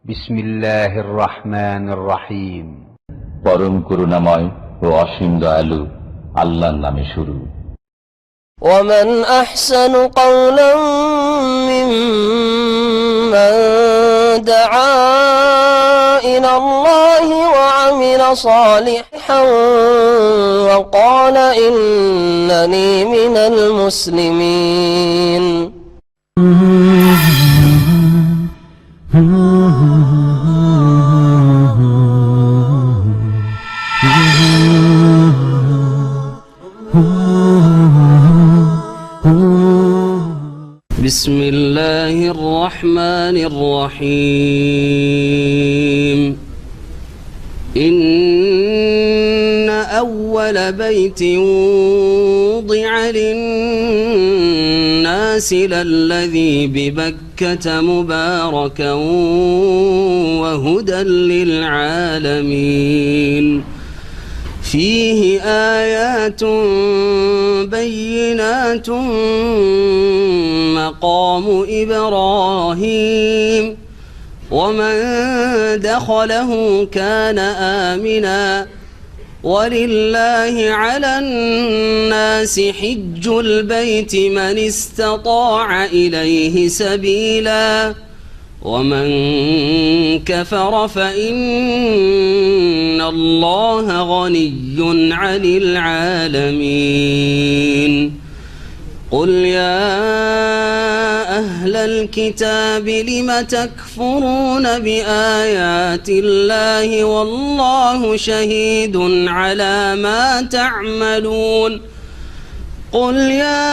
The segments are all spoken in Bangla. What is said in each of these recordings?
বিসমিল্লাহির রহমানির রহিম। পরম করুণাময় ও অসীম দয়ালু আল্লাহর নামে শুরু। ومن أحسن قولا ممن دعا إلى الله وعمل صالحا وقال إنني من المسلمين. بسم الله الرحمن الرحيم. إن أول بيت وضع للناس للذي ببكة مباركا وهدى للعالمين فيه آيات بينات مقام إبراهيم ومن دخله كان آمنا ولله على الناس حج البيت من استطاع إليه سبيلا ومن كفر فإن الله غني عن العالمين. قل يا أهل الكتاب لم تكفرون بآيات الله والله شهيد على ما تعملون. قل يا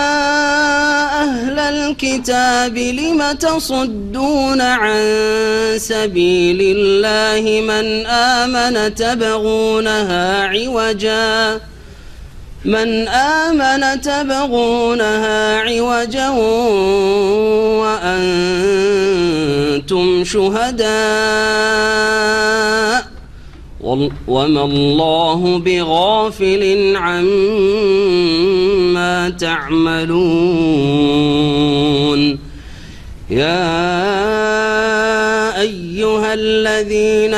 أهل الكتاب لم تصدون عن سبيل الله من آمن تبغونها عوجا وأنتم شهداء وما الله بغافل عما تعملون. يا أيها الذين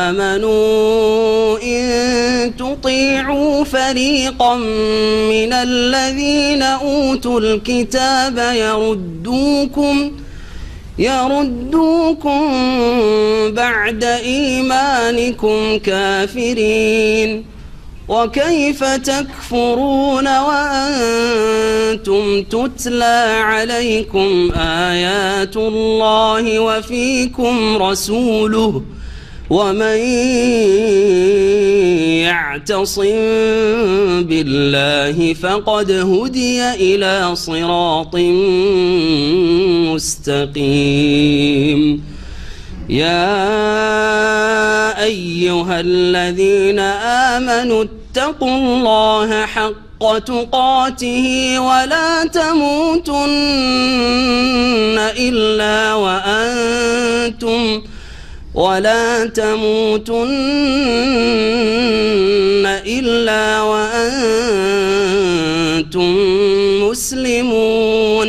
آمنوا إن تطيعوا فريقا من الذين أوتوا الكتاب يردوكم بعد إيمانكم كافرين وكيف تكفرون وأنتم تتلى عليكم آيات الله وفيكم رسوله ومن يعتصم بالله فقد هدي إلى صراط مستقيم. يا أيها الذين آمنوا اتقوا الله حق تقاته ولا تموتن إلا وأنتم مسلمون.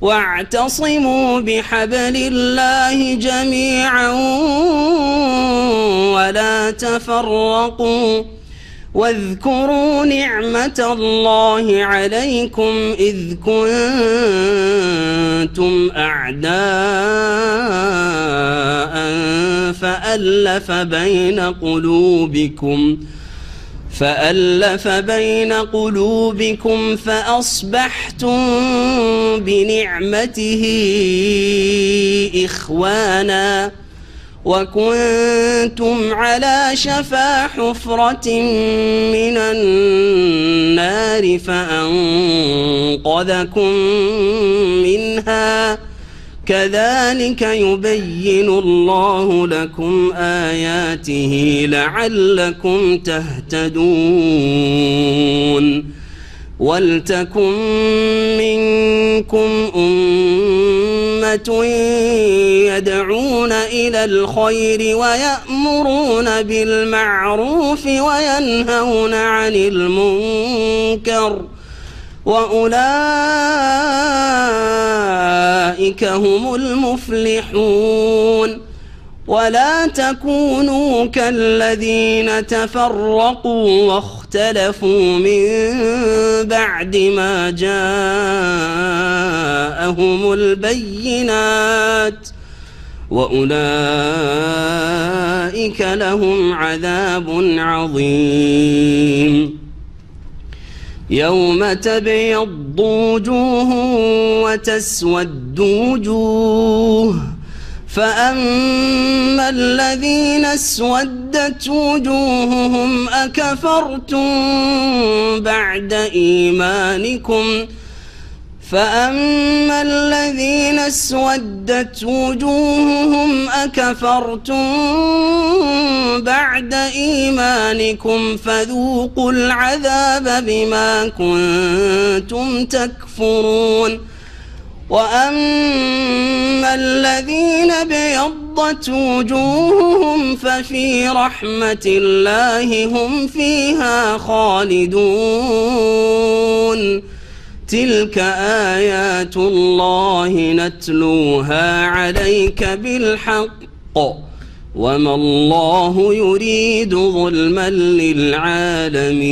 واعتصموا بحبل الله جميعا ولا تفرقوا واذكروا نعمة الله عليكم إذ كنتم أعداء فألف بين قلوبكم فأصبحتم بنعمته إخوانا وكنتم على شفا حفرة من النار فأنقذكم منها كذلك يبين الله لكم آياته لعلكم تهتدون. ولتكن منكم أمة يدعون إلى الخير ويأمرون بالمعروف وينهون عن المنكر وأولئك هم المفلحون. ولا تكونوا كالذين تفرقوا واختلفوا من بعد ما جاءهم البينات وأولئك لهم عذاب عظيم يوم تبيض وجوه وتسود وجوه فأما الذين اسودت وجوههم أكفرتم بعد إيمانكم فذوقوا العذاب بما كنتم تكفرون وأما الذين ابيضت وجوههم ففي رحمة الله هم فيها خالدون تلك آيات الله نتلوها عليك بالحق وما الله يريد ظلما للعالمين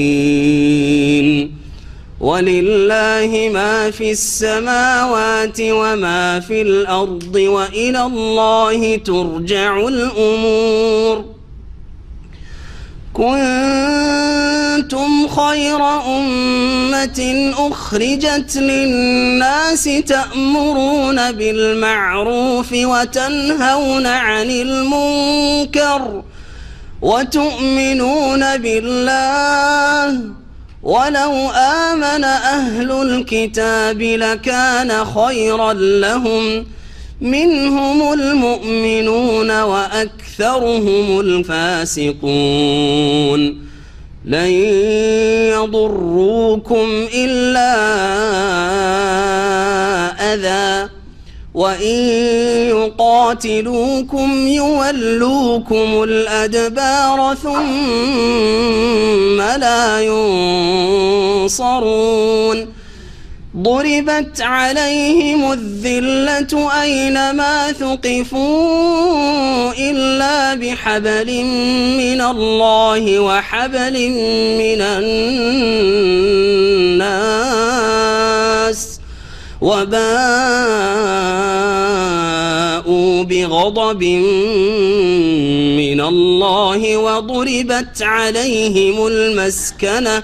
ولله ما في السماوات وما في الأرض وإلى الله ترجع الأمور كنتم خير أمة أخرجت للناس تأمرون بالمعروف وتنهون عن المنكر وتؤمنون بالله ولو آمن أهل الكتاب لكان خيرا لهم منهم المؤمنون وأكثرهم الفاسقون لن يضروكم إلا أذى وإن يقاتلوكم يولوكم الأدبار ثم لا ينصرون ضربت عليهم الذلة أينما ثقفوا إلا بحبل من الله وحبل من الناس وباءوا بغضب من الله وضربت عليهم المسكنة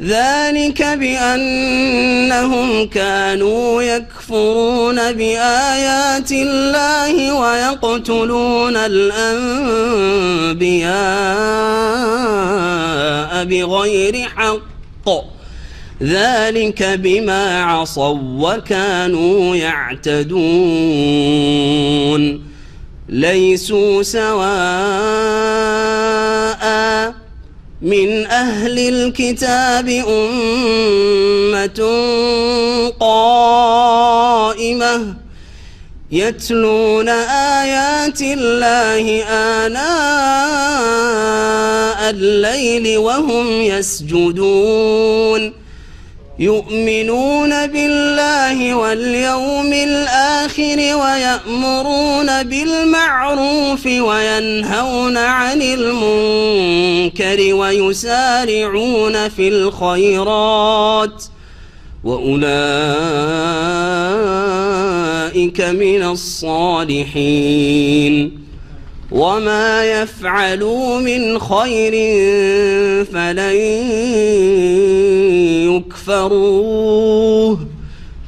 ذلك بأنهم كانوا يكفرون بآيات الله ويقتلون الأنبياء بغير حق ذلك بما عصوا وكانوا يعتدون ليسوا سواء من أهل الكتاب أمة قائمة يتلون آيات الله آناء الليل وهم يسجدون يؤمنون بالله واليوم الآخر ويأمرون بالمعروف وينهون عن المنكر ويسارعون في الخيرات وأولئك من الصالحين وما يفعلوا من خير فلن يكفروه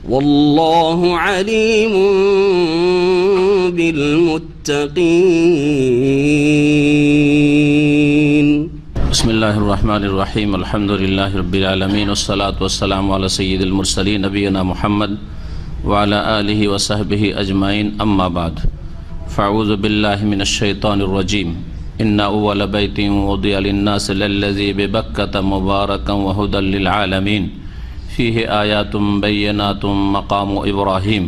والله عليم بالمتقين بسم الله الرحمن الرحيم الحمد لله رب العالمين والصلاة والسلام على سيد المرسلين نبينا محمد وعلى آله وصحبه أجمعين أما بعد فأعوذ بالله من الشيطان الرجيم إن أول بيت وضع للناس للذي ببكة مباركا وهدى للعالمين فيه آيات بينات مقام إبراهيم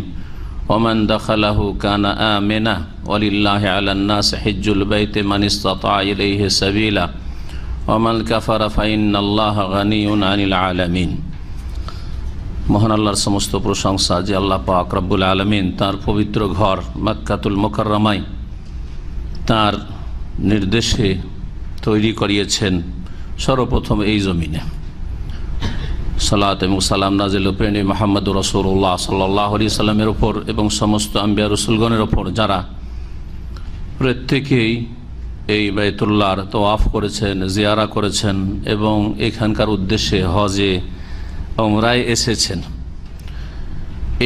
ومن دخله كان آمنا ولله على الناس حج البيت من استطاع إليه سبيلا ومن كفر فإن الله غني عن العالمين মহান আল্লাহর সমস্ত প্রশংসা যে আল্লাহ পাক রব্বুল আলামিন তার পবিত্র ঘর মক্কাতুল মুকাররমায় তার নির্দেশে তৈরি করিয়েছেন সর্বপ্রথম এই জমিনে। সালাত এবং সালাম নাজিল প্রেরণে মুহাম্মদ রাসূলুল্লাহ সাল্লাল্লাহু আলাইহি সাল্লামের ওপর এবং সমস্ত আম্বিয়া রাসূলগণের ওপর, যারা প্রত্যেকেই এই বাইতুল্লাহর তওয়াফ করেছেন, জিয়ারা করেছেন এবং এখানকার উদ্দেশ্যে হজে উমরায় এসেছেন।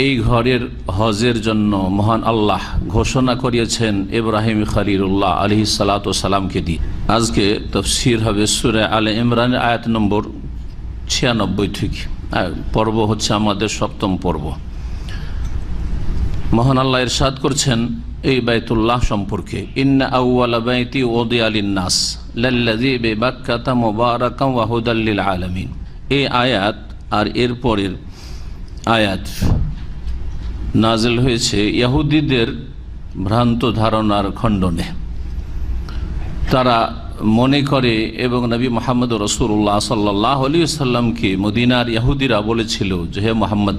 এই ঘরের হজের জন্য মহান আল্লাহ ঘোষণা করিয়েছেন ইব্রাহিম খলিলুল্লাহ আলাইহিস সালাতু ওয়াস সালামকে দিয়ে। আজকে তাফসীর হবে সূরা আলে ইমরানের আয়াত নম্বর 96 থেকে। পর্ব হচ্ছে আমাদের 7ম পর্ব। মহান আল্লাহ ইরশাদ করছেন এই বাইতুল্লাহ সম্পর্কে, ইন্না আউওয়ালা বাইতি উদিয়া লিন-নাস লাল্লাযী বিবাক্কাতা মুবারাকান ওয়া হুদাল লিল আলামিন। এই আয়াত আর এর পরের আয়াত নাজিল হয়েছে ইহুদিদের ভ্রান্ত ধারণার খণ্ডনে। তারা মনে করে এবং নবী মুহাম্মদ রাসূলুল্লাহ সাল্লাল্লাহু আলাইহি ওয়াসাল্লামকে মদিনার ইহুদিরা বলেছিল যে হে মুহাম্মদ,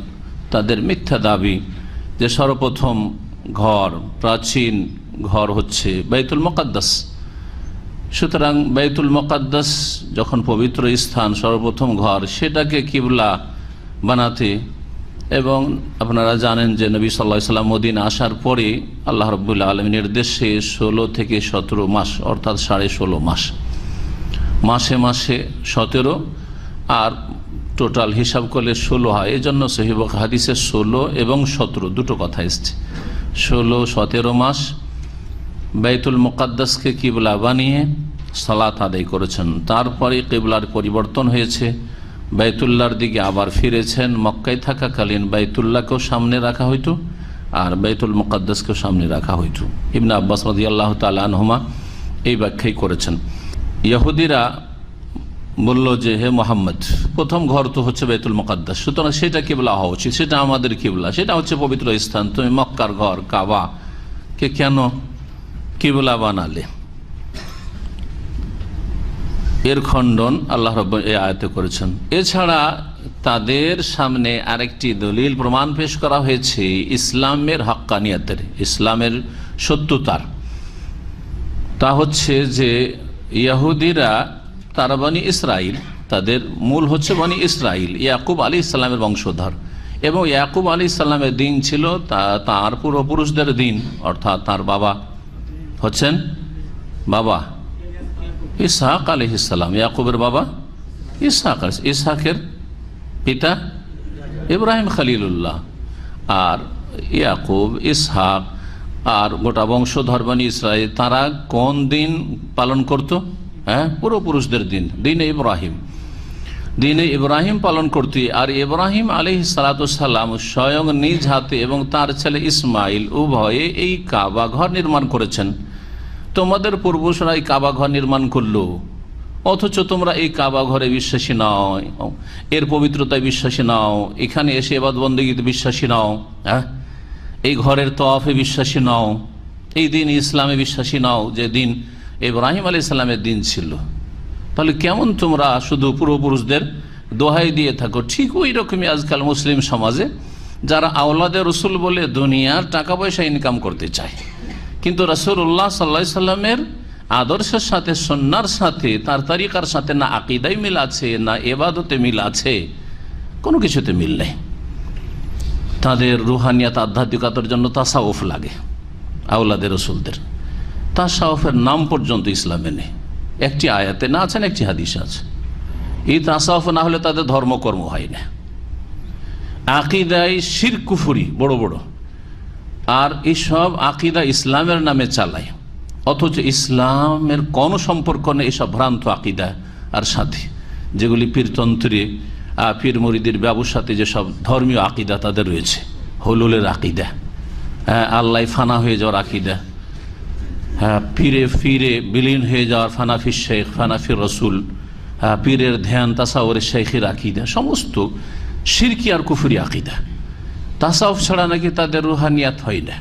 তাদের মিথ্যা দাবি যে সর্বপ্রথম ঘর, প্রাচীন ঘর হচ্ছে বাইতুল মুকাদ্দাস। সুতরাং বাইতুল মুকাদ্দাস যখন পবিত্র স্থান, সর্বপ্রথম ঘর, সেটাকে কিবলা বানাতে, এবং আপনারা জানেন যে নবী সাল্লাল্লাহু আলাইহি ওয়াসাল্লাম মদিনা আসার পরে আল্লাহ রাব্বুল আলামিনের নির্দেশে 16 থেকে 17 মাস, অর্থাৎ 16.5 মাস, মাসে মাসে 17 আর টোটাল হিসাব করলে 16 হয়। এই জন্য সহিহ হাদিসে 16 এবং 17 দুটো কথা এসছে। 16-17 মাস বাইতুল মুকাদ্দাসকে কিবলা বানিয়ে সালাত আদায় করেছেন। তারপরে কিবলার পরিবর্তন হয়েছে, বাইতুল্লাহর দিকে আবার ফিরেছেন। মক্কায় থাকাকালীন বাইতুল্লাহকেও সামনে রাখা হইতো আর বাইতুল মুকাদ্দাসকেও সামনে রাখা হইতো। ইবনে আব্বাস রাদিয়াল্লাহু তাআলা আনহুমা এই ব্যাখ্যাই করেছেন। ইহুদিরা বলল যে হে মুহাম্মদ, প্রথম ঘর তো হচ্ছে বাইতুল মুকাদ্দাস, সুতরাং সেটা কিবলা হওয়া উচিত, সেটা আমাদের কিবলা, সেটা হচ্ছে পবিত্র স্থান। তুমি মক্কার ঘর কাবাকে কেন কিবলা বানালে? এর খণ্ডন আল্লাহ রাব্বুল এই আয়াতে করেছেন। এছাড়া তাদের সামনে আরেকটি দলিল প্রমাণ পেশ করা হয়েছে ইসলামের হাক্কানিয়াতের, ইসলামের সত্যতার। তা হচ্ছে যে ইহুদিরা তারা বনি ইসরাইল, তাদের মূল হচ্ছে বনি ইসরাইল, ইয়াকুব আলাইহিস সালামের বংশধর, এবং ইয়াকুব আলাইহিস সালামের দিন ছিল তার পূর্বপুরুষদের দিন, অর্থাৎ তার বাবা হচ্ছেন ইসহাক আলাইহিস সালাম, ইয়াকুবের বাবা ইসহাক, ইসহাকের পিতা ইব্রাহিম খলিলুল্লাহ। আর ইয়াকুব, ইসহাক আর গোটা বংশধর বনি ইসরাইল তারা কোন দিন পালন করত? পূর্বপুরুষদের দিন, দিনে ইব্রাহিম পালন করতে। আর ইব্রাহিম আলাইহিস সালাতু ওয়াস সালাম স্বয়ং নিজ হাতে এবং তার ছেলে ইসমাইল উভয়ে এই কাবা ঘর নির্মাণ করেছেন। তোমাদের পূর্বপুরুষরা এই কাবা ঘর নির্মাণ করলো, অথচ তোমরা এই কাবা ঘরে বিশ্বাসী নাও, এর পবিত্রতায় বিশ্বাসী নাও, এখানে এসে ইবাদত বন্দেগীতে বিশ্বাসী নাও, এই ঘরের তওয়াফে বিশ্বাসী নাও, এই দিন ইসলামে বিশ্বাসী নাও যে দিন ইব্রাহিম আলাইহিস সালামের দিন ছিল। তাহলে কেমন তোমরা শুধু পূর্বপুরুষদের দোহাই দিয়ে থাকো? ঠিক ওই রকমই আজকাল মুসলিম সমাজে যারা আওলাদে রসুল বলে দুনিয়ার টাকা পয়সা ইনকাম করতে চায়, কিন্তু রাসূলুল্লাহ সাল্লাল্লাহু আলাইহি সাল্লামের আদর্শের সাথে, সুন্নাহর সাথে, তার তরিকার সাথে না আকীদায় মিল আছে, না ইবাদতে মিল আছে, কোনো কিছুতে মিল নেই। তাদের রুহানিয়াত, আধ্যাত্মিকতার জন্য তাসাউফ লাগে আওলাদে রসুলদের। তাসাউফের নাম পর্যন্ত ইসলামে নেই, একটি আয়াতে না আছেন, একটি হাদিসে আছে। এই তাসাউফ না হলে তাদের ধর্মকর্ম হয় না। আকীদায় শিরক কুফরি বড় বড়, আর এইসব আকীদা ইসলামের নামে চালায়, অথচ ইসলামের কোনো সম্পর্ক নেই এসব ভ্রান্ত আকীদা আর সাথে, যেগুলি পীরতন্ত্রে, পীর মুরিদের ব্যবসাতে যেসব ধর্মীয় আকীদা তাদের রয়েছে, হলুলের আকীদা, আল্লাহ ফানা হয়ে যাওয়ার আকীদা, পীরে ফিরে বিলীন হয়ে যাওয়ার, ফানাফি শেখ, ফানাফি রসুল, পীরের ধ্যান, তাসাউরের শেখের আকীদা, সমস্ত শিরকি আর কুফরি আকীদা। তাসাউফ ছাড়া নাকি তাদের রুহানিয়াত হয় না,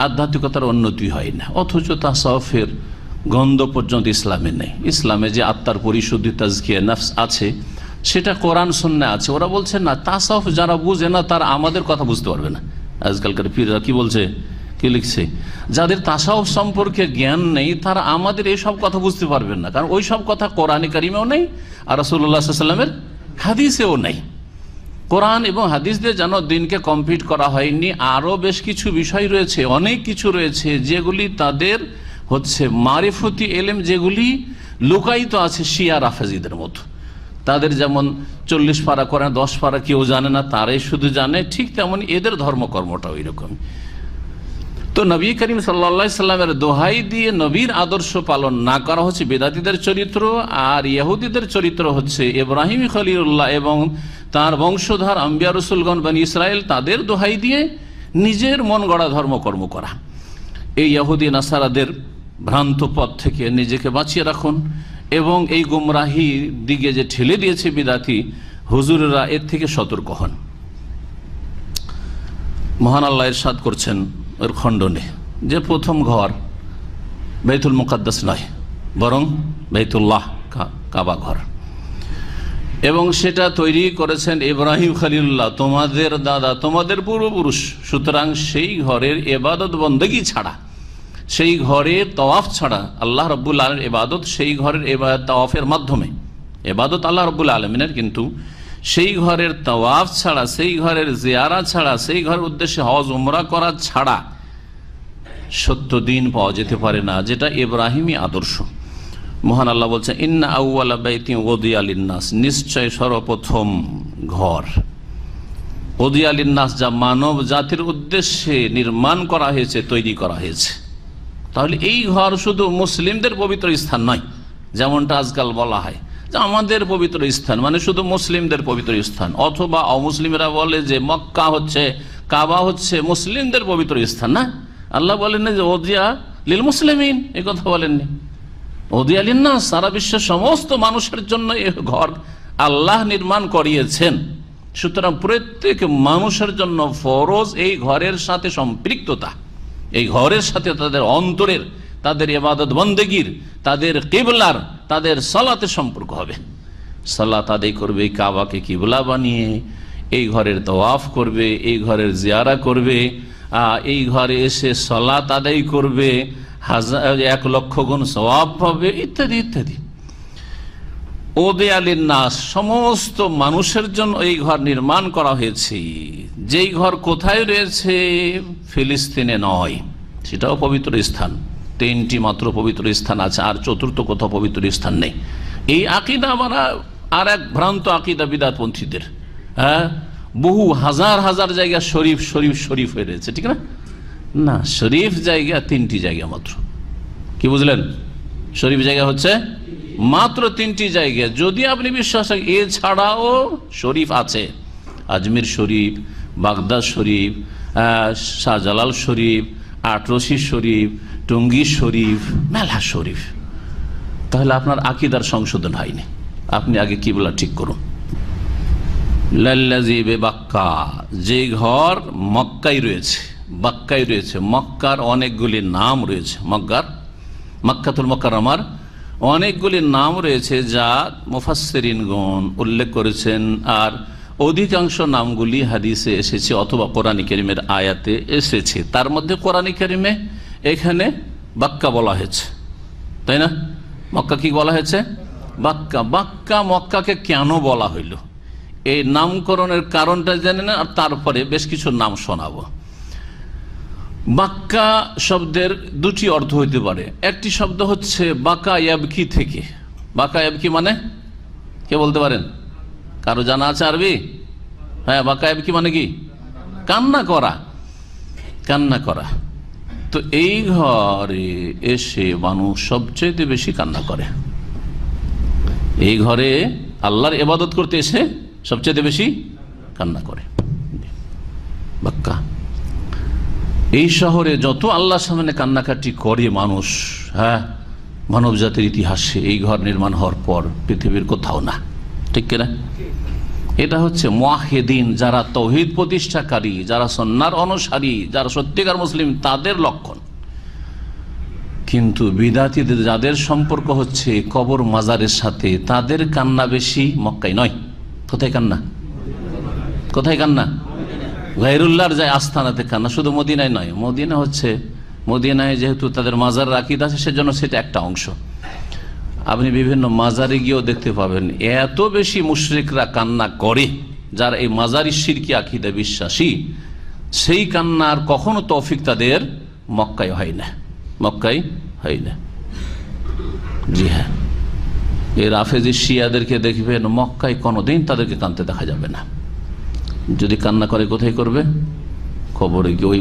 আধ্যাত্মিকতার উন্নতি হয় না, অথচ তাসাউফের গন্ধ পর্যন্ত ইসলামে নেই। ইসলামে যে আত্মার পরিশুদ্ধি, তাজকিয়া নফস আছে, সেটা কোরআন সুন্নাহ আছে। ওরা বলছে না, তাসাউফ যারা বুঝে না তারা আমাদের কথা বুঝতে পারবে না। আজকালকার পীররা কি বলছে, কি লিখছে, যাদের তাসাউফ সম্পর্কে জ্ঞান নেই তারা আমাদের এইসব কথা বুঝতে পারবেন না, কারণ ওই সব কথা কোরআনে কারিমেও নেই আর রাসূলুল্লাহ সাল্লাল্লাহু আলাইহি ওয়াসাল্লামের হাদিসেও নেই। কোরআন এবং হাদিস দিয়ে যেন দিনকে কমপ্লিট করা হয়নি, আরও বেশ কিছু বিষয় রয়েছে, অনেক কিছু রয়েছে যেগুলি তাদের হচ্ছে মারিফতি এলেম, যেগুলি লুকায়িত আছে শিয়া রাফেজিদের মতো। তাদের যেমন 40 পারা কোরআন 10 পারা কেউ জানে না, তারাই শুধু জানে, ঠিক তেমনি এদের ধর্মকর্মটা ওই রকম। তো নবী করিম সাল্লাল্লাহু আলাইহি সাল্লামের দোহাই দিয়ে নবীর আদর্শ পালন না করা হচ্ছে বেদাতীদের চরিত্র, আর ইহুদিদের চরিত্র হচ্ছে ইব্রাহিম খলিলুল্লাহ এবং তার বংশধর আম্বিয়া রাসূলগণ বনি ইসরায়েল, তাদের দোহাই দিয়ে নিজের মন গড়া ধর্মকর্ম করা। এই ইহুদি নাসারাদের ভ্রান্ত পথ থেকে নিজেকে বাঁচিয়ে রাখুন এবং এই গুমরাহি দিকে যে ঠেলে দিয়েছে বিদাতি হুজুরেরা, এর থেকে সতর্ক হন। মহান আল্লাহ ইরশাদ করছেন এর খণ্ডনে যে প্রথম ঘর বাইতুল মুকাদ্দাস নয়, বরং বাইতুল্লাহ কাবা ঘর, এবং সেটা তৈরি করেছেন ইব্রাহিম খলিলুল্লাহ, তোমাদের দাদা, তোমাদের পূর্বপুরুষ। সুতরাং সেই ঘরের ইবাদত বন্দেগী ছাড়া, সেই ঘরে তওয়াফ ছাড়া, আল্লাহ রাব্বুল আলামিনের ইবাদত সেই ঘরের তওয়াফের মাধ্যমে ইবাদত আল্লাহ রাব্বুল আলামিনের, কিন্তু সেই ঘরের তওয়াফ ছাড়া, সেই ঘরের জিয়ারা ছাড়া, সেই ঘরের উদ্দেশ্যে হজ উমরা করা ছাড়া সত্য দিন পাওয়া যেতে পারে না, যেটা ইব্রাহিমী আদর্শ। মহান আল্লাহ বলছেন ইন্না আউওয়ালা বাইতিন উদিয়া লিন্নাস, নিশ্চয় সর্বপ্রথম ঘর উদিয়া লিন্নাস, যা মানব জাতির উদ্দেশ্যে নির্মাণ করা হয়েছে, তৈরি করা হয়েছে। তাহলে এই ঘর শুধু মুসলিমদের পবিত্র স্থান নয়, যেমনটা আজকাল বলা হয় যে আমাদের পবিত্র স্থান মানে শুধু মুসলিমদের পবিত্র স্থান, অথবা অমুসলিমরা বলে যে মক্কা হচ্ছে, কাবা হচ্ছে মুসলিমদের পবিত্র স্থান। না, আল্লাহ বলেন না যে ওদিয়া লিল মুসলিমিন, এই কথা বলেননি। ওদিয়া লিন্নাস, সারা বিশ্বের সমস্ত মানুষের জন্য এই ঘর আল্লাহ নির্মাণ করিয়েছেন। সুতরাং প্রত্যেক মানুষের জন্য ফরজ এই ঘরের সাথে সম্পৃক্ততা, এই ঘরের সাথে তাদের অন্তরের, তাদের ইবাদত বন্দেগীর, তাদের কিবলার, তাদের সালাতে সম্পর্ক হবে। সালাত আদায় করবে কাবাকে কিবলা বানিয়ে, এই ঘরের তওয়াফ করবে, এই ঘরের জিয়ারা করবে, এই ঘরে এসে সালাত আদায় করবে, 1,00,000 গুণ সওয়াব পাবে, ইত্যাদি ইত্যাদি। ওদিয়া লিন্নাস, সমস্ত মানুষের জন্য এই ঘর নির্মাণ করা হয়েছে। যেই ঘর কোথায় রয়েছে? ফিলিস্তিনে নয়, সেটাও পবিত্র স্থান। 3টি মাত্র পবিত্র স্থান আছে, আর চতুর্থ কোথাও পবিত্র স্থান নেই। এই আকিদা আমরা আর এক ভ্রান্ত আকিদা বিদআতপন্থীদের। হ্যাঁ, বহু হাজার হাজার জায়গা শরীফ শরীফ শরীফ হয়ে রয়েছে, ঠিক না? না, শরীফ জায়গা 3টি জায়গা মাত্র। কি বুঝলেন? শরীফ জায়গা হচ্ছে মাত্র 3টি জায়গা। যদি আপনি বিশ্বাস করেন, এছাড়াও শরীফ আছে, আজমির শরীফ, বাগদাদ শরীফ, শাহজালাল শরীফ, আটরশি শরীফ, টঙ্গী শরীফ, মেলা শরীফ। তাহলে আপনার আকীদার সংশোধন হয়নি। আপনি আগে কিবলা ঠিক করুন। লাল্লাযী বিবাক্কা, যে ঘর মক্কায় রয়েছে, বাক্কায় রয়েছে। মক্কার অনেকগুলি নাম রয়েছে, মক্কাতুল মুকাররমার অনেকগুলি নাম রয়েছে যা মুফাসসিরিনগণ উল্লেখ করেছেন, আর অধিকাংশ নামগুলি হাদিসে এসেছে অথবা কোরআনে কারীমের আয়াতে এসেছে। তার মধ্যে কোরআনে কারীমে এখানে বাক্কা বলা হয়েছে, তাই না? মক্কা কি বলা হয়েছে? বাক্কা। বাক্কা মক্কাকে কেন বলা হইল, এই নামকরণের কারণটা জেনে না, আর তারপরে বেশ কিছু নাম শোনাবো। বাক্কা শব্দের 2টি অর্থ হইতে পারে। একটি শব্দ হচ্ছে বাকা ইয়াবকি থেকে। বাকা ইয়াবকি মানে কে বলতে পারেন? কারো জানা আছে আরবি? হ্যাঁ, বাকা ইয়াবকি মানে কি? কান্না করা, কান্না করা। তো এই ঘরে এসে মানুষ সবচেয়ে বেশি কান্না করে। এই ঘরে আল্লাহর ইবাদত করতে এসে সবচেয়ে বেশি কান্না করে বাক্কা। এই শহরে যত আল্লাহর সামনে কান্নাকাটি করে মানুষ, হ্যাঁ, মানব জাতির ইতিহাসে এই ঘর নির্মাণ হওয়ার পর পৃথিবীর কোথাও না, ঠিক কিনা? এটা হচ্ছে মুওয়াহিদিন, যারা তাওহীদ প্রতিষ্ঠাকারী, যারা সুন্নাহর অনুসারী, যারা সত্যিকার মুসলিম, তাদের লক্ষণ। কিন্তু বিদাতীদের যাদের সম্পর্ক হচ্ছে কবর মাজারের সাথে, তাদের কান্না বেশি মক্কায় নয়। কোথায় কান্না? কোথায় কান্না? গায়রুল্লাহর যায় আস্থানাতে কান্না, শুধু মদিনায় নয়, মদিনা হচ্ছে, মদিনায় যেহেতু তাদের মাজার রাকিদ আছে সেজন্য সেটা একটা অংশ। আপনি বিভিন্ন মাজারে গিয়েও দেখতে পাবেন এত বেশি মুশরিকরা কান্না করে, যারা এই মাজারি শিরকি আকীদা বিশ্বাসী, সেই কান্নার কখনো তৌফিক তাদের মক্কায় হয় না, মক্কায় হয় না। জি হ্যাঁ, এই রাফেজি শিয়াদেরকে দেখবেন মক্কায় কোনোদিন তাদেরকে কাঁদতে দেখা যাবে না। যদি কান্না করে কোথায় করবে? কবরে গিয়ে, ওই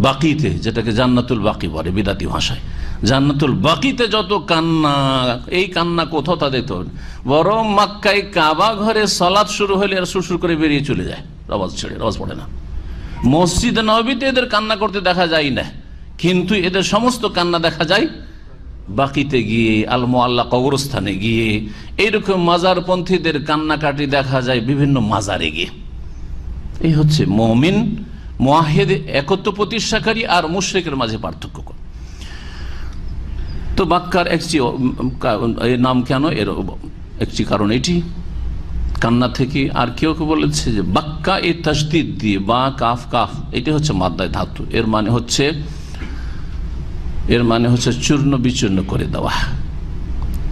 বাকিতে, যেটাকে জান্নাতুল বাকি বলে বিদাতি ভাষায়, জান্নাতুল বাকিতে যত কান্না, এই কান্না কোথাও তাদের তো, বরং মক্কায় কাবা ঘরে সালাত শুরু হলে আর সুরসুর করে বেরিয়ে চলে যায়, আওয়াজ ছেড়ে, আওয়াজ পড়ে না। মসজিদ নববীতে এদের কান্না করতে দেখা যায় না, কিন্তু এদের সমস্ত কান্না দেখা যায় বাকিতে গিয়ে, আল মুআল্লা কবরস্থানে গিয়ে। এইরকম মাজারপন্থীদের কান্নাকাটি দেখা যায় বিভিন্ন মাজারে গিয়ে। এই হচ্ছে মুমিন মুওয়াহিদ একত্ব প্রতিষ্ঠাকারী আর মুশরিকের মাঝে পার্থক্য। তো বাক্কার একটি নাম কেন, এর একটি কারণ এটি কান্না থেকে। আর কেউ কেউ বলেছে যে বাক্কা এই তাসদিদ দিয়ে, বা কাফ কাফ, এটি হচ্ছে মাদ্দায় ধাতু, এর মানে হচ্ছে চূর্ণ বিচূর্ণ করে দেওয়া।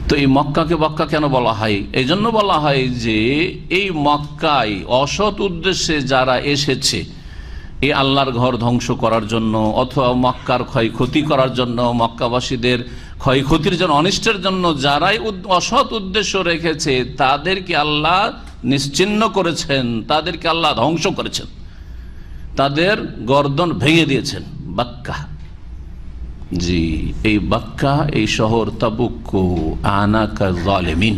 তো এই মক্কাকে বাক্কা কেন বলা হয়? এই জন্য বলা হয় যে এই মক্কায় অসৎ উদ্দেশ্যে যারা এসেছে, এই আল্লাহর ঘর ধ্বংস করার জন্য, অথবা মক্কার ক্ষয়ক্ষতি করার জন্য, মক্কাবাসীদের ক্ষয়ক্ষতির জন্য, অনিষ্টের জন্য যারাই অসৎ উদ্দেশ্য রেখেছে, তাদেরকে আল্লাহ নিশ্চিহ্ন করেছেন, তাদেরকে আল্লাহ ধ্বংস করেছেন, তাদের গর্দন ভেঙে দিয়েছেন। বাক্কা, জি, এই বাক্কা, এই শহর তাবুক আনাকা জালেমিন,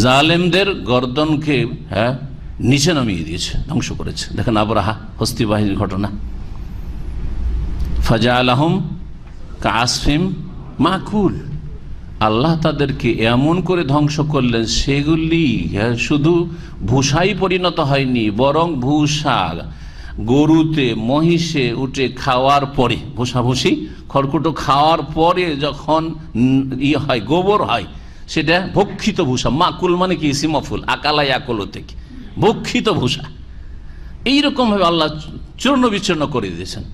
জালেমদের গর্দনকে নিচে নামিয়ে দিয়েছে, ধ্বংস করেছে। দেখেন আবরাহা হস্তি বাহিনীর ঘটনা, ফাজআলাহুম কাআসফিম মাকুল, আল্লাহ তাদেরকে এমন করে ধ্বংস করলেন, সেগুলি শুধু ভূষাই পরিণত হয়নি, বরং ভূষা গরুতে মহিষে উঠে খাওয়ার পরে, ভূষাভূষি খড়কুটো খাওয়ার পরে যখন হয়, গোবর হয়, সেটা ভক্ষিত ভূষা। মাকুল মানে কি? ইসিমফুল, আকালাই আকল থেকে ভক্ষিত ভূষা। এইরকম ভাবে আল্লাহ চূর্ণ বিচূর্ণ করে দিয়েছেন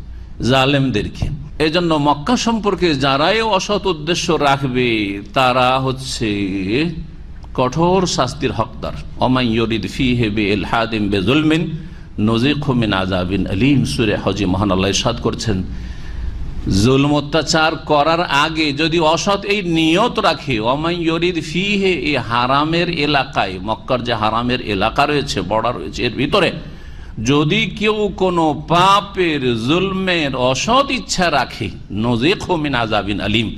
জালেমদেরকে। এই জন্য মক্কা সম্পর্কে যারাই অসৎ উদ্দেশ্য রাখবে, তারা হচ্ছে কঠোর শাস্তির হকদার। ওমাই ইউরিদ ফীহি বিইলহাদিন বিযুলমিন নুযিকহু মিন আযাবিন আলীম, সূরা হজে মহান আল্লাহ ইরশাদ করছেন, জুলম অত্যাচার করার আগে যদি অসৎ এই নিয়ত রাখে, ওমাই ইউরিদ ফীহি, এই হারামের এলাকায়, মক্কার যে হারামের এলাকা রয়েছে, বর্ডার রয়েছে, এর ভিতরে যদি কেউ কোনো পাপের, জুলমের অসৎ ইচ্ছা রাখে, নুযিকহু মিন আযাবিন আলীম,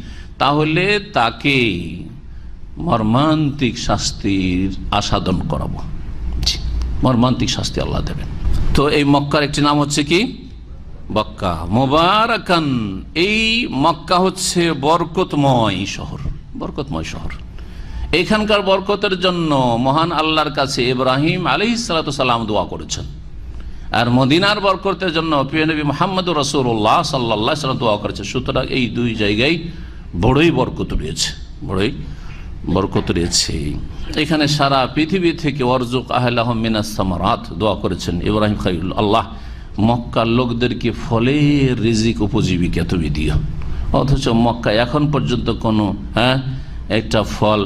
তাহলে তাকে মর্মান্তিক শাস্তির আস্বাদন করাবো, মর্মান্তিক শাস্তি আল্লাহ দেবেন। তো এই মক্কার একটি নাম হচ্ছে কি? মক্কা মুবারাকান। এই মক্কা হচ্ছে বরকতময় শহর, বরকতময় শহর। এখানকার বরকতের জন্য মহান আল্লাহর কাছে ইব্রাহিম আলাইহিস সালাতু সালাম দোয়া করেছেন, আর মদিনার বরকতের জন্য প্রিয় নবী মুহাম্মদুর রাসূলুল্লাহ সাল্লাল্লাহু আলাইহি ওয়াসাল্লাম দোয়া করেছেন। সুতরাং এই দুই জায়গায় বড়ই বরকত রয়েছে, বড়ই বরকত রয়েছে। এখানে সারা পৃথিবী থেকে ওয়ারযুক আহলাহুম মিনাস সামারাত দোয়া করেছেন ইব্রাহিম খলিল। আল্লাহ মক্কার লোকদেরকে ফলের রিজিক উপজীবিকা তুমি দিও। অথচ মক্কা এখন পর্যন্ত কোনো একটা ফল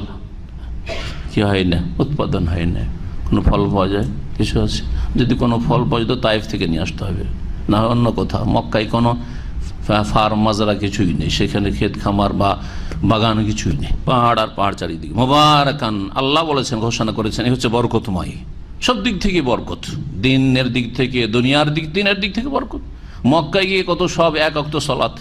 কি হয় না, উৎপাদন হয় না। কোনো ফল পাওয়া যায়? কিছু আছে? যদি কোনো ফল পাওয়া যেত তাইফ থেকে নিয়ে আসতে হবে, না অন্য কোথাও। মক্কায় কোনো ফার্ম মাজরা কিছুই নেই, সেখানে ক্ষেত খামার বা বাগান কিছুই নেই, পাহাড় আর পাহাড় চারিদিকে। মুবারাকান, আল্লাহ বলেছেন, ঘোষণা করেছেন, এই হচ্ছে বরকতময়, সব দিক থেকে বরকত, দিনের দিক থেকে, দুনিয়ার দিনের দিক থেকে বরকত। মক্কায় গিয়ে কত সব এক ওয়াক্ত সালাত,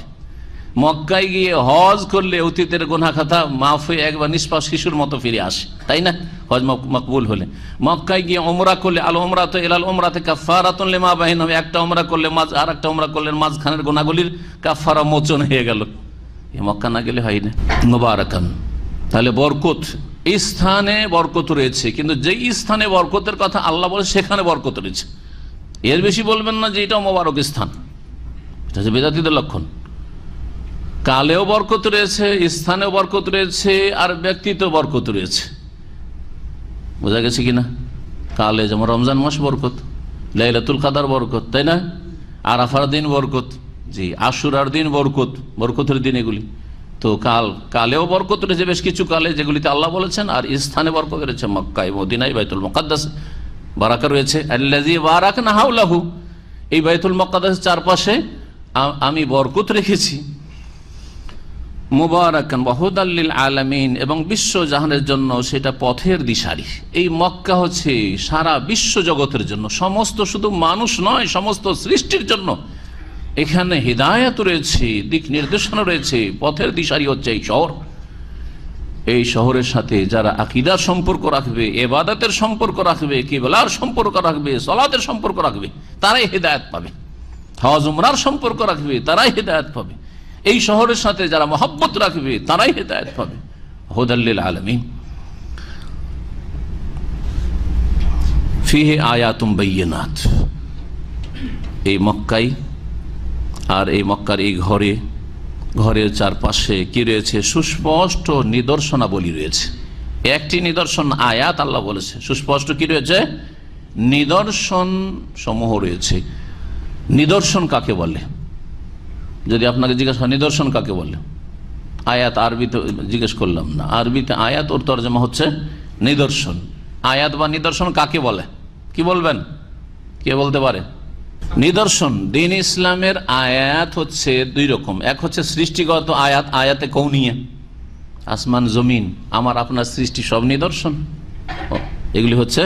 মক্কায় গিয়ে হজ করলে অতীতের গুনাহ খাতা মাফ হয়ে একবার নিষ্পাপ শিশুর মতো ফিরে আসে, তাই না? হজ মকবুল হলে। মক্কায় গিয়ে ওমরা করলে, আল ওমরাতু ইলাল ওমরাতি কাফারাতুন লিমা বাইনাহুম, একটা ওমরা করলে আর একটা ওমরা করলে মাঝখানের গুনাহগুলির কাফারা মোচন হয়ে গেল। এই মক্কা না গেলে হয় না। মুবারাকান, তাহলে বরকত, এই স্থানে বরকত রয়েছে, কিন্তু যেই স্থানে বরকতের কথা আল্লাহ বলে সেখানে বরকত রয়েছে। এর বেশি বলবেন না যে এটাও মোবারক স্থান, এটা হচ্ছে বেদাতীদের লক্ষণ। কালেও বরকত রয়েছে, স্থানেও বরকত রয়েছে, আর ব্যক্তিতেও বরকত রয়েছে। বোঝা গেছে কিনা? কালে যেমন রমজান মাস বরকত, লাইলাতুল কদর বরকত, তাই না? আরাফার দিন বরকত, জি, আশুরার দিন বরকত, বরকতের দিন এগুলি। তো কালেও বরকত রয়েছে বেশ কিছু কালে, যেগুলিতে আল্লাহ বলেছেন, আর স্থানে বরকত রয়েছে মক্কায়, মদিনায়, বাইতুল মুকাদ্দাস বারাকা রয়েছে। আল্লাযী বারাকনা হাওলাহু, এই বাইতুল মুকাদ্দাসের চারপাশে আমি বরকত রেখেছি। মুবারাকান ওয়া হুদাল লিল আলামিন, এবং বিশ্ব জাহানের জন্য সেটা পথের দিশারি। এই মক্কা হচ্ছে সারা বিশ্ব জগতের জন্য, সমস্ত শুধু মানুষ নয়, সমস্ত সৃষ্টির জন্য এখানে হিদায়াত রয়েছে, দিক নির্দেশনা রয়েছে, পথের দিশারি হচ্ছে এই শহর। এই শহরের সাথে যারা আকীদার সম্পর্ক রাখবে, ইবাদতের সম্পর্ক রাখবে, কিবলার সম্পর্ক রাখবে, সালাতের সম্পর্ক রাখবে, তারাই হিদায়াত পাবে। হজ উমরার সম্পর্ক রাখবে, তারাই হিদায়াত পাবে। এই শহরের সাথে যারা মহব্বত রাখবে, তারাই হিদায়াত পাবে। হুদাল লিল আলামিন। ফিহি আয়াতুম বাইয়িনাত, এই মক্কায় আর এই মক্কার এই ঘরের চারপাশে কি রয়েছে? সুস্পষ্ট নিদর্শনাবলী রয়েছে। একটি নিদর্শন আয়াত আল্লাহ বলেছে, সুস্পষ্ট কি রয়েছে? নিদর্শন সমূহ রয়েছে। নিদর্শন কাকে বলে? যদি আপনাকে জিজ্ঞাসা হয় নিদর্শন কাকে বলে, আয়াত আরবিতে জিজ্ঞেস করলাম না, আরবিতে আয়াত ওর তর্জমা হচ্ছে নিদর্শন। আয়াত বা নিদর্শন কাকে বলে, কি বলবেন? কে বলতে পারে? নিদর্শন দ্বীন ইসলামের আয়াত হচ্ছে দুই রকম। এক হচ্ছে সৃষ্টিগত আয়াত, আয়াতে কৌনিয়া, আসমান জমিন আমার আপনার সৃষ্টি সব নিদর্শন, এগুলি হচ্ছে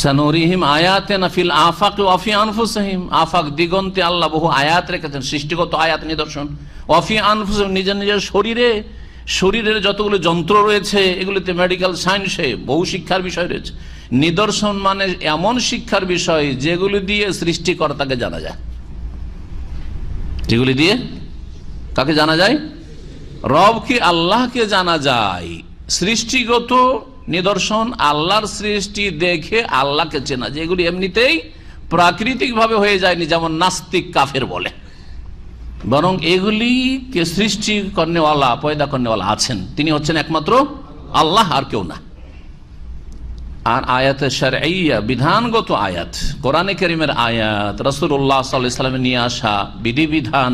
সানুরিহিম আয়াতিনা ফিল আফাকি ওয়া ফি আনফুসিহিম, আফাক দিগন্তে আল্লাহ বহু আয়াত রেখেছেন, সৃষ্টিগত আয়াত নিদর্শন। ওয়া ফি আনফুসিহিম, নিজের নিজের শরীরের যতগুলো যন্ত্র রয়েছে এগুলিতে, মেডিকেল সায়েন্সে বহু শিক্ষার বিষয় রয়েছে। নিদর্শন মানে এমন শিক্ষার বিষয় যেগুলি দিয়ে সৃষ্টিকর্তাকে জানা যায়। যেগুলি দিয়ে কাকে জানা যায়? রবকে, আল্লাহকে জানা যায়। সৃষ্টিগত নিদর্শন আল্লাহর সৃষ্টি দেখে আল্লাহকে চেনা, যেগুলি এমনিতেই প্রাকৃতিক ভাবে হয়ে যায়নি, যেমন নাস্তিক কাফের বলে, বরং এগুলিকে সৃষ্টি করনেওয়ালা, পয়দা করনেওয়ালা আছেন, তিনি হচ্ছেন একমাত্র আল্লাহ, আর কেউ না। আর আয়াতে শারঈয়া, বিধানগত আয়াত, কোরআনে কারীমের আয়াত, রাসূলুল্লাহ সাল্লাল্লাহু আলাইহি ওয়াসাল্লামের নিয়ে আসা বিধিবিধান,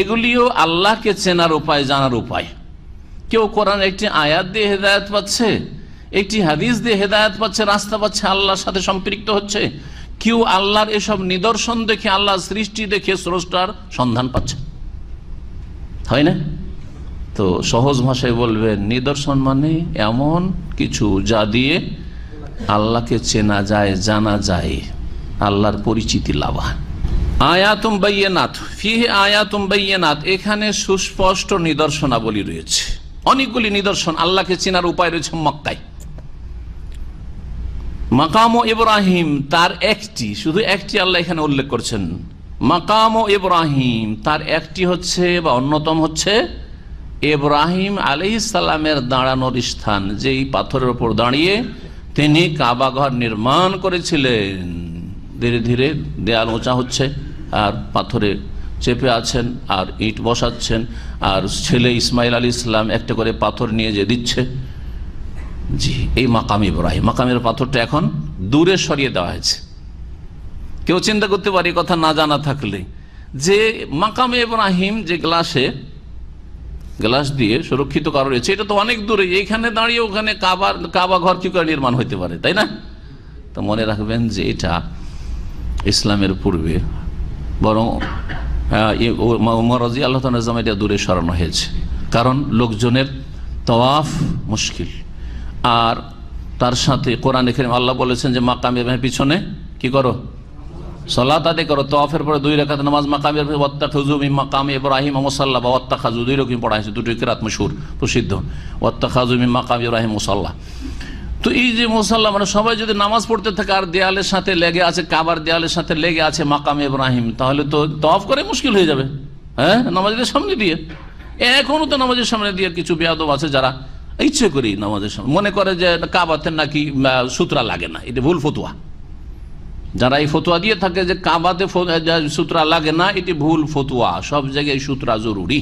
এগুলিও আল্লাহকে চেনার উপায়, জানার উপায়। কেউ কোরআনের একটি আয়াত দিয়ে হেদায়েত পাচ্ছে, একটি হাদিস দিয়ে হেদায়েত পাচ্ছে, রাস্তা পাচ্ছে, আল্লাহর সাথে সম্পৃক্ত হচ্ছে। কেউ আল্লাহর এসব নিদর্শন দেখে, আল্লাহর সৃষ্টি দেখে স্রষ্টার সন্ধান পাচ্ছে, হয় না? তো সহজ ভাষায় বলবেন, নিদর্শন মানে এমন কিছু যা দিয়ে আল্লাহকে চেনা যায়, জানা যায়, আল্লাহর পরিচিতি লাভা। আয়াতুম বাইয়িনাত, ফিহি আয়াতুম বাইয়িনাত, এখানে সুস্পষ্ট নিদর্শনাবলী রয়েছে, অনেকগুলি নিদর্শন। আল্লাহকে চেনার উপায় রয়েছে মক্কায়। মাকাম ইব্রাহিম, তার একটি, শুধু একটি আল্লাহ এখানে উল্লেখ করছেন। মাকাম ইব্রাহিম, তার একটি হচ্ছে বা অন্যতম হচ্ছে ইব্রাহিম আলাইহিস সালামের দাঁড়ানোর স্থান, যেই পাথরের উপর দাঁড়িয়ে তিনি কাবা ঘর নির্মাণ করেছিলেন। ধীরে ধীরে দেয়াল উঁচা হচ্ছে, আর পাথরে চেপে আছেন, আর ইট বসাচ্ছেন, আর ছেলে ইসমাইল আলাইহিস সালাম একটা করে পাথর নিয়ে যে দিচ্ছে। জি, এই মাকাম ইব্রাহিম, মাকামের পাথরটা এখন দূরে সরিয়ে দেওয়া হয়েছে। কেউ চিন্তা করতে পারে, কথা না জানা থাকলে, যে মাকাম ইব্রাহিম যে গ্লাস দিয়ে সুরক্ষিত করা রয়েছে, এটা তো অনেক দূরে, এইখানে দাঁড়িয়ে ওখানে কাবা ঘর কি করে নির্মাণ হইতে পারে, তাই না? তো মনে রাখবেন যে এটা ইসলামের পূর্বে, বরং ওমর রাদিয়াল্লাহু তাআলা জামানে এটা দূরে সরানো হয়েছে, কারণ লোকজনের তওয়াফ মুশকিল। আর তার সাথে কোরআনে কারীমে আল্লাহ বলেছেন যে মাকাম ইব্রাহিমের পিছনে কি করো? সালাত আদায় করো। তওয়াফের পরে 2 রাকাত নামাজ মাকাম ইব্রাহিম, ওয়াত্তাখাযু মিন মাকাম ইব্রাহিম মুসাল্লা, বা ওয়াত্তাখাযু, 2 রকম পড়া হয়েছে, দুটোই কিরাত মশহুর প্রসিদ্ধ, ওয়াত্তাখাযু মিন মাকাম ইব্রাহিম মুসাল্লা। তো এই যে মুসাল্লা মানে সবাই যদি নামাজ পড়তে থাকে আর দেয়ালের সাথে লেগে আছে, কাবার দেয়ালের সাথে লেগে আছে মাকাম ইব্রাহিম, তাহলে তো তওয়াফ করে মুশকিল হয়ে যাবে। হ্যাঁ, নামাজের সামনে দিয়ে, এখনো তো নামাজের সামনে দিয়ে কিছু বেয়াদব আছে যারা ইচ্ছে করি নামাজের সামনে মনে করে যে কাবাতে নাকি সূত্রা লাগে না, এটা ভুল ফতুয়া। যারা এই ফতুয়া দিয়ে থাকে যে কাবাতে সূত্রা লাগে না, এটি ভুল ফতুয়া। সব জায়গায় সূত্রা জরুরি,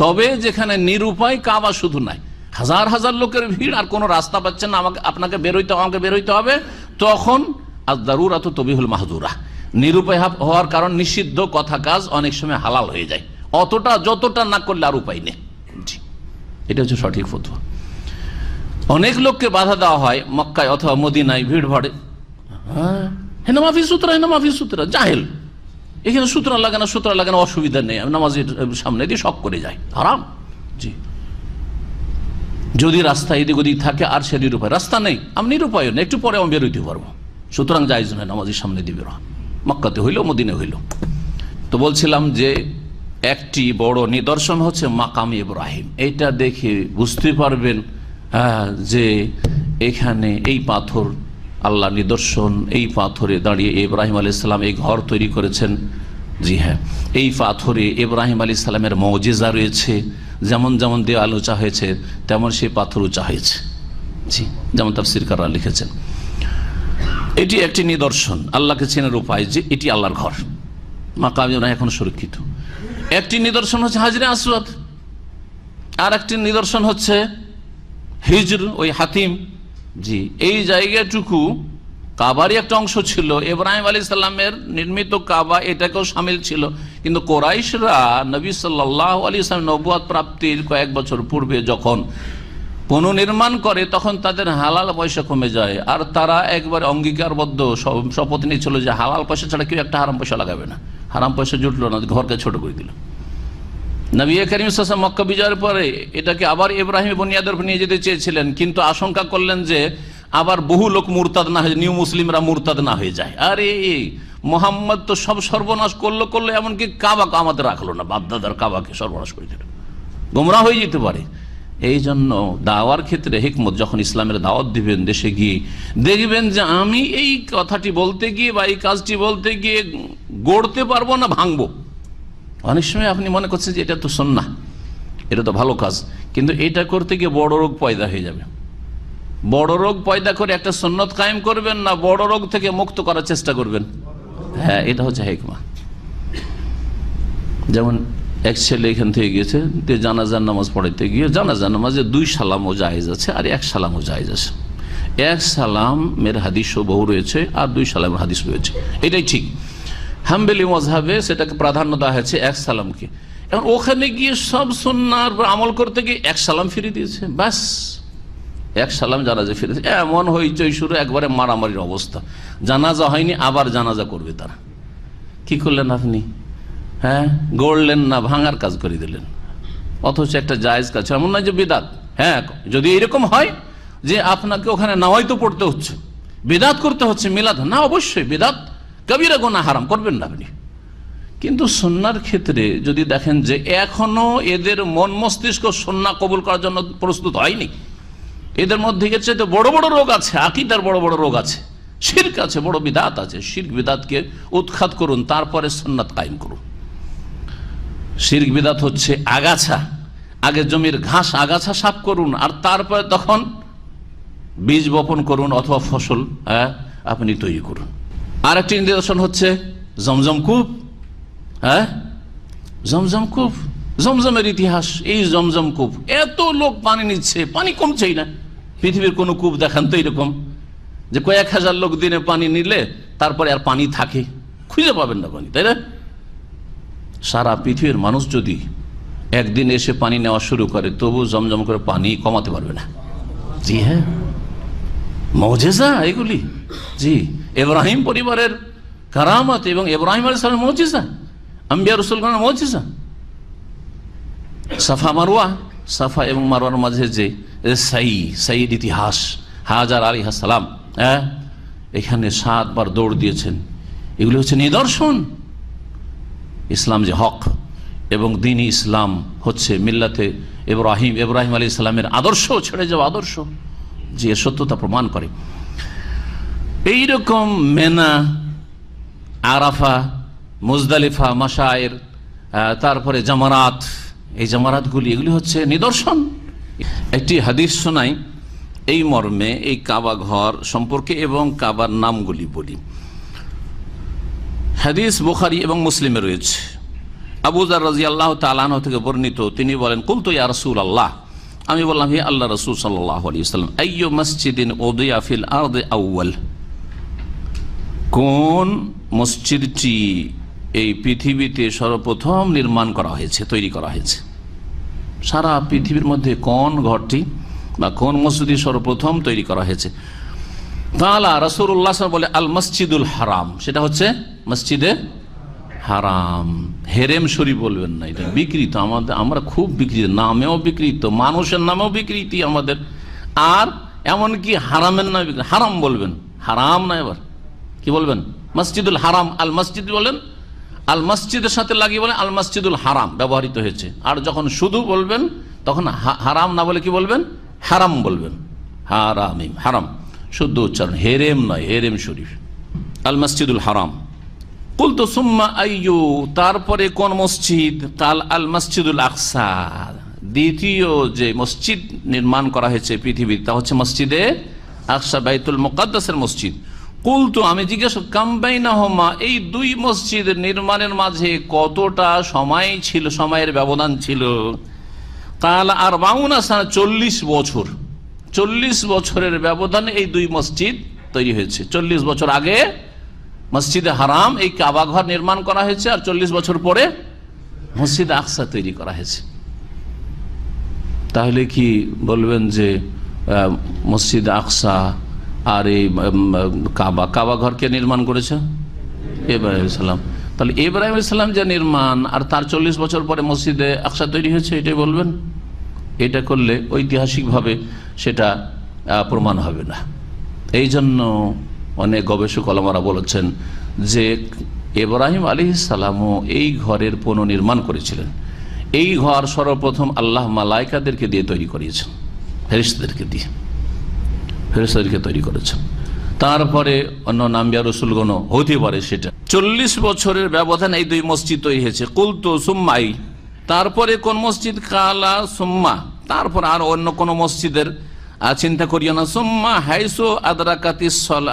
তবে যেখানে নিরুপায়, কাবা শুধু নাই, হাজার হাজার লোকের ভিড় আর কোনো রাস্তা পাচ্ছেন না, আমাকে বেরোইতে হবে, তখন আদ-দারুরাত তুবিহুল মাহযুরা, নিরুপায় হওয়ার কারণ নিষিদ্ধ কথা কাজ অনেক সময় হালাল হয়ে যায়, অতটা যতটা না করলে আর উপায় নেই। এটা হচ্ছে সঠিক ফতোয়া। অনেক লোককে বাধা দেওয়া হয় মক্কায় অথবা মদিনায় ভিড় ভাড়ে, হেনা মাফি সূত্রা, হেনা মাফি সূত্রা, জাহেল, এখানে সূত্রা লাগে না, অসুবিধা নেই, নামাজের সামনে দিয়ে শক করে যায়, হারাম। জি, যদি রাস্তা এদিক ওদিক থাকে আর সে নিরুপায়, রাস্তা নেই, আমি নিরুপায় নেই, একটু পরে আমি বেরোতে পারবো, সুতরাং জায়েজ নয় নামাজের সামনে দিয়ে বেরো, মক্কাতে হইল মদিনে হইল। তো বলছিলাম যে একটি বড় নিদর্শন হচ্ছে মাকাম ইব্রাহিম। এইটা দেখে বুঝতে পারবেন যে এখানে এই পাথর আল্লাহ নিদর্শন, এই পাথরে দাঁড়িয়ে ইব্রাহিম আলাইহিস সালাম এই ঘর তৈরি করেছেন। জি হ্যাঁ, এই পাথরে ইব্রাহিম আলাইহিস সালামের মুজিজা রয়েছে, যেমন যেমন দেওয়াল উঁচা হয়েছে তেমন সেই পাথর উঁচা হয়েছে। জি, যেমন তাফসীরকাররা লিখেছেন। এটি একটি নিদর্শন, আল্লাহকে চেনার উপায় যে এটি আল্লাহর ঘর, মাকাম ইব্রাহিম এখন সুরক্ষিত। একটি নিদর্শন হচ্ছে হাজরে আসওয়াদ, আর একটি নিদর্শন হচ্ছে হিজর, ওই হাতিম। জি, এই জায়গাটুকু কাবারই একটা অংশ ছিল, ইব্রাহিম আলাইহিস সালামের নির্মিত কাবা এটাকেও শামিল ছিল, কিন্তু কোরাইশরা নবী সাল্লাল্লাহু আলাইহি ওয়াসাল্লাম নবুয়ত প্রাপ্তির কয়েক বছর পূর্বে যখন পুনর্নির্মাণ করে তখন তাদের হালাল পয়সা কমে যায়, আর তারা একবার অঙ্গীকারবদ্ধ শপথ নিয়েছিল যে হালাল পয়সা ছাড়া কেউ একটা হারাম পয়সা লাগাবে না। হারাম পয়সা জুটলো না, ঘরকে ছোট করে দিল। নবী করিম সাল্লাল্লাহু আলাইহি ওয়াসাল্লাম মক্কা বিজয়ের পরে এটাকে আবার ইব্রাহিম বুনিয়াদের উপর নিয়ে যেতে চেয়েছিলেন, কিন্তু আশঙ্কা করলেন যে আবার বহু লোক মুরতাদ না হয়ে, নিউ মুসলিমরা মুরতাদ না হয়ে যায়। আরে মোহাম্মদ তো সব সর্বনাশ করলো, এমনকি কাবাকে আমাদের রাখলো না, বাপদাদার কাবাকে সর্বনাশ করে দিল, গোমরাহ হয়ে যেতে পারে। এই জন্য দাওয়ার ক্ষেত্রে হিকমত, যখন ইসলামের দাওয়াত দিবেন দেশে গিয়ে দেখবেন যে আমি এই কথাটি বলতে গিয়ে বা এই কাজটি বলতে গিয়ে গড়তে পারবো না, ভাঙবো। অনেক সময় আপনি মনে করছেন যে এটা তো সুন্নাহ, এটা তো ভালো কাজ, কিন্তু এটা করতে গিয়ে বড় রোগ পয়দা হয়ে যাবে। বড় রোগ পয়দা করে একটা সুন্নত কায়েম করবেন না বড় রোগ থেকে মুক্ত করার চেষ্টা করবেন? হ্যাঁ, এটা হচ্ছে হিকমা। যেমন এক ছেলে এখান থেকে গিয়েছে জানাজার নামাজ পড়াইতে গিয়ে, জানাজার নামাজে 2 সালামও জায়েজ আছে আর 1 সালামও জায়েজ আছে। 1 সালামের হাদিসও বহু রয়েছে আর 2 সালামের হাদিস রয়েছে, এটাই ঠিক। হাম্বলি মাযহাবে সেটাকে প্রাধান্য দেওয়া হয়েছে 1 সালামকে। এখন ওখানে গিয়ে সব সুন্নাহর আমল করতে গিয়ে 1 সালাম ফিরিয়ে দিয়েছে, ব্যাস 1 সালাম জানাজা ফিরেছে। এমন হইচই শুরু, একবারে মারামারির অবস্থা। জানাজা হয়নি, আবার জানাজা করবে তারা। কি করলেন আপনি? হ্যাঁ, গড়লেন না, ভাঙার কাজ করে দিলেন, অথচ একটা জায়েজ কাজ, এমন নয় যে বিদাত। হ্যাঁ, যদি এরকম হয় যে আপনাকে ওখানে নামাজ তো পড়তে হচ্ছে, বিদাত করতে হচ্ছে, মিলাদ না, অবশ্যই বিদাত কবিরা গুনাহ, হারাম করবেন না আপনি। কিন্তু সুন্নাহর ক্ষেত্রে যদি দেখেন যে এখনো এদের মন মস্তিষ্ক সুন্নাহ কবুল করার জন্য প্রস্তুত হয়নি, এদের মধ্যে এর চাইতে বড় বড় রোগ আছে, আকীদার বড় বড় রোগ আছে, শিরক আছে, বড় বিদাত আছে, শিরক বিদাতকে উৎখাত করুন, তারপরে সুন্নাত কায়েম করুন। শিরক বিদাত হচ্ছে আগাছা, আগে জমির ঘাস আগাছা সাফ করুন, আর তারপরে তখন বীজ বপন করুন অথবা ফসল আপনি তৈরি করুন। আর একটি নিদর্শন হচ্ছে জমজম কূপ। হ্যাঁ, জমজম কূপ, জমজমের ইতিহাস। এই জমজম কূপ, এত লোক পানি নিচ্ছে, পানি কমছেই না। পৃথিবীর কোন কূপ দেখান তো এরকম যে কয়েক হাজার লোক দিনে পানি নিলে তারপরে আর পানি থাকে, খুঁজে পাবেন না পানি, তাই না? সারা পৃথিবীর মানুষ যদি একদিন এসে পানি নেওয়া শুরু করে, তবু জমজম করে পানি কমাতে পারবে না। জি হ্যাঁ, মুজিজা এগুলি। জি, ইব্রাহিম পরিবারের কারামত এবং ইব্রাহিম আলাইহিস সালামের মুজিজা, আম্বিয়া রাসূলগণের মুজিজা। সাফা মারওয়া, সাফা এবং মারওয়ার মাঝে যে সাইয়ের ইতিহাস, হাজার আলাইহিস সালাম এখানে 7 বার দৌড় দিয়েছেন, এগুলি হচ্ছে নিদর্শন ইসলাম যে হক এবং দ্বীন ইসলাম হচ্ছে মিল্লাতে ইব্রাহিম, ইব্রাহিম আলাইহিস সালামের আদর্শ ছেড়ে যাওয়া আদর্শ, যে সত্যতা প্রমাণ করে। এইরকম মেনা, আরাফা, মুজদালিফা, মাশায়ের, তারপরে জামারাত, এই জামারাতগুলি এগুলি হচ্ছে নিদর্শন। একটি হাদিস শোনাই এই মর্মে, এই কাবা ঘর সম্পর্কে এবং কাবার নামগুলি বলি। হাদিস বুখারী এবং মুসলিমে রয়েছে। আবু যার রাদিয়াল্লাহু তাআলা আনহু থেকে বর্ণিত, তিনি বলেন, কুলতু ইয়া রাসূলুল্লাহ, আমি বললাম হে আল্লাহ রাসূল সাল্লাল্লাহু আলাইহি ওয়াসাল্লাম, আইয়ু মসজিদিন উদিয়া ফিল আরদি আউয়াল, কোন মসজিদটি এই পৃথিবীতে সর্বপ্রথম নির্মাণ করা হয়েছে, তৈরি করা হয়েছে? সারা পৃথিবীর মধ্যে কোন ঘরটি বা কোন মসজিদ সর্বপ্রথম তৈরি করা হয়েছে? তাআলা রাসূলুল্লাহ সাল্লাল্লাহু আলাইহি ওয়াসাল্লাম বলে আল মসজিদুল হারাম, সেটা হচ্ছে মসজিদে হারাম। হেরেম শরীফ বলবেন না, এটা বিকৃত। আমরা খুব বিকৃত, নামেও বিকৃত, মানুষের নামেও বিকৃতি আমাদের, আর এমনকি হারামের নামে বিকৃত। হারাম বলবেন, হারাম না, এবার কি বলবেন? মসজিদুল হারাম। আল মসজিদ বলেন, আল মসজিদের সাথে লাগিয়ে বলেন আল মসজিদুল হারাম ব্যবহৃত হয়েছে। আর যখন শুধু বলবেন তখন হারাম না বলে কি বলবেন? হারাম বলবেন। হারামিম, হারাম শুদ্ধ উচ্চারণ, হেরেম নয়, হেরেম শরীফ। আল মসজিদুল হারাম। কুলতু সুম্মা আইয়ু, তারপরে কোন মসজিদ? কাল আল মসজিদুল আকসা, দ্বিতীয় যে মসজিদ নির্মাণ করা হয়েছে পৃথিবীতে তা হচ্ছে মসজিদে আকসা, বাইতুল মুকাদ্দাসের মসজিদ। কুলতু, আমি জিজ্ঞেস, কাম বাইনাহুমা, এই দুই মসজিদ নির্মাণের মাঝে কতটা সময় ছিল, সময়ের ব্যবধান ছিল? কাল আর 40 বছর। 40 বছরের ব্যবধানে এই দুই মসজিদ তৈরি হয়েছে। 40 বছর আগে মসজিদে হারাম, এই কাবা ঘর নির্মাণ করা হয়েছে, আর 40 বছর পরে মসজিদ আকসা তৈরি করা হয়েছে। তাহলে কি বলবেন যে মসজিদ আকসা আর এই কাবা ঘরকে নির্মাণ করেছে ইব্রাহিম আলাইহিস সালাম? তাহলে ইব্রাহিম আলাইহিস সালাম যে নির্মাণ, আর তার 40 বছর পরে মসজিদে আকসা তৈরি হয়েছে, এটাই বলবেন? এটা করলে ঐতিহাসিকভাবে সেটা প্রমাণ হবে না। এই জন্য অনেক গবেষক ওলামারা বলেছেন যে ইব্রাহিম আলাইহিস সালামও এই ঘরের পুনর্নির্মাণ করেছিলেন। এই ঘর সর্বপ্রথম আল্লাহ মালাইকাদেরকে দিয়ে তৈরি করিয়েছেন, ফেরেশতাদেরকে দিয়ে, ফেরেশতাদেরকে তৈরি করেছেন। তারপরে অন্য নাম্বিয়া রসুলগণ হতে পারে সেটা। 40 বছরের ব্যবধান এই দুই মসজিদ তৈরি হয়েছে। কুলতু সুম্মাই, তারপরে কোন মসজিদ? কালা সুম্মা, তারপর আর অন্য কোন মসজিদের চিন্তা করিও না। সুম্মা হাইসু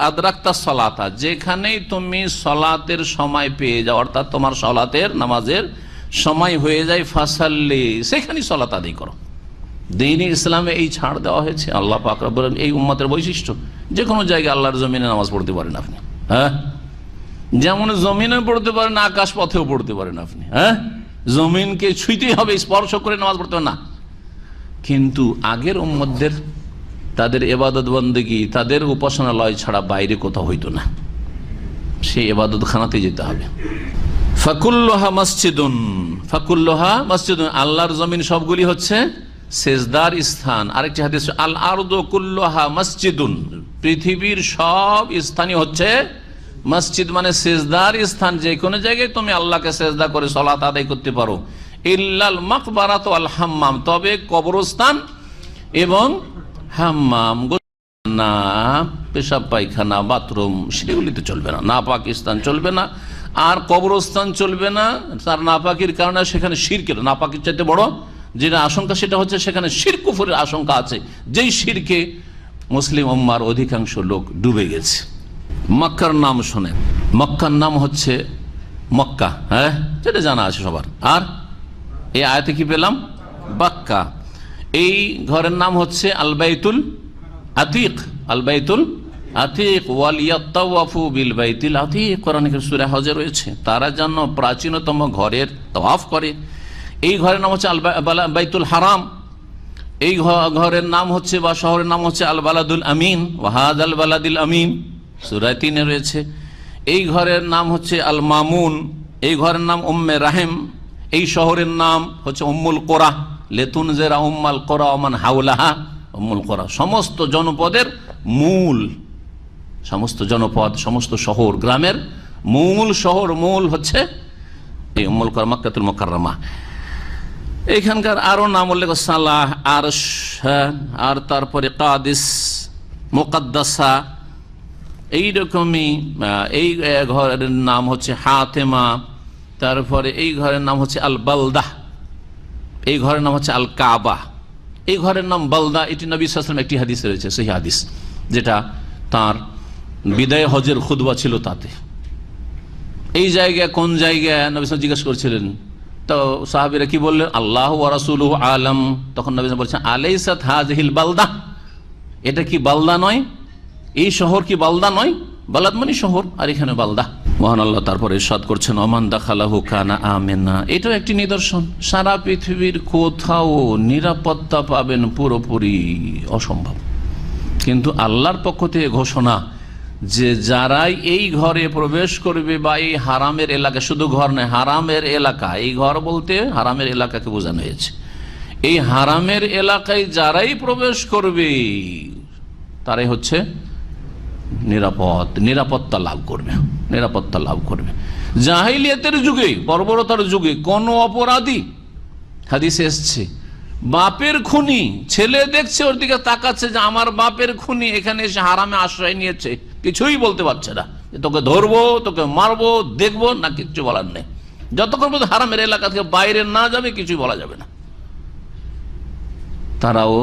আদরাক্তা সলাতা, যেখানেই তুমি সলাতের সময় পেয়ে যাও, অর্থাৎ তোমার সলাতের নামাজের সময় হয়ে যায়, ফাসাল্লি, সেখানেই সলাত আদায় করো। দ্বীন-ই ইসলামে এই ছাড় দেওয়া হয়েছে। আল্লাহ পাক রব্বুল আলামিন এই উম্মতের বৈশিষ্ট্য, যে কোনো জায়গায় আল্লাহর জমিনে নামাজ পড়তে পারেন আপনি। হ্যাঁ, যেমন জমিনে পড়তে পারেন, আকাশ পথেও পড়তে পারেন আপনি। হ্যাঁ, জমিনকে ছুঁইতেই হবে, স্পর্শ করে নামাজ পড়তে হবে না। কিন্তু আগের উম্মতদের তাদের ইবাদত বন্দেগী, তাদের উপাসনালয় ছাড়া বাইরে কোথাও হইতো না, সেই ইবাদত খানাতে যেতে হবে। ফাকুল্লুহা মসজিদুন, ফাকুল্লুহা মসজিদুন, আল্লাহর জমিন সবগুলি হচ্ছে সেজদার স্থান। আরেকটি হাদিস, আল আরদু কুল্লুহা মসজিদুন, পৃথিবীর সব স্থানই হচ্ছে মসজিদ, মানে সেজদার স্থান। যে কোনো জায়গায় তুমি আল্লাহকে সেজদা করে সালাত আদায় করতে পারো। ইল্লাল মাকবারাতু আল হাম্মাম, তবে কবরস্থান এবং হাম্মাম, না পেশাব পায়খানা বাথরুম, সেগুলিতে চলবে না। না পাকিস্তান চলবে না, আর কবরস্থান চলবে না। তার নাপাকির কারণে সেখানে শিরকের, নাপাকির চাইতে বড় যেটা আশঙ্কা সেটা হচ্ছে সেখানে শিরক কুফরের আশঙ্কা আছে, যেই শিরকে মুসলিম উম্মার অধিকাংশ লোক ডুবে গেছে। মক্কার নাম শোনেন, মক্কার নাম হচ্ছে মক্কা, হ্যাঁ যেটা জানা আছে সবার। আর এই আয়াতে কি পেলাম? বাক্কা। এই ঘরের নাম হচ্ছে আল বাইতুল আতিক, আল বাইতুল আতিক। ওয়ালিয়াতাওয়াফু বিল বাইতিল আতিক, কোরআনের সূরা হজে রয়েছে, তারা যেন প্রাচীনতম ঘরের তাওয়াফ করে। এই ঘরের নাম হচ্ছে আল বাইতুল হারাম। এই ঘরের নাম হচ্ছে বা শহরের নাম হচ্ছে আল বালাদুল আমিন, ওয়াহাদ আল বালাদিল আমিন, সূরা 3 রয়েছে। এই ঘরের নাম হচ্ছে আল মামুন। এই ঘরের নাম উম্মে রাহিম। এই শহরের নাম হচ্ছে উম্মুল কোরা, লেতুনজেরা উম্মাল কোরা ওমান হাওলাহা, উম্মুল কোরা। সমস্ত জনপদের মূল, সমস্ত জনপদ, সমস্ত শহর গ্রামের মূল শহর, মূল হচ্ছে এই উম্মুল কোরা, মক্কাতুল মুকাররমা। এখানকার আরো নাম উল্লেখ, সালাহ, আরশ, আর তারপরে কাদিস, মুকাদ্দাসা, এইরকমই। এই ঘরের নাম হচ্ছে হাতেমা। তারপরে এই ঘরের নাম হচ্ছে আল বালদাহ। এই ঘরের নাম হচ্ছে আল কাবা। এই ঘরের নাম বালদা, এটি নবী সাল্লাল্লাহু আলাইহি ওয়াসাল্লাম একটি হাদিস রয়েছে, সেই হাদিস যেটা তার বিদায় হজের খুতবা ছিল, তাতে এই জায়গা কোন জায়গায় নবী সাল্লাল্লাহু আলাইহি ওয়াসাল্লাম জিজ্ঞেস করেছিলেন। তো সাহাবীরা কি বললেন? আল্লাহ ওয়া রাসূলুহু আলাম। তখন নবী বলছেন আলাইসাত হাযিহিল বালদা, এটা কি বালদা নয়? এই শহর কি বালদা নয়? বালাদ মানে শহর, আর এখানে বালদা। মহান আল্লাহ তারপরে ইরশাদ করছেন, ওমান দাখালাহু কানা আমিনা। এটাও একটি নিদর্শন, সারা পৃথিবীর কোথাও নিরাপত্তা পাবেন পুরোপুরি অসম্ভব, কিন্তু আল্লাহর পক্ষ থেকে ঘোষণা যে যারাই এই ঘরে প্রবেশ করবে বা এই হারামের এলাকা, শুধু ঘর নয়, হারামের এলাকা, এই ঘর বলতে হারামের এলাকাকে বোঝানো হয়েছে, এই হারামের এলাকায় যারাই প্রবেশ করবে তারাই হচ্ছে নিরাপত্তা লাভ করবে। জাহিলিয়াতের যুগে, বর্বরতার যুগে কোন অপরাধী, হাদিসে এসছে, বাপের খুনি, ছেলে দেখছে ওর দিকে তাকাচ্ছে যে আমার বাপের খুনি এখানে এসে হারামে আশ্রয় নিয়েছে, কিছুই বলতে পারছে না, তোকে ধরবো, তোকে মারবো, দেখবো না, কিচ্ছু বলার নেই। যতক্ষণ পর্যন্ত হারামের এলাকা থেকে বাইরে না যাবে কিছুই বলা যাবে না। তারাও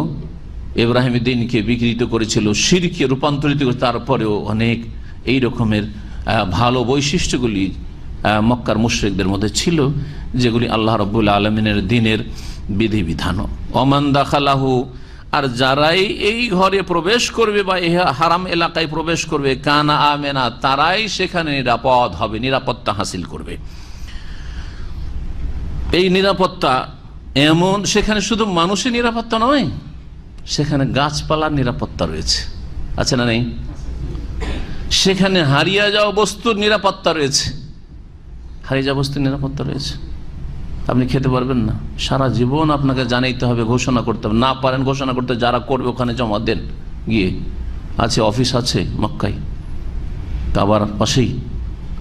ইব্রাহিম দ্বীনকে বিকৃত করেছিল, শিরকে রূপান্তরিত করে, তারপরেও অনেক এই রকমের ভালো বৈশিষ্ট্যগুলি মক্কার মুশরিকদের মধ্যে ছিল, যেগুলি আল্লাহ রাব্বুল আলামিনের দ্বীনের বিধিবিধান। ওমান দাখালাহু, আর যারাই এই ঘরে প্রবেশ করবে বা এই হারাম এলাকায় প্রবেশ করবে, কানা আমেনা, তারাই সেখানে নিরাপদ হবে, নিরাপত্তা হাসিল করবে। এই নিরাপত্তা এমন, সেখানে শুধু মানুষের নিরাপত্তা নয়, সেখানে গাছপালার নিরাপত্তা রয়েছে, আছে না নেই? সেখানে হারিয়ে যাওয়া বস্তুর নিরাপত্তা রয়েছে, হারিয়ে যাওয়া বস্তুর নিরাপত্তা রয়েছে। আপনি খেতে পারবেন না, সারা জীবন আপনাকে জানাইতে হবে, ঘোষণা করতে হবে, না পারেন ঘোষণা করতে, যারা করবে ওখানে জমা দেন গিয়ে। আছে অফিস আছে মক্কায়, কাবার পাশেই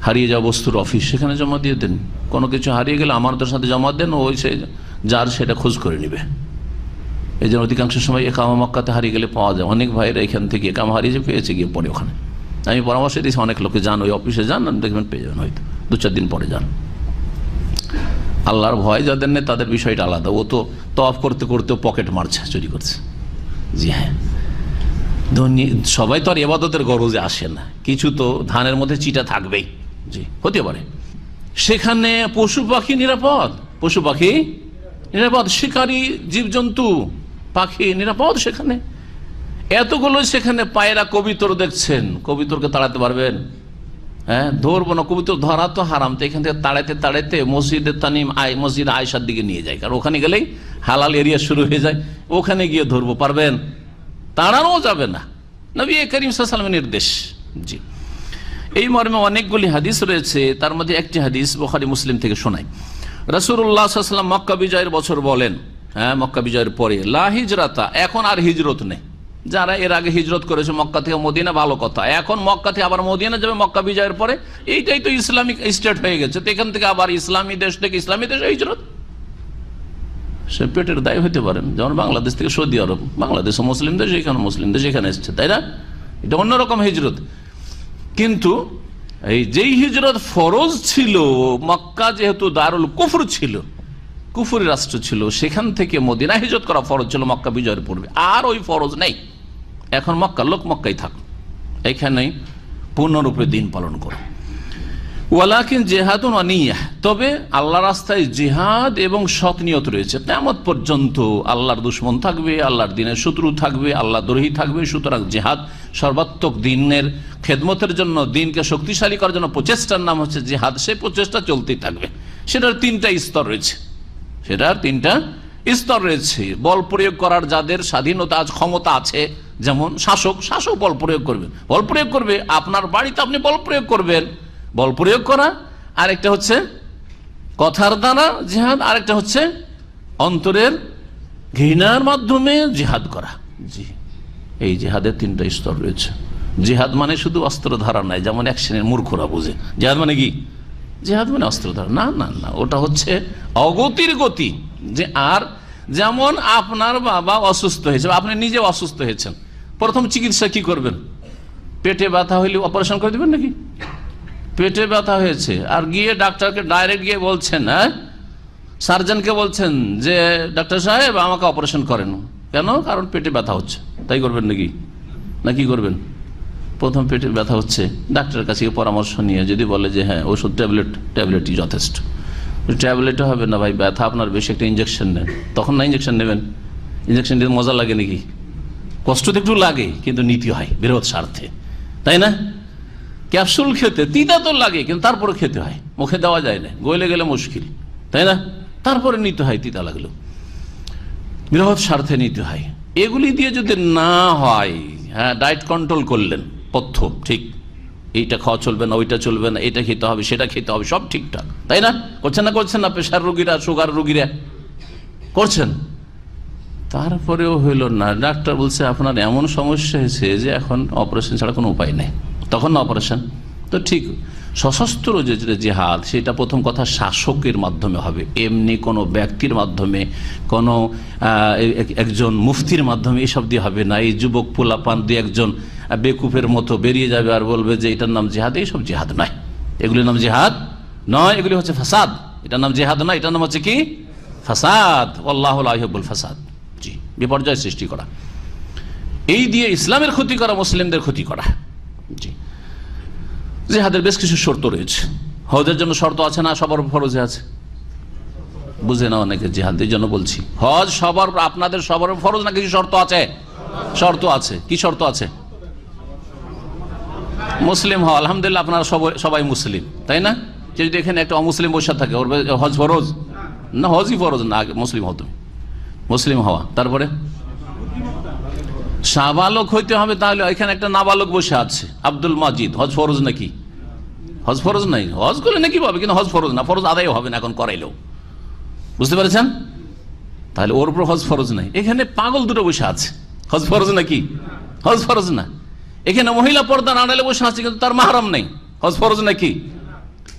হারিয়ে যাওয়া বস্তুর অফিস, সেখানে জমা দিয়ে দেন। কোনো কিছু হারিয়ে গেলে আমাদের সাথে জমা দেন, ওই সে যার সেটা খোঁজ করে নেবে। এই জন্য অধিকাংশ সময় একামা মক্কাতে হারিয়ে গেলে পাওয়া যায়। অনেক ভাইরা এখান থেকে একামা হারিয়ে পেয়েছে গিয়ে পরে ওখানে। আমি পরামর্শ দিয়েছি অনেক লোকে, যান ওই অফিসে যান, দেখবেন পেয়ে যাবেন, হয়তো 2-4 দিন পরে যান। আল্লাহর ভয় যাদের নেই তাদের বিষয়টা আলাদা, ও তো তওয়াফ করতে করতেও পকেট মারছে, চুরি করছে। জি হ্যাঁ, সবাই তো আর ইবাদতের গরজে আসে না, কিছু তো ধানের মধ্যে চিটা থাকবেই, জি হতে পারে। সেখানে পশু পাখি নিরাপদ, শিকারী জীবজন্তু পাখি নিরাপদ সেখানে। এতগুলো সেখানে পায়রা কবিতর দেখছেন, কবিতরকে তাড়াতে পারবেন? হ্যাঁ, ধরবো না, কবিতর ধরা তো হারাম, তো এখান থেকে তাড়াইতে মসজিদে তানিম মসজিদ আয়েশার দিকে নিয়ে যায়, কারণ ওখানে গেলেই হালাল এরিয়া শুরু হয়ে যায়, ওখানে গিয়ে ধরবো, পারবেন? তাড়ানো যাবে না, নবী করিম সাল্লাল্লাহু আলাইহি ওয়াসাল্লামের নির্দেশ। জি, এই মর্মে অনেকগুলি হাদিস রয়েছে, তার মধ্যে একটি হাদিস বুখারী মুসলিম থেকে শোনায়। রাসূলুল্লাহ সাল্লাল্লাহু আলাইহি ওয়াসাল্লাম মক্কা বিজয়ের বছর বলেন, হ্যাঁ মক্কা বিজয়ের পরে, লা হিজরাতা, এখন আর হিজরত নেই। যারা এর আগে হিজরত করেছে মক্কা থেকে মদিনা, ভালো কথা, এখন মক্কা থেকে আবার মদিনা যাবে মক্কা বিজয়ের পরে, এইটাই তো ইসলামিক স্টেট হয়ে গেছে, তো এখান থেকে আবার ইসলামী দেশ থেকে ইসলামী দেশে হিজরত, সে পেটের দায় হতে পারেন। যেমন বাংলাদেশ থেকে সৌদি আরব, বাংলাদেশে মুসলিম দেশ, এখানে মুসলিম দেশ, এখানে এসছে, তাই না? এটা অন্যরকম হিজরত। কিন্তু এই যেই হিজরত ফরজ ছিল, মক্কা যেহেতু দারুল কুফর ছিল, কুফরি রাষ্ট্র ছিল, সেখান থেকে মদিনা হিজরত করা ফরজ ছিল মক্কা বিজয়ের পূর্বে, আর ওই ফরজ নেই। এখন মক্কার লোক মক্কাই থাক, এখানেই পূর্ণরূপে দিন পালন করো। ওয়ালাকিন জিহাদুন ওয়া নিয়াহ, তবে আল্লাহ রাস্তায় জিহাদ এবং সৎ নিয়ত রয়েছে। কিয়ামত পর্যন্ত আল্লাহর দুশমন থাকবে, আল্লাহর দ্বীনের শত্রু থাকবে, আল্লাহ দ্রোহী থাকবে, সুতরাং জিহাদ সর্বাত্মক দ্বীনের খেদমতের জন্য, দ্বীনকে শক্তিশালী করার জন্য প্রচেষ্টার নাম হচ্ছে জিহাদ, সেই প্রচেষ্টা চলতেই থাকবে। সেটার 3টা স্তর রয়েছে, বল প্রয়োগ করার যাদের স্বাধীনতা ক্ষমতা আছে, যেমন শাসক বল প্রয়োগ করবে, আপনার বাড়িতে আপনি বল প্রয়োগ করবেন, বল প্রয়োগ করা। আরেকটা হচ্ছে কথার দ্বারা জিহাদ, আরেকটা হচ্ছে অন্তরের ঘৃণার মাধ্যমে জিহাদ করা। জি, এই জিহাদের 3টা স্তর রয়েছে। জিহাদ মানে শুধু অস্ত্র ধারা নাই, যেমন এক শ্রেণীর মূর্খরা বুঝে। জিহাদ মানে কি? জিহাদ মানে অস্ত্র ধারা না, ওটা হচ্ছে অগতির গতি। যে আর যেমন আপনার বাবা অসুস্থ হয়েছে, আপনি নিজে অসুস্থ হয়েছেন, প্রথম চিকিৎসা কি করবেন? পেটে ব্যথা হইলে অপারেশন করে দেবেন নাকি? পেটে ব্যথা হয়েছে আর গিয়ে ডাক্তারকে ডাইরেক্ট গিয়ে বলছেন, হ্যাঁ সার্জনকে বলছেন যে ডাক্তার সাহেব আমাকে অপারেশন করেন, কেন? কারণ পেটে ব্যথা হচ্ছে, তাই করবেন নাকি? না কি করবেন? প্রথম পেটের ব্যথা হচ্ছে, ডাক্তারের কাছে পরামর্শ নিয়ে যদি বলে যে হ্যাঁ ওষুধ ট্যাবলেটই যথেষ্ট, ট্যাবলেটও হবে না ভাই, ব্যথা আপনার বেশি, একটা ইঞ্জেকশন নেন, তখন না ইঞ্জেকশন নেবেন। ইঞ্জেকশন দিতে মজা লাগে নাকি? কষ্ট তো একটু লাগে, কিন্তু নীতি হয় বিরোধ স্বার্থে, তাই না? ক্যাপসুল খেতে তিতা তো লাগে, কিন্তু তারপরে খেতে হয়, মুখে দেওয়া যায় না, গলে গেলে মুশকিল, তাই না? তারপরে নিতে হয়, তিতা লাগলো, বৃহৎ স্বার্থে নিতে হয়। এগুলি দিয়ে যদি না হয়, হ্যাঁ, ডায়েট কন্ট্রোল করলেন, পথ্য ঠিক, এইটা খাওয়া চলবে না, ওইটা চলবে না, এটা খেতে হবে, সেটা খেতে হবে, সব ঠিকঠাক, তাই না? করছেন না প্রেশার রোগীরা, সুগার রোগীরা করছেন, তারপরেও হইল না। ডাক্তার বলছে আপনার এমন সমস্যা হয়েছে যে এখন অপারেশন ছাড়া কোনো উপায় নেই, তখন না অপারেশন। তো ঠিক সশস্ত্র যে জিহাদ, সেটা প্রথম কথা শাসকের মাধ্যমে হবে, এমনি কোনো ব্যক্তির মাধ্যমে, কোনো একজন মুফতির মাধ্যমে এসব দিয়ে হবে না। এই যুবক পোলাপান দিয়ে একজন বেকুফের মতো বেরিয়ে যাবে আর বলবে যে এটার নাম জিহাদ, এইসব জিহাদ নয়, এগুলির নাম জিহাদ নয়, এগুলি হচ্ছে ফাসাদ। এটার নাম জিহাদ নয়, এটার নাম হচ্ছে কি? ফাসাদ। আল্লাহু লা ইউহিব্বুল ফাসাদ, জি, বিপর্যয় সৃষ্টি করা, এই দিয়ে ইসলামের ক্ষতি করা, মুসলিমদের ক্ষতি করা। জি, জিহাদের বেশ কিছু শর্ত রয়েছে। হজের জন্য শর্ত আছে না? সবার ফরজে আছে, বুঝে না অনেকে জিহাদের জন্য বলছি। হজ সবার, আপনাদের সবার ফরজ না, কিছু শর্ত আছে? শর্ত আছে। কি শর্ত আছে? মুসলিম হওয়া। আলহামদুলিল্লাহ আপনারা সবাই মুসলিম, তাই না? যদি এখানে একটা অমুসলিম বসে থাকে, ওর হজ ফরজ না? হজই ফরজ না, আগে মুসলিম হতো, মুসলিম হওয়া। তারপরে সাবালক হইতে হবে। তাহলে এখানে একটা নাবালক বসে আছে, আব্দুল মাজিদ, হজ ফরজ নাকি? হজ ফরজ নাই, হজ করলে নাকি পাবে, কিন্তু হজ ফরজ না, ফরজ আদায় হবে না এখন করাইলেও, বুঝতে পেরেছেন? তাহলে ওর উপর হজ ফরজ নাই। এখানে পাগল দুটো বসে আছে, হজ ফরজ নাকি? হজ ফরজ না। এখানে মহিলা পর্দা আড়ালে বসে আছে, কিন্তু তার মাহরাম নেই, হজ ফরজ নাকি?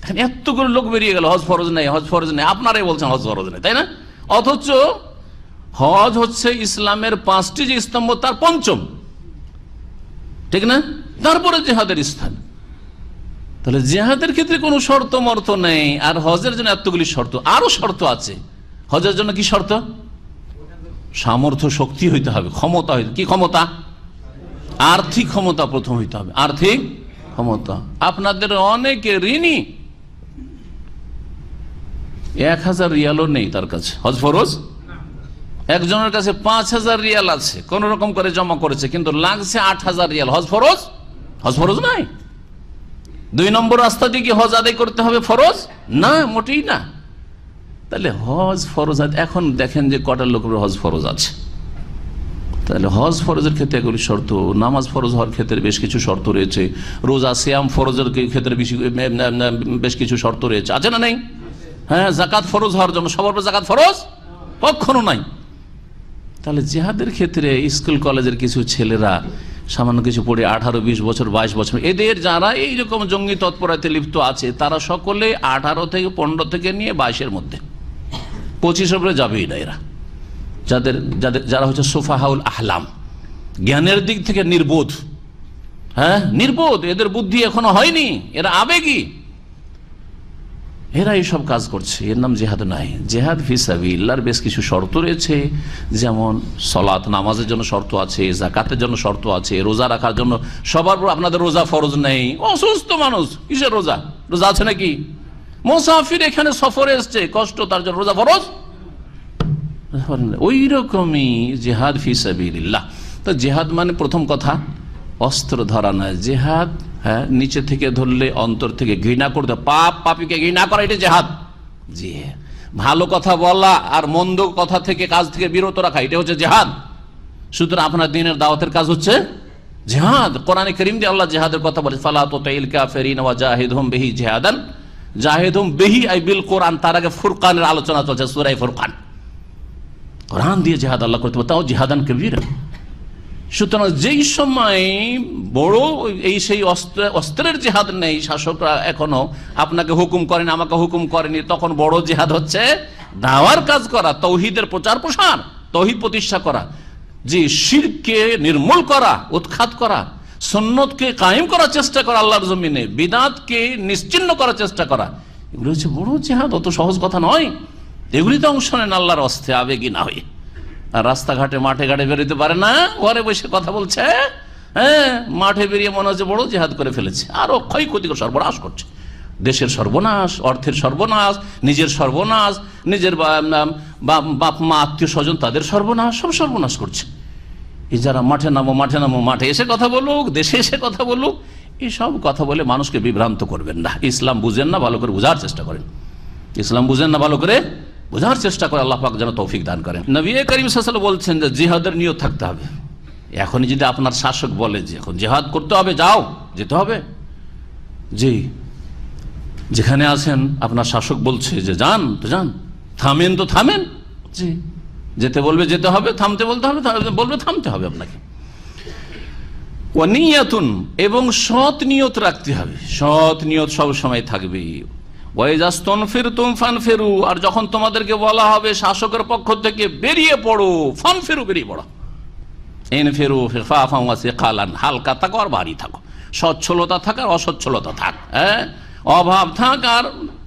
এখানে এতগুলো লোক বেরিয়ে গেল, হজ ফরজ নেই, হজ ফরজ নেই, আপনারাই বলছেন হজ ফরজ নেই, তাই না? অথচ হজ হচ্ছে ইসলামের 5টি যে স্তম্ভ, তার 5ম, ঠিক না? তারপরে জিহাদের স্থান। তাহলে জিহাদের ক্ষেত্রে কোনো শর্ত মর্ত নেই, আর হজের জন্য এতগুলি শর্ত, আরো শর্ত আছে। হজের জন্য কি শর্ত? সামর্থ্য, শক্তি হইতে হবে, ক্ষমতা হইতে। কি ক্ষমতা? আর্থিক ক্ষমতা প্রথম হইতে হবে, আর্থিক ক্ষমতা। আপনাদের অনেকে ঋণী, 1000 রিয়ালও নেই তার কাছে, হজ ফরজ। একজনের কাছে 5000 রিয়াল আছে, কোন রকম করে জমা করেছে, কিন্তু লাগছে 8000 রিয়াল, হজ ফরজ? হজ ফরজ নাই। 2 নম্বর রাস্তা দিয়ে কি হজ আদায় করতে হবে ফরজ? না, মোটেই না। তাহলে হজ ফরজ। এখন দেখেন যে কটার লোকের হজ ফরজ আছে। তাহলে হজ ফরজের ক্ষেত্রে এগুলি শর্ত। নামাজ ফরজ হওয়ার ক্ষেত্রে বেশ কিছু শর্ত রয়েছে। রোজা সিয়াম ফরজের ক্ষেত্রে বেশ কিছু শর্ত রয়েছে, আছে না নেই? হ্যাঁ, জাকাত ফরজ হওয়ার জন্য সবার উপর জাকাত ফরজ কখনো নাই। তাহলে জিহাদের ক্ষেত্রে স্কুল কলেজের কিছু ছেলেরা সামান্য কিছু পড়ে 18, 20 বছর, 22 বছর, এদের যারা এইরকম জঙ্গি তৎপরতায় লিপ্ত আছে, তারা সকলে 18 থেকে 15 থেকে নিয়ে 22-এর মধ্যে, 25-এর উপরে যাবেই না। এরা যারা হচ্ছে সুফাহাউল আহলাম, জ্ঞানের দিক থেকে নির্বোধ, হ্যাঁ নির্বোধ, এদের বুদ্ধি এখনো হয়নি, এরা আবেগী, এরা এইসব কাজ করছে। এর নাম জিহাদ নাই। জিহাদ ফি সাবিলিল্লাহর বেশ কিছু শর্ত রয়েছে, যেমন সলাত, নামাজের জন্য শর্ত আছে, যাকাতের জন্য শর্ত আছে, রোজা রাখার জন্য। সবার উপর আপনাদের রোজা ফরজ নেই, অসুস্থ মানুষ, কিসের রোজা? রোজা আছে নাকি? মুসাফির এখানে সফরে এসছে, কষ্ট, তার জন্য রোজা ফরজ? ওই রকমই জিহাদ ফি সাবিলিল্লাহ। তো জিহাদ মানে প্রথম কথা অস্ত্র ধরা নয়। জিহাদ, হ্যাঁ, নিচে থেকে ধরলে অন্তর থেকে ঘৃণা করতে, পাপীকে ঘৃণা করা, এটা জিহাদ। জি, ভালো কথা বলা আর মন্দ কথা থেকে, কাজ থেকে বিরত রাখা, এটা হচ্ছে জিহাদ। সুতরাং আপনার দিনের দাওয়াতের কাজ হচ্ছে জিহাদ। কোরআনে কারীম দিয়ে আল্লাহ জিহাদের কথা বলে, ফালা তুতিল কাফিরিন ওয়া জাহিদহুম বিহি জিহাদান, জাহিদহুম বিহি আই বিল কোরআন। তার আগে ফুরকানের আলোচনা চলছে, সূরা ফুরকান। কোরআন দিয়ে জিহাদ আল্লাহ করতে হবে, তাও জিহাদান কবীরা। সুতরাং যেই সময় বড় সেই অস্ত্রের জিহাদ নেই, শাসকরা এখনো আপনাকে হুকুম করেনি, আমাকে হুকুম করেনি, তখন বড় জিহাদ হচ্ছে দাওয়ার কাজ করা, তৌহিদের প্রচার প্রসার, তৌহিদ প্রতিষ্ঠা করা, যে শিরকে নির্মূল করা, উৎখাত করা, সুন্নতকে কায়েম করার চেষ্টা করা, আল্লাহর জমিনে বিদআতকে নিশ্চিহ্ন করার চেষ্টা করা, এগুলো হচ্ছে বড় জিহাদ। অত সহজ কথা নয়। এগুলিতে অংশ নেন আল্লাহর হস্তে, আবেগী না হয়ে। আর রাস্তাঘাটে, মাঠে ঘাটে বেরোতে পারে না, ঘরে বসে কথা বলছে, হ্যাঁ, মাঠে বেরিয়ে মনে হচ্ছে বড় জিহাদ করে ফেলেছে, আরো ক্ষয়ক্ষতিকর সর্বনাশ করছে, দেশের সর্বনাশ, অর্থের সর্বনাশ, নিজের সর্বনাশ, নিজের বাপ মা আত্মীয় স্বজন তাদের সর্বনাশ, সব সর্বনাশ করছে। এই যারা মাঠে নামো, মাঠে নামো, মাঠে এসে কথা বলুক, দেশে এসে কথা বলুক, এসব কথা বলে মানুষকে বিভ্রান্ত করবেন না। ইসলাম বুঝেন না, ভালো করে বোঝার চেষ্টা করেন। ইসলাম বুঝেন না, ভালো করে বোঝার চেষ্টা করে। আল্লাহ পাক যেন তৌফিক দান করেন। নবী করিম সাল্লাল্লাহু আলাইহি ওয়াসাল্লাম বলছেন যে জিহাদের নিয়ত থাকতে হবে। এখনই যদি আপনার শাসক বলে যে এখন জিহাদ করতে হবে, যাও, যেতে হবে, জি, যেখানে আছেন আপনার শাসক বলছে যে যান তো যান, থামেন তো থামেন, জি, যেতে বলবে যেতে হবে, থামতে বলতে হবে বলবে থামতে হবে আপনাকে। ওয়ানিয়াতুন, এবং সৎ নিয়ত রাখতে হবে, সৎ নিয়ত সব সময় থাকবে। ওয়াইজাস্তানফিরতুম ফানফিরু, আর যখন তোমাদেরকে বলা হবে শাসকের পক্ষ থেকে বেরিয়ে পড়ো, ফানফিরু, বেরিয়ে পড়ো। ইনফিরু খিফাফান ওয়া সিকালান, হালকা থাকো আর ভারী থাকো, সচ্ছলতা থাক আর অসচ্ছলতা থাক, হ্যাঁ, অভাব থাক আর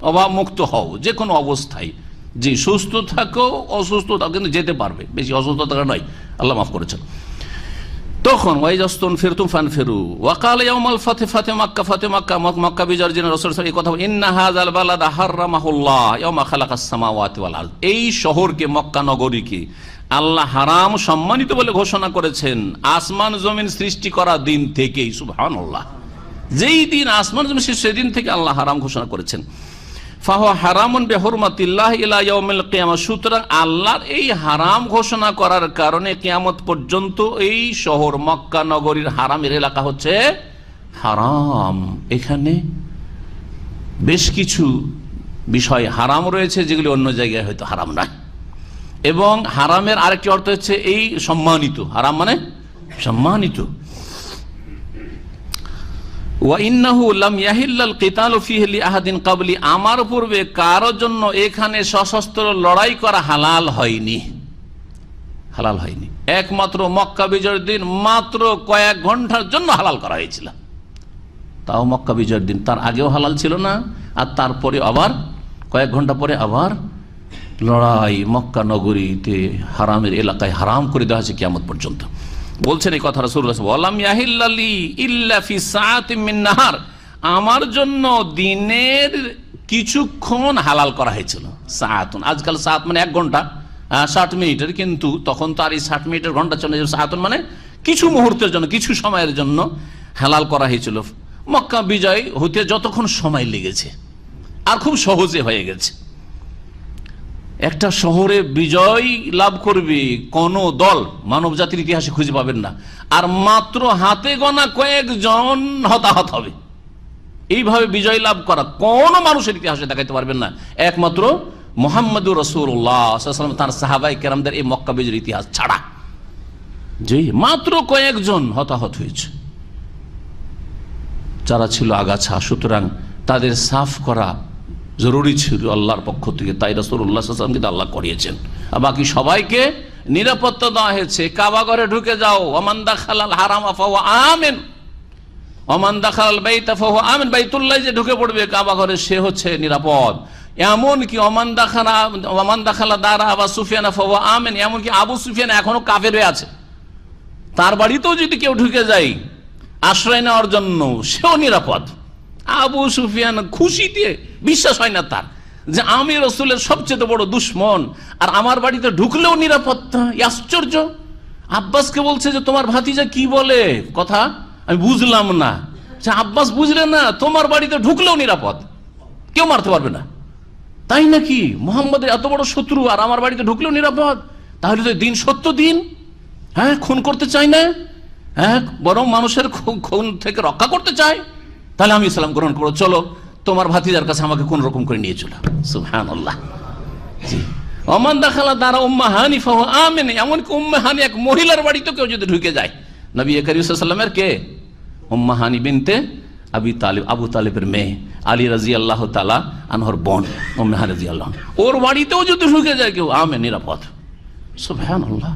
অভাব মুক্ত হও, যে কোনো অবস্থায়। জি, সুস্থ থাকো, অসুস্থ থাকো, কিন্তু যেতে পারবে, বেশি অসুস্থ থাকা নয়, আল্লাহ মাফ করেছেন। তখন ওয়াইজাস্তানফিরতুম ফানফিরু ওয়াকাল ইয়াউমাল ফাতহি ফাতহি মক্কা, ফাতহি মক্কা, মক্কা বিজয়ের দিনে রাসূল সাল্লাল্লাহু আলাইহি ওয়াসাল্লাম এই কথা বলেন, ইন্না হাযাল বালাদা হারামাহুল্লাহ ইয়াউমা খালাকাস সামাওয়াতি ওয়াল আরদ, এই শহরকে, মক্কা নগরীকে আল্লাহ হারাম, সম্মানিত বলে ঘোষণা করেছেন আসমান জমিন সৃষ্টি করা দিন থেকেই। সুবহানাল্লাহ, যেই দিন আসমান জমিন সৃষ্টি, সেদিন থেকে আল্লাহ হারাম ঘোষণা করেছেন। ফাহুয়া হারামুন বিহুরমাতিল্লাহ ইলা ইয়াউমিল কিয়ামা, সুতরাং আল্লাহর এই হারাম ঘোষণা করার কারণে কিয়ামত পর্যন্ত এই শহর মক্কা নগরীর হারামের এলাকা হচ্ছে হারাম। এখানে বেশ কিছু বিষয় হারাম রয়েছে যেগুলি অন্য জায়গায় হয়তো হারাম নয়, এবং হারামের আরেকটি অর্থ হচ্ছে এই সম্মানিত, হারাম মানে সম্মানিত। আমার পূর্বে কারো জন্য এখানে সশস্ত্র লড়াই করা হালাল হয়নি, হালাল হয়নি, একমাত্র মক্কা বিজয়ের দিন মাত্র কয়েক ঘন্টার জন্য হালাল করা হয়েছিল, তাও মক্কা বিজয়ের দিন। তার আগেও হালাল ছিল না, আর তারপরে আবার কয়েক ঘন্টা পরে আবার লড়াই, মক্কা নগরীতে হারামের এলাকায় হারাম করে দেওয়া হয়েছে কিয়ামত পর্যন্ত। বলছেন এই কথা রাসূলুল্লাহ, ওয়ালাম ইয়াহিল্লালি ইল্লা ফি সাআতিন মিন নাহার, আমার জন্য দিনের কিছুক্ষণ হালাল করা হয়েছিল। সাআতুন, আজকাল সাআত মানে 1 ঘন্টা 60 মিনিটের, কিন্তু তখন তো আর এই 60 মিনিটের ঘন্টা চলে যাবে। সাআতুন মানে কিছু মুহূর্তের জন্য, কিছু সময়ের জন্য হালাল করা হয়েছিল। মক্কা বিজয় হতে যতক্ষণ সময় লেগেছে, আর খুব সহজে হয়ে গেছে। একটা শহরে বিজয় লাভ করবে কোন দল মানব জাতির ইতিহাসে খুঁজে পাবেন না, আর মাত্র হাতে গোনা কয়েকজন হতাহত হবে। এইভাবে বিজয় লাভ করা কোন মানুষের ইতিহাসে দেখাইতে পারবেন না, একমাত্র মুহাম্মদুর রাসূলুল্লাহ সাল্লাল্লাহু আলাইহি ওয়াসাল্লাম, তার সাহাবায়ে কেরামদের এই মক্কা বিজয়ের ইতিহাস ছাড়া। জি, মাত্র কয়েকজন হতাহত হয়েছে যারা ছিল আগাছা, সুতরাং তাদের সাফ করা জরুরি ছিল আল্লাহর পক্ষ থেকে, তাই রাসূলুল্লাহ সাল্লাল্লাহু আলাইহি ওয়াসাল্লাম আল্লাহ করিয়েছেন। আর বাকি সবাইকে নিরাপত্তা দেওয়া হয়েছে। কাবা ঘরে ঢুকে যাও, ওমান দাখালাল হারামা ফাহুয়া আমিন, ওমান দাখালাল বাইতা ফাহুয়া আমিন, বাইতুল্লাহ যে ঢুকে পড়বে কাবা ঘরে সে হচ্ছে নিরাপদ। এমন কি ওমান দাখালা দারা আবু সুফিয়ান ফাহুয়া আমিন, এমন কি আবু সুফিয়ান এখনো কাফের হয়ে আছে, তার বাড়িতেও যদি কেউ ঢুকে যায় আশ্রয় নেওয়ার জন্য, সেও নিরাপদ। আবু সুফিয়ান খুশিতে বিশ্বাস হয় না তার যে আমি রাসূলের সবচেয়ে বড় দুশমন, আর আমার বাড়িতে ঢুকলেও নিরাপত্তা। আশ্চর্য। আব্বাসকে বলছে যে তোমার ভাতিজা কি বলে কথা আমি বুঝলাম না। আব্বাস বুঝলে না, তোমার বাড়িতে ঢুকলেও নিরাপদ, কেউ মারতে পারবে না। তাই নাকি? মুহাম্মদের এত বড় শত্রু আর আমার বাড়িতে ঢুকলেও নিরাপদ? তাহলে তো দিন সত্য দিন। হ্যাঁ, খুন করতে চাই না, হ্যাঁ, বরং মানুষের খুন থেকে রক্ষা করতে চায়। তাহলে আমি ইসলাম গ্রহণ করবো, চলো তোমার ভাতিজার কাছে আমাকে কোন রকম করে নিয়ে চলো। সুবহানাল্লাহ। জি, ওমান দাখালা দারা উম্মে হানি ফাহুয়া আমিন, এমনকি উম্মে হানি এক মহিলার বাড়িতে কেউ যদি ঢুকে যায়, নবী করিম সাল্লাল্লাহু আলাইহি ওয়াসাল্লামের কে উম্মে হানি বিনতে আবি তালিব, আবু তালিবের মেয়ে, আলী রাদিয়াল্লাহু তাআলা আনহার বোন উম্মে হানি রাদিয়াল্লাহু, ওর বাড়িতেও যদি ঢুকে যায় কেউ, আমিন, নিরাপদ। সুবহানাল্লাহ,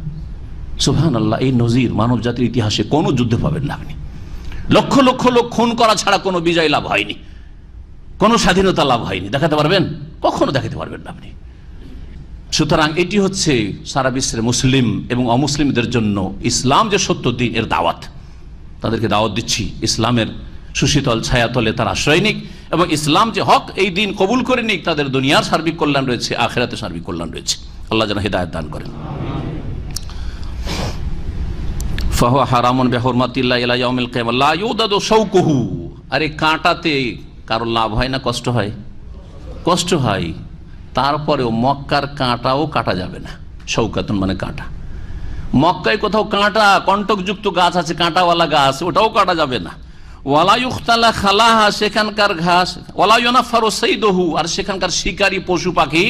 সুবহানাল্লাহ। এই নজির মানব জাতির ইতিহাসে কোন যুদ্ধে পাবেন না আপনি। লক্ষ লক্ষ লোক খুন করা ছাড়া কোনো বিজয় লাভ হয়নি, কোনো স্বাধীনতা লাভ হয়নি। দেখাতে পারবেন? কখনো দেখাতে পারবেন না আপনি। সুতরাং এটি হচ্ছে সারা বিশ্বের মুসলিম এবং অমুসলিমদের জন্য ইসলাম যে সত্য দিন, এর দাওয়াত। তাদেরকে দাওয়াত দিচ্ছি ইসলামের সুশীতল ছায়াতলে তার আশ্রয় নিক, এবং ইসলাম যে হক এই দিন কবুল করে নিক। তাদের দুনিয়ার সার্বিক কল্যাণ রয়েছে, আখিরাতে সার্বিক কল্যাণ রয়েছে। আল্লাহ যেন হিদায়াত দান করেন। ফাহুয়া হারামুন বিহুরমাতিল্লাহি ইলা ইয়াউমিল কিয়ামাহ লা ইউদাদু শাওকুহু, আরে কাঁটাতে কারো লাভ হয় না কষ্ট হয়? কষ্ট হয়। তারপরেও মক্কার কাঁটাও কাটা যাবে না। শৌকাতুন মানে কাঁটা। মক্কায় কোথাও কাঁটা কণ্টকযুক্ত গাছ আছে, কাঁটাওয়ালা গাছ, ওটাও কাটা যাবে না। ওয়ালা ইউখতালা খালাহা, সেখানকার ঘাস, ওয়ালা ইউনাফারু সাইদুহু, আর সেখানকার শিকারী পশু পাখি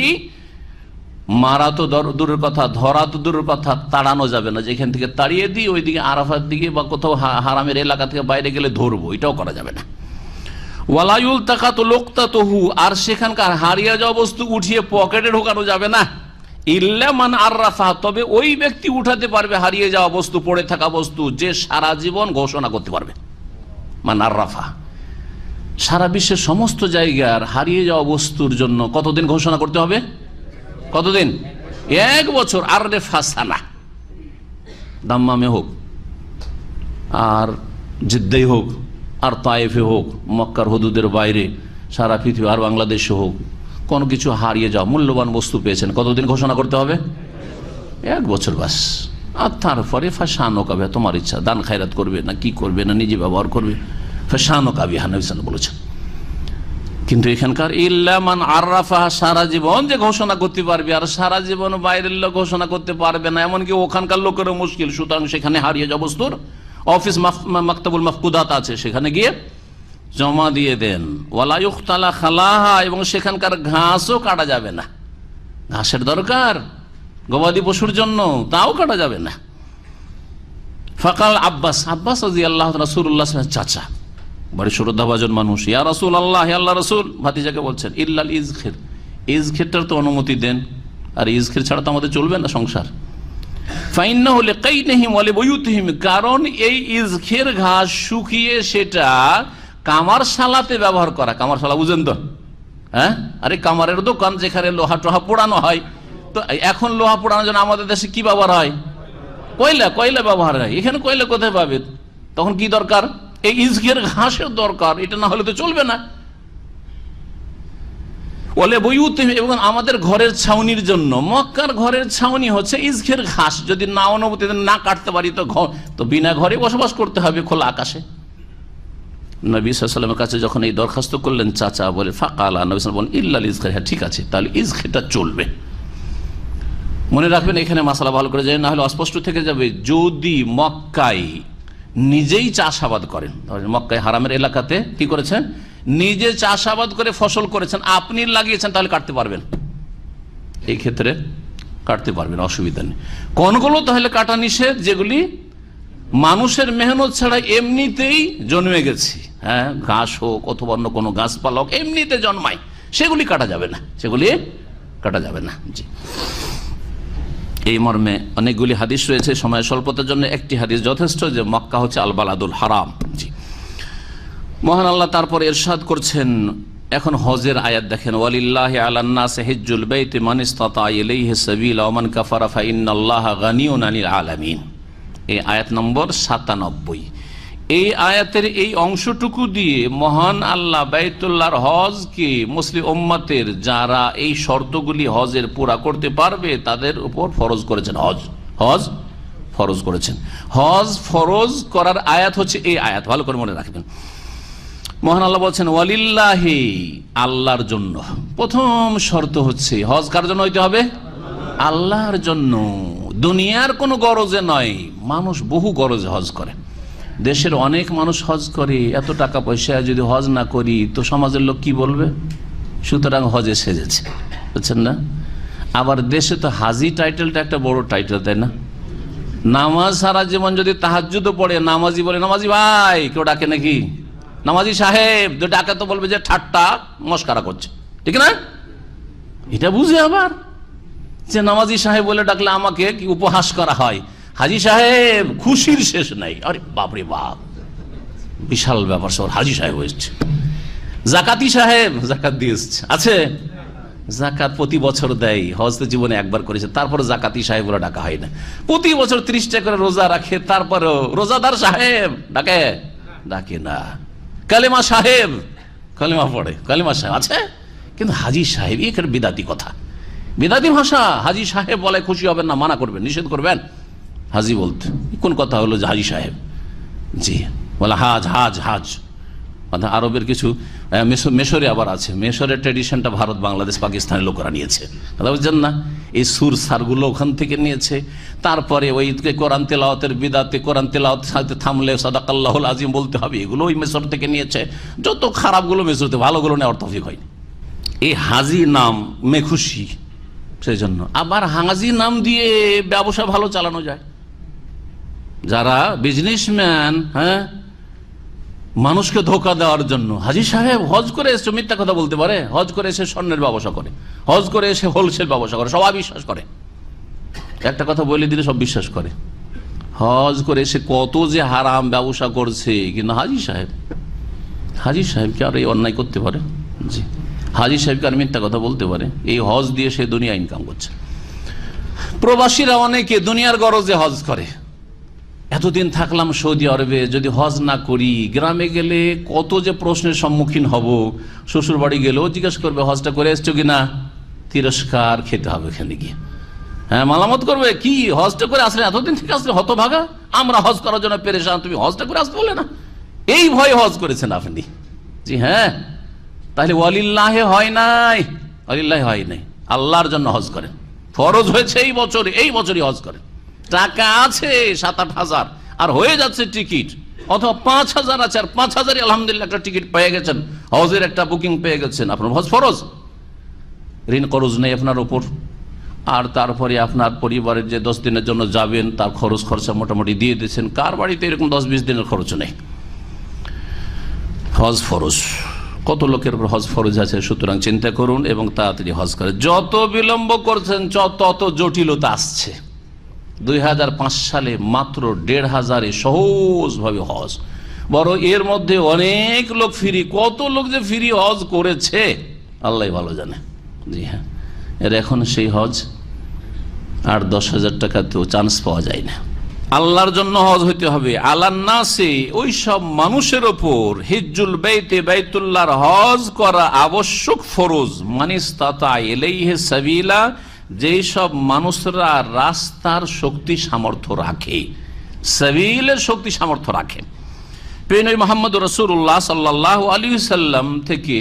মারা তো দূরের কথা, ধরা তো দূরের কথা, তাড়ানো যাবে না। যেখান থেকে তাড়িয়ে দিই ওইদিকে আরাফার দিকে বা কোথাও হারামের এলাকা থেকে বাইরে গেলে ধরবো, এটাও করা যাবে না। ওয়ালা ইউলতাকাতু লুকতাতুহু, আর সেখানকার হারিয়ে যাওয়া বস্তু উঠিয়ে পকেটে ঢোকানো যাবে না। ইল্লা মান আররাফা, তবে ওই ব্যক্তি উঠাতে পারবে হারিয়ে যাওয়া বস্তু, পড়ে থাকা বস্তু, যে সারা জীবন ঘোষণা করতে পারবে। মান আররাফা, সারা বিশ্বের সমস্ত জায়গার হারিয়ে যাওয়া বস্তুর জন্য কতদিন ঘোষণা করতে হবে? কতদিন? 1 বছর। আর রেফা সানা, দাম্মামে হোক আর জিদ্দাই হোক আর তায়েফে হোক, মক্কার হুদুদের বাইরে সারা পৃথিবী আর বাংলাদেশে হোক, কোনো কিছু হারিয়ে যাওয়া মূল্যবান বস্তু পেয়েছেন, কতদিন ঘোষণা করতে হবে? 1 বছর বাস। আর তারপরে ফাশানো কাবে, তোমার ইচ্ছা, দান খায়রাত করবে না কি করবে না নিজে ব্যবহার করবে, ফাশানো কাবে নবী সাল্লাল্লাহু বলেছেন। কিন্তু এখানকার ইল্লা মান আররাফা, সারা জীবন যে ঘোষণা করতে পারবে, আর সারা জীবন বাইরের লোক ঘোষণা করতে পারবে না, এমনকি ওখানকার লোকেরও মুশকিল। সুতরাং সেখানে হারিয়ে যাওয়া বস্তুর অফিস মাকতাবুল মাফকুদাত আছে, সেখানে গিয়ে জমা দিয়ে দেন। ওয়ালা ইউখতালা খালাহা, এবং সেখানকার ঘাসও কাটা যাবে না। ঘাসের দরকার গবাদি পশুর জন্য, তাও কাটা যাবে না। ফাকাল আব্বাস, আব্বাস রাদিয়াল্লাহু তাআলা রাসূলুল্লাহ সাল্লাল্লাহু আলাইহি ওয়াসাল্লাম চাচা, বড় শ্রদ্ধাভাজন মানুষ, ইয়া রাসূলুল্লাহ, হে আল্লাহর রাসূল, ভাতিজাকে বলছেন, ইল্লাল ইজখির, ইজখিরটার তো অনুমতি দেন, আর ইজখির ছাড়া তো আমাদের চলবে না সংসার। ফাইন্নাহু লিকাইনিহিম ওয়া লিবুয়ুতিহিম, কারণ এই ইজখির ঘাস শুকিয়ে সেটা কামারশালাতে ব্যবহার করা। কামারশালা বুঝেন তো? হ্যাঁ, আরে কামারের দোকান যেখানে লোহা টোহা পোড়ানো হয়, তো এখন লোহা পোড়ানোর জন্য আমাদের দেশে কি ব্যবহার হয়? কয়লা, কয়লা ব্যবহার হয়। এখানে কয়লা কোথায় পাবে? তখন কি দরকার? এই ইজখের ঘাসের দরকার, এটা না হলে তো চলবে না। বলে বইউতে, এবং আমাদের ঘরের ছাউনির জন্য, মক্কার ঘরের ছাউনি হচ্ছে ইজখের ঘাস। যদি না অনুমতি না কাটতে পারি তো বিনা ঘরে বসবাস করতে হবে খোলা আকাশে। নবী সাল্লাল্লাহু আলাইহি ওয়াসাল্লামের কাছে যখন এই দরখাস্ত করলেন চাচা, বলে ফাকালা, নবী সাল্লাল্লাহু আলাইহি ওয়াসাল্লাম বলেন ইল্লাল ইজখির, হ্যাঁ ঠিক আছে, তাহলে ইজখিরটা চলবে। মনে রাখবেন এখানে মাসালা ভালো করে যায়, না হলে অস্পষ্ট থেকে যাবে। যদি মক্কায় নিজেই চাষাবাদ করেন, মক্কায় হারামের এলাকাতে কি করেছেন, নিজে চাষাবাদ করে ফসল করেছেন, আপনি লাগিয়েছেন, তাহলে কাটতে পারবেন। এই ক্ষেত্রে কাটতে পারবেন, অসুবিধা নেই। কোনগুলো তাহলে কাটা নিষেধ? যেগুলি মানুষের মেহনত ছাড়া এমনিতেই জন্মে গেছে, হ্যাঁ, ঘাস হোক অথবা অন্য কোনো গাছপালা হোক, এমনিতে জন্মায়, সেগুলি কাটা যাবে না, সেগুলি কাটা যাবে না। জি, এই মর্মে অনেকগুলি হাদিস রয়েছে, সময় স্বল্পতার জন্য একটি হাদিস যথেষ্ট, যে মক্কা হচ্ছে আল বালাদুল হারাম। জি, মহান আল্লাহ তারপর ইরশাদ করছেন, এখন হজের আয়াত দেখেন, ওয়ালিল্লাহি আলান নাসি হিজ্জুল বাইতি মান ইসতাতা ইলাইহি সাবিলা ওয়া মান কাফারা ফা ইন্নাল্লাহা গানিয়ুন আনিল আলামিন। এই আয়াত নম্বর 97। এই আয়াতের এই অংশটুকু দিয়ে মহান আল্লাহ বাইতুল্লাহর হজকে মুসলিম উম্মতের যারা এই শর্তগুলি হজের পুরা করতে পারবে তাদের উপর ফরজ করেছেন। হজ ফরজ করেছেন। হজ ফরজ করার আয়াত হচ্ছে এই আয়াত, ভালো করে মনে রাখবেন। মহান আল্লাহ বলছেন ওয়ালিল্লাহি, আল্লাহর জন্য। প্রথম শর্ত হচ্ছে হজ কার জন্য হইতে হবে? আল্লাহর জন্য, দুনিয়ার কোনো গরজে নয়। মানুষ বহু গরজে হজ করে, দেশের অনেক মানুষ হজ করে, এত টাকা পয়সা যদি হজ না করি তো সমাজের লোক কি বলবে, সুতরাং হজে সেজেছে, বুঝছেন না? আবার দেশে তো হাজি টাইটেলটা একটা বড় টাইটেল, তাই না? নামাজ সারা জীবন যদি তাহাজ্জুদও পড়ে, নামাজি বলে নামাজি ভাই, কেউ ডাকে নাকি? নামাজি সাহেব ডাকে তো বলবে যে ঠাট্টা মস্কারা করছে, ঠিক না? এটা বুঝে আবার যে নামাজি সাহেব বলে ডাকলে আমাকে কি উপহাস করা হয়। হাজি সাহেব, খুশির শেষ নাই। আরে বাপরে বাপ, বিশাল ব্যাপার, সব হাজি সাহেব হয়েছে। জাকাতি সাহেব জাকাত দিয়ে এসছে, আছে জাকাত প্রতি বছর দেয়, হজ তো জীবনে একবার করেছে, তারপরে জাকাতি সাহেব বলে ডাকা হয় না। প্রতি বছর 30টা করে রোজা রাখে, তারপরেও রোজাদার সাহেব ডাকে না। কালেমা সাহেব, কালেমা পড়ে, কালেমা সাহেব আছে, কিন্তু হাজি সাহেব এখানে বিদাতি কথা, বিদাতি ভাষা। হাজি সাহেব বলে খুশি হবেন না, মানা করবেন, নিষেধ করবেন হাজি বলতে। কোন কথা হলো যে হাজি সাহেব? জি, বলে হাজ হাজ হাজ, অর্থাৎ আরবের কিছু মেশরে আবার আছে, মেশরের ট্র্যাডিশনটা ভারত, বাংলাদেশ, পাকিস্তানের লোকেরা নিয়েছে, কথা বুঝছেন না? এই সুর সারগুলো ওখান থেকে নিয়েছে। তারপরে ওই কোরআন তেলাওয়াতের বিদাতে কোরআন তেলাওয়াত সাথে থামলে সাদাকাল্লাহুল আজিম বলতে হবে, এগুলো ওই মেশর থেকে নিয়েছে। যত খারাপগুলো মেশরতে, ভালোগুলো নেওয়ার তৌফিক হয়নি। এই হাজি নাম মেখুশি, সেই জন্য আবার হাজি নাম দিয়ে ব্যবসা ভালো চালানো যায়। যারা বিজনেসম্যান, হ্যাঁ, মানুষকে ধোকা দেওয়ার জন্য হাজি সাহেব হজ করে এসে মিথ্যা কথা বলতে পারে, হজ করে এসে স্বর্ণের ব্যবসা করে, হজ করে এসে হোলসেল ব্যবসা করে, সবাই বিশ্বাস করে। একটা কথা বলে দিলে সব বিশ্বাস করে। হজ করে এসে কত যে হারাম ব্যবসা করছে, কিন্তু হাজি সাহেব কি আর এই অন্যায় করতে পারে? জি, হাজি সাহেবকে আর মিথ্যা কথা বলতে পারে? এই হজ দিয়ে সে দুনিয়া ইনকাম করছে। প্রবাসীরা অনেকে দুনিয়ার গরজে হজ করে। এতদিন থাকলাম সৌদি আরবে, যদি হজ না করি গ্রামে গেলে কত যে প্রশ্নের সম্মুখীন হব। শ্বশুর বাড়ি গেলেও জিজ্ঞেস করবে হজটা করে এসছো কিনা, তিরস্কার খেতে হবে এখানে গিয়ে। হ্যাঁ, মালামত করবে, কি হজটা করে আসলে, এতদিন থেকে আসলে হতভাগা, আমরা হজ করার জন্য পেরেশান, তুমি হজটা করে আসতে বলে না। এই ভয়ে হজ করেছেন আপনি। জি হ্যাঁ, তাহলে ওয়ালিল্লাহে হয় নাই, ওয়ালিল্লাহে হয় নাই, আল্লাহর জন্য হজ করেন। ফরজ হয়েছে এই বছরই হজ করেন। টাকা আছে 7-8 হাজার, আর হয়ে যাচ্ছে টিকিট, অথবা 5,000 আছে, আর 5,000 আলহামদুলিল্লাহ একটা টিকিট পেয়ে গেছেন, হজের একটা বুকিং পেয়ে গেছেন, আপনার হজ ফরজ, ঋণ করজ নেই আপনার উপর। আর তারপরে আপনার পরিবারের যে 10 দিনের জন্য যাবেন তার খরচ খরচা মোটামুটি দিয়ে দিচ্ছেন। কার বাড়িতে এরকম 10-20 দিনের খরচ নেই? হজ ফরজ, কত লোকের উপর হজ ফরজ আছে। সুতরাং চিন্তা করুন এবং তাড়াতাড়ি হজ করে। যত বিলম্ব করছেন তত জটিলতা আসছে। 2005 সালে মাত্র 1,500-এ সহজভাবে হজ, বড় এর মধ্যে অনেক লোক ফ্রি। কত লোক যে ফ্রি হজ করেছে আল্লাহ ভালো জানে। জি হ্যাঁ, এর এখন সেই হজ 8-10 হাজার টাকাতেও চান্স পাওয়া যায় না। আল্লাহর জন্য হজ হইতে হবে। আলান্নাসে, ওই সব মানুষের ওপর, হিজ্জুল বাইতে, বাইতুল্লাহর হজ করা আবশ্যক, ফরজ, মানিস্তাতা ইলাইহি সাবিলা, যেই সব মানুষরা রাস্তার শক্তি সামর্থ্য রাখে, সাবিলের শক্তি সামর্থ্য রাখে। প্রিয় নবী মুহাম্মদ রাসূলুল্লাহ সাল্লাল্লাহু আলাইহি ওয়াসাল্লাম থেকে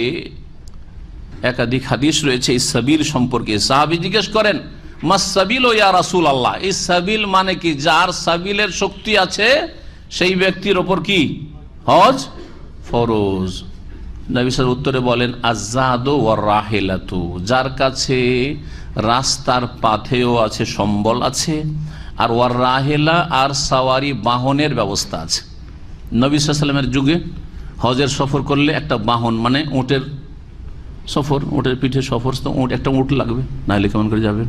একাধিক হাদিস রয়েছে এই সাবিল সম্পর্কে। সাহাবী জিজ্ঞেস করেন, মাস সাবিল ইয়া রাসূলুল্লাহ, এই সাবিল মানে কি? যার সাবিলের শক্তি আছে সেই ব্যক্তির ওপর কি হজ ফরজ। নবী সাল্লাল্লাহু উত্তরে বলেন, আযাদু ওয়ার রাহিলাতু, যার কাছে রাস্তার পাথেও আছে, সম্বল আছে, আর ওয়ার রাহেলা, আর সাওয়ারি বাহনের ব্যবস্থা আছে। নবী সাল্লাল্লাহু আলাইহি ওয়াসাল্লামের যুগে হজের সফর করলে একটা বাহন, মানে উটের সফর, উটের পিঠে সফর, তো একটা উট লাগবে, নাহলে কেমন করে যাবেন?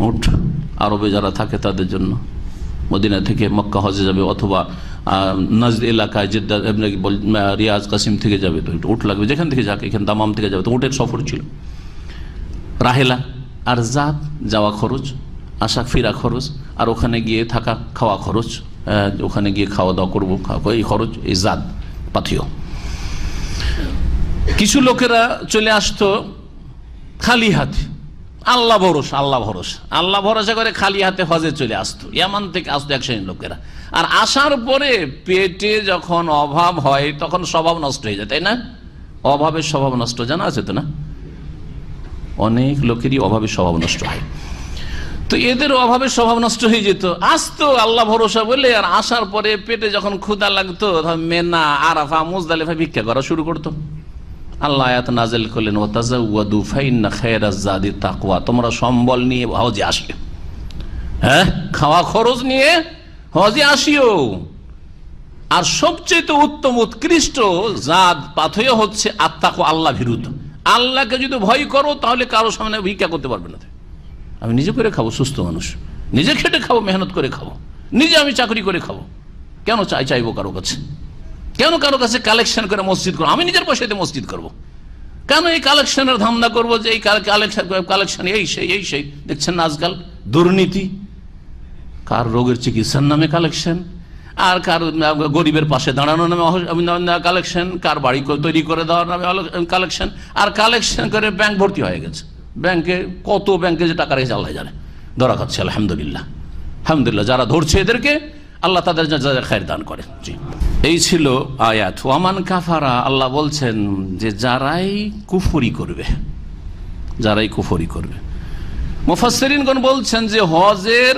উট আরবে যারা থাকে তাদের জন্য, মদিনা থেকে মক্কা হজে যাবে অথবা নাজদ এলাকায় জেদ্দা, রিয়াজ, কাসিম থেকে যাবে, তো উট লাগবে। যেখান থেকে যাক, এখানে দামাম থেকে যাবে, তো উটের সফর ছিল। রাহেলা আর জাত, যাওয়া খরচ, আসা ফিরা খরচ, আর ওখানে গিয়ে থাকা খাওয়া খরচ, ওখানে গিয়ে খাওয়া দাওয়া করবো, এই খরচ, এই জাত পাথেয়। কিছু লোকেরা চলে আসতো খালি হাতে, আল্লাহ ভরসা করে খালি হাতে হজে চলে আসতো। ইয়ামান থেকে আসতো এক শ্রেণীর লোকেরা। আর আসার পরে পেটে যখন অভাব হয় তখন স্বভাব নষ্ট হয়ে যায়, তাই না? অভাবের স্বভাব নষ্ট, জানা আছে তো না? অনেক লোকেরই অভাবের স্বভাব নষ্ট হয়। তো এদের অভাবের স্বভাব নষ্ট হয়ে যেত, আসতো আল্লাহ ভরসা বলে, আর আসার পরে পেটে যখন ক্ষুধা লাগতো মেনা, আরাফা, মুজদালিফা ভিক্ষা করা শুরু করতো। আল্লাহ আয়াত নাযিল করলেন, ওয়াতাযাওয়াদু ফাইন্না খায়রাজ যাদি তাকওয়া, তোমরা সম্বল নিয়ে হজে আসিও, হ্যাঁ, খাওয়া খরচ নিয়ে হজে আসিও। আর সবচেয়ে উত্তম উৎকৃষ্ট জাদ পাথেয় হচ্ছে আত্তাকওয়া, আল্লাহ ভীরুত। আল্লাহকে যদি ভয় করো তাহলে কারো সামনে ভিক্ষা করতে পারবে না। আমি নিজে করে খাবো, সুস্থ মানুষ, নিজে খেটে খাবো, মেহনত করে খাবো, নিজে আমি চাকরি করে খাবো, কেন চাইবো কারো কাছে? কেন কারো কাছে কালেকশন করে মসজিদ করবো? আমি নিজের পয়সাতে মসজিদ করবো, কেন এই কালেকশনের ধান্দা করবো? যে এই কালেকশন এই সেই দেখছেন না আজকাল দুর্নীতি, কার রোগের চিকিৎসার নামে কালেকশন, আর কার গরিবের পাশে দাঁড়ানোর নামে কালেকশন, কার বাড়ি তৈরি করে দেওয়ার নামে কালেকশন, আর কালেকশন করে ব্যাংক ভর্তি হয়ে গেছে। ব্যাংকে কত ব্যাংকে যে টাকা রেখেছে আল্লাহ জানে, ধরা খাচ্ছে। আলহামদুলিল্লাহ যারা ধরছে এদেরকে আল্লাহ তাদের জাযা খায়র দান করে। জি, এই ছিল আয়াত। ওয়ামান কাফারা, আল্লাহ বলছেন যে যারাই কুফরি করবে, যারাই কুফরি করবে। মুফাসসিরিনগণ বলছেন যে হজের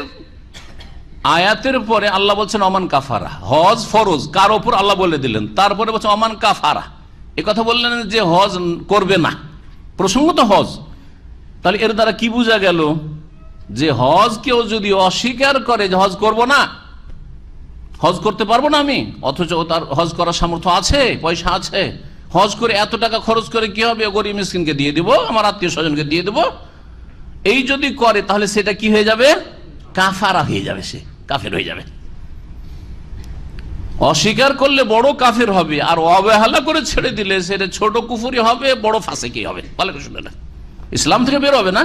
আয়াতের পরে আল্লাহ বলছেন ওমান কাফারা, হজ ফরজ কার ওপর আল্লাহ বলে দিলেন, তারপরে বলছেন ওমান কাফারা, এ কথা বললেন যে হজ করবে না, প্রসঙ্গ তো হজ। তাহলে এর দ্বারা কি বোঝা গেল যে হজ কেউ যদি অস্বীকার করে যে হজ করব না, হজ করতে পারবো না আমি, অথচ তার হজ করার সামর্থ্য আছে, পয়সা আছে, হজ করে এত টাকা খরচ করে কি হবে, গরিব মিসকিনকে দিয়ে দেবো, আমার আত্মীয় স্বজনকে দিয়ে দেবো, এই যদি করে তাহলে সেটা কি হয়ে যাবে, কাফারা হয়ে যাবে, সে কাফের হয়ে যাবে। অস্বীকার করলে বড় কাফের হবে, আর অবহেলা করে ছেড়ে দিলে সেটা ছোট কুফরি হবে, বড় ফাসিকি হবে। ভালো করে শুনে না, ইসলাম থেকে বের হবে না,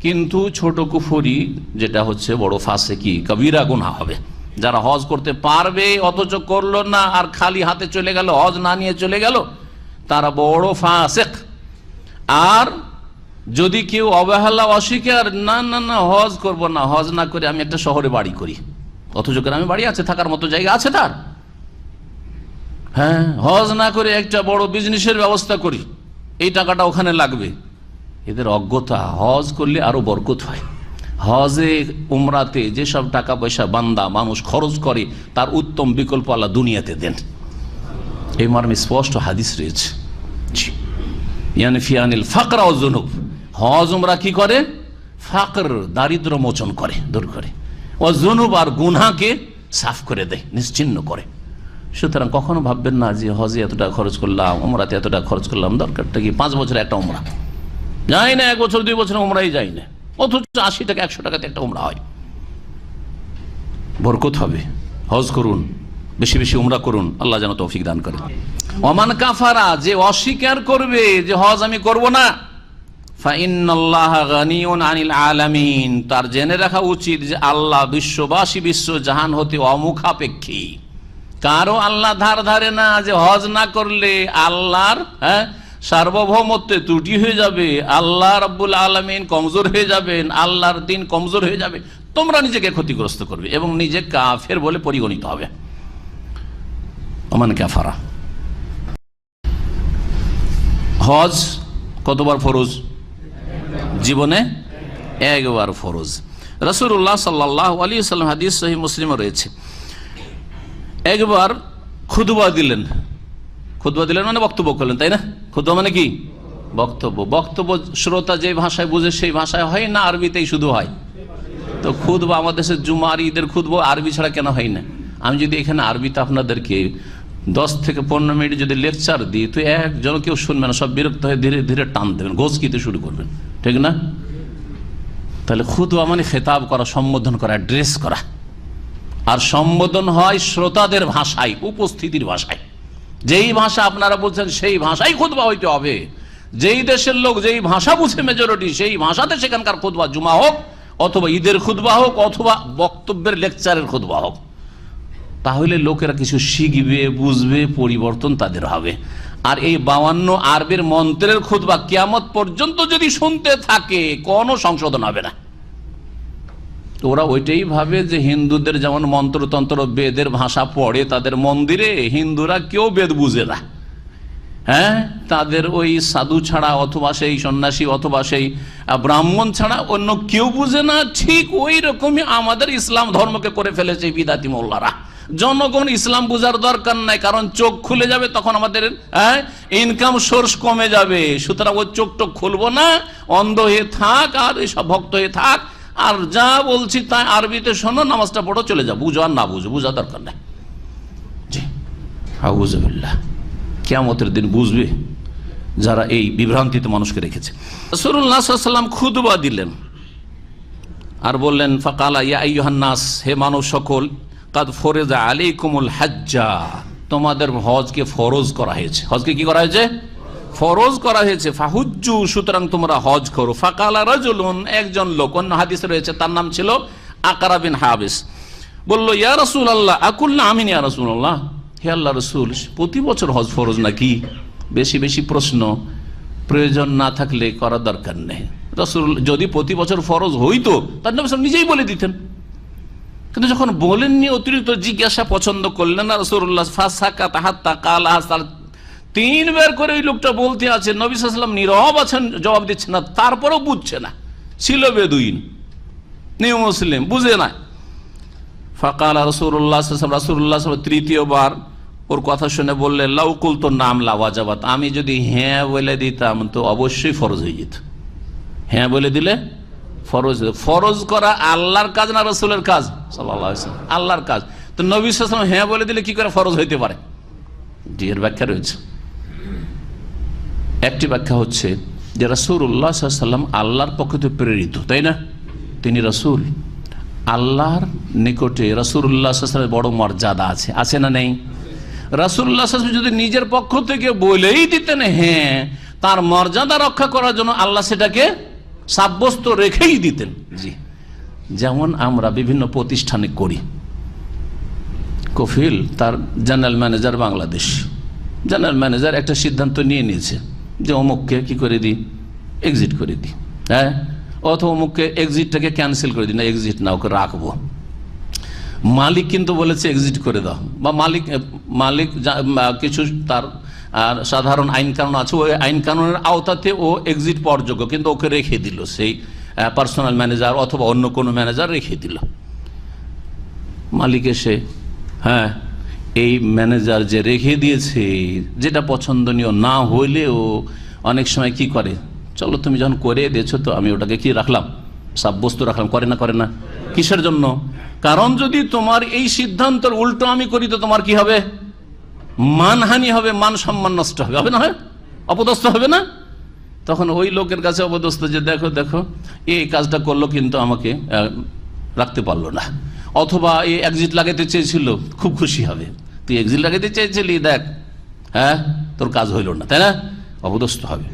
কিন্তু ছোট কুফরি যেটা হচ্ছে বড় ফাসিকি, কবিরা গুনাহ হবে। যারা হজ করতে পারবে অথচ করলো না, আর খালি হাতে চলে গেল, হজ না নিয়ে চলে গেল, তারা বড় ফাসিক। আর যদি কেউ অবহেলা অস্বীকার, না না না হজ করব না, হজ না করে আমি একটা শহরে বাড়ি করি, অথচ গ্রামে বাড়ি আছে, থাকার মতো জায়গা আছে তার, হ্যাঁ, হজ না করে একটা বড় বিজনেসের ব্যবস্থা করি, এই টাকাটা ওখানে লাগবে, এদের অজ্ঞতা। হজ করলে আরো বরকত হয়। হজে উমরাতে যেসব টাকা পয়সা বান্দা মানুষ খরচ করে তার উত্তম বিকল্প আল্লাহ দুনিয়াতে দেন, এই মর্মে স্পষ্ট হাদিস রয়েছে। ইয়ানফিয়ানিল ফাকরা ওয়াজ যুনুব, হজ উমরা কি করে, ফাকর দারিদ্র মোচন করে, দূর করে, ওয়াজ যুনুব আর গুনাহকে সাফ করে দেয়, নিশ্চিহ্ন করে। সুতরাং কখনো ভাববেন না যে হজে এত টাকা খরচ করলাম, উমরাতে এত টাকা খরচ করলাম, দরকারটা কি, 5 বছরে একটা উমরা যাই না, 1 বছর 2 বছর উমরাই যাই না, অথচ 80 টাকা 100 টাকাতে একটা উমরা হয়, বরকত হবে। হজ করুন, বেশি বেশি উমরা করুন, আল্লাহ যেন তৌফিক দান করেন। ওমান কাফারা, যে অস্বীকার করবে যে হজ আমি করব না, ফাইন্নাল্লাহা গানিয়ুন আনিল আলামিন, তার জেনে রাখা উচিত যে আল্লাহ বিশ্ববাসী, বিশ্ব জাহান হতে অমুখাপেক্ষী, কারো আল্লাহ ধার ধারে না যে হজ না করলে আল্লাহর সার্বভৌমত্বে ত্রুটি হয়ে যাবে, আল্লাহ রাব্বুল আলামিন কমজোর হয়ে যাবেন, আল্লাহর দিন কমজোর হয়ে যাবে, তোমরা নিজেকে ক্ষতিগ্রস্ত করবে এবং নিজে কাফের বলে পরিগণিত হবে। ওমান কাফারা, হজ কতবার ফরজ, জীবনে 1 বার ফরজ। রাসূলুল্লাহ সাল্লাল্লাহু আলাইহি ওয়াসাল্লাম, হাদিস সহিহ মুসলিমে রয়েছে, একবার খুতবা দিলেন, খুতবা দিলেন মানে বক্তব্য করলেন, তাই না? খুতবা মানে কি, বক্তব্য। বক্তব্য শ্রোতা যে ভাষায় বুঝে সেই ভাষায় হয় না, আরবিতেই শুধু হয়। তো খুতবা আমাদের দেশের জুমা আর ঈদের খুতবা আরবি ছাড়া কেন হয় না? আমি যদি এখানে আরবিতে আপনাদেরকে 10 থেকে 15 মিনিট যদি লেকচার দিই, তো একজন কেউ শুনবে না, সব বিরক্ত হয়ে ধীরে ধীরে টান দেবেন, গোছকিতে শুরু করবেন, ঠিক না? তাহলে খুতবা মানে খেতাব করা, সম্বোধন করা, অ্যাড্রেস করা, আর সম্বোধন হয় শ্রোতাদের ভাষায়, উপস্থিতির ভাষায়। যেই ভাষা আপনারা বলছেন সেই ভাষাই খুতবা হইতে হবে। যেই দেশের লোক যেই ভাষা বুঝে মেজরিটি, সেই ভাষাতে সেখানকার খুতবা, জুমা হোক অথবা ঈদের খুতবা হোক অথবা বক্তব্যের লেকচারের খুতবা হোক, তাহলে লোকেরা কিছু শিখবে, বুঝবে, পরিবর্তন তাদের হবে। আর এই 52 আরবির মন্ত্রের খুতবা কিয়ামত পর্যন্ত যদি শুনতে থাকে, কোনো সংশোধন হবে না। ওরা ওইটাই ভাবে যে হিন্দুদের যেমন মন্ত্রতন্ত্র বেদের ভাষা পড়ে তাদের মন্দিরে, হিন্দুরা কেউ বেদ বুঝে না, হ্যাঁ, তাদের ওই সাধু ছাড়া অথবা সেই সন্ন্যাসী অথবা সেই ব্রাহ্মণ ছাড়া অন্য কেউ বুঝে না। ঠিক ওই রকমই আমাদের ইসলাম ধর্মকে করে ফেলেছে বিদাতি মোল্লারা। জনগণ ইসলাম বুঝার দরকার নাই, কারণ চোখ খুলে যাবে, তখন আমাদের ইনকাম সোর্স কমে যাবে। সুতরাং ওই চোখ টোক খুলবো না, অন্ধ হয়ে থাক আর এইসব ভক্ত হয়ে থাক, আর যা বলছি তাই আরবিতে শোনো, নামাজটা পড়ো, চলে যাও, বুঝো আর না বুঝো, বুঝা দরকার নাই। জি, আউযুবিল্লাহ, কিয়ামতের দিন বুঝবে যারা এই বিভ্রান্তিতে মানুষকে রেখেছে। রাসূলুল্লাহ সাল্লাল্লাহু আলাইহি ওয়াসাল্লাম খুতবা দিলেন আর বললেন, ফাকালা ইয়া আইয়ুহান নাস, হে মানুষ সকল, কাদ ফরিজা আলাইকুমুল হাজ্জা, তোমাদের হজকে ফরজ করা হয়েছে। হজকে কি করা হয়েছে? ফরজ করা হয়েছে। ফাহুজ্জু, সুতরাং তোমরা হজ করো। ফাকালা রাজুলুন, একজন লোক, অন্য হাদিসে রয়েছে তার নাম ছিল আকরা বিন হাবিস, বলল, ইয়া রাসূলুল্লাহ, আকুলনা আমিন ইয়া রাসূলুল্লাহ, হে আল্লাহ রাসূল, প্রতি বছর হজ ফরজ নাকি? বেশি বেশি প্রশ্ন, প্রয়োজন না থাকলে করার দরকার নেই। রাসূল যদি প্রতি বছর ফরজ হইতো তার নবী নিজেই বলে দিতেন, কিন্তু যখন বলেননি, অতিরিক্ত জিজ্ঞাসা পছন্দ করলেন না রাসূলুল্লাহ, ফাসাকাতা হাত্তা কালা, 3 বার করে ওই লোকটা বলতে আছে, নবী সাল্লাল্লাহু আলাইহি ওয়াসাল্লাম নীরব আছেন, জবাব দিচ্ছে না, তারপরেও বুঝছে না, ছিল বেদুইন, নিউ মুসলিম, বুঝে না। ফাকালা রাসূলুল্লাহ সাল্লাল্লাহু আলাইহি ওয়াসাল্লাম তৃতীয়বার ওর কথা শুনে বললেন, লাউ কুলতু নাম লা ওয়াজাবাত, আমি যদি হ্যাঁ বলে দিতাম তো অবশ্যই ফরজ হয়ে যেত। হ্যাঁ বলে দিলে ফরজ। ফরজ করা আল্লাহর কাজ না রাসূলের কাজ? সাল্লাল্লাহু আলাইহি ওয়াসাল্লাম আল্লাহর কাজ। তো নবী সাল্লাল্লাহু আলাইহি ওয়াসাল্লাম হ্যাঁ বলে দিলে কি করে ফরজ হইতে পারে? এর ব্যাখ্যা রয়েছে। একটি ব্যাখ্যা হচ্ছে যে রাসূলুল্লাহ সাল্লাল্লাহু আলাইহি ওয়াসাল্লাম আল্লাহর পক্ষ থেকে প্রেরিত, তাই না? তিনি রাসূল, আল্লাহর নিকটে রাসূলুল্লাহ সাল্লাল্লাহু আলাইহি ওয়াসাল্লামের বড় মর্যাদা আছে, আছে না নেই? রাসূলুল্লাহ সাল্লাল্লাহু আলাইহি ওয়াসাল্লাম যদি নিজের পক্ষ থেকে বলেই দিতেন হ্যাঁ, তার মর্যাদা রক্ষা করার জন্য আল্লাহ সেটাকে সাব্যস্ত রেখেই দিতেন। জি, যেমন আমরা বিভিন্ন প্রতিষ্ঠানে করি, কফিল তার general manager Bangladesh, general manager একটা সিদ্ধান্ত নিয়ে নিয়েছে যে অমুককে কি করে দিই, এক্সিট করে দিই, হ্যাঁ, অথবা অমুককে এক্সিটটাকে ক্যান্সেল করে দিই, না এক্সিট না, ওকে রাখবো। মালিক কিন্তু বলেছে এক্সিট করে দাও, বা মালিক কিছু তার সাধারণ আইন কানুন আছে, ওই আইন কানুনের আওতাতে ও এক্সিট পাওয়ার যোগ্য, কিন্তু ওকে রেখে দিল, সেই পার্সোনাল ম্যানেজার অথবা অন্য কোনো ম্যানেজার রেখে দিল। মালিক এসে, হ্যাঁ, এই ম্যানেজার যে রেখে দিয়েছে, যেটা পছন্দনীয় না হইলেও অনেক সময় কি করে, চলো তুমি যখন করে দিয়েছো তো আমি ওটাকে কি রাখলাম, সাব্যস্ত রাখলাম, করে না? করে না? কিসের জন্য? কারণ যদি তোমার এই সিদ্ধান্তের উল্টো আমি করি তো তোমার কি হবে, মানহানি হবে, মান সম্মান নষ্ট হবে, হবে না? হয় অপদস্থ হবে না? তখন ওই লোকের কাছে অপদস্থ যে দেখো দেখো এই কাজটা করলো কিন্তু আমাকে রাখতে পারলো না, অথবা এই এক্সিট লাগাইতে চেয়েছিল, খুব খুশি হবে, তুই এক্সিট লাগাইতে চেয়েছিলি, দেখ হ্যাঁ তোর কাজ হইল না, তাই না? অপদস্থ হবে।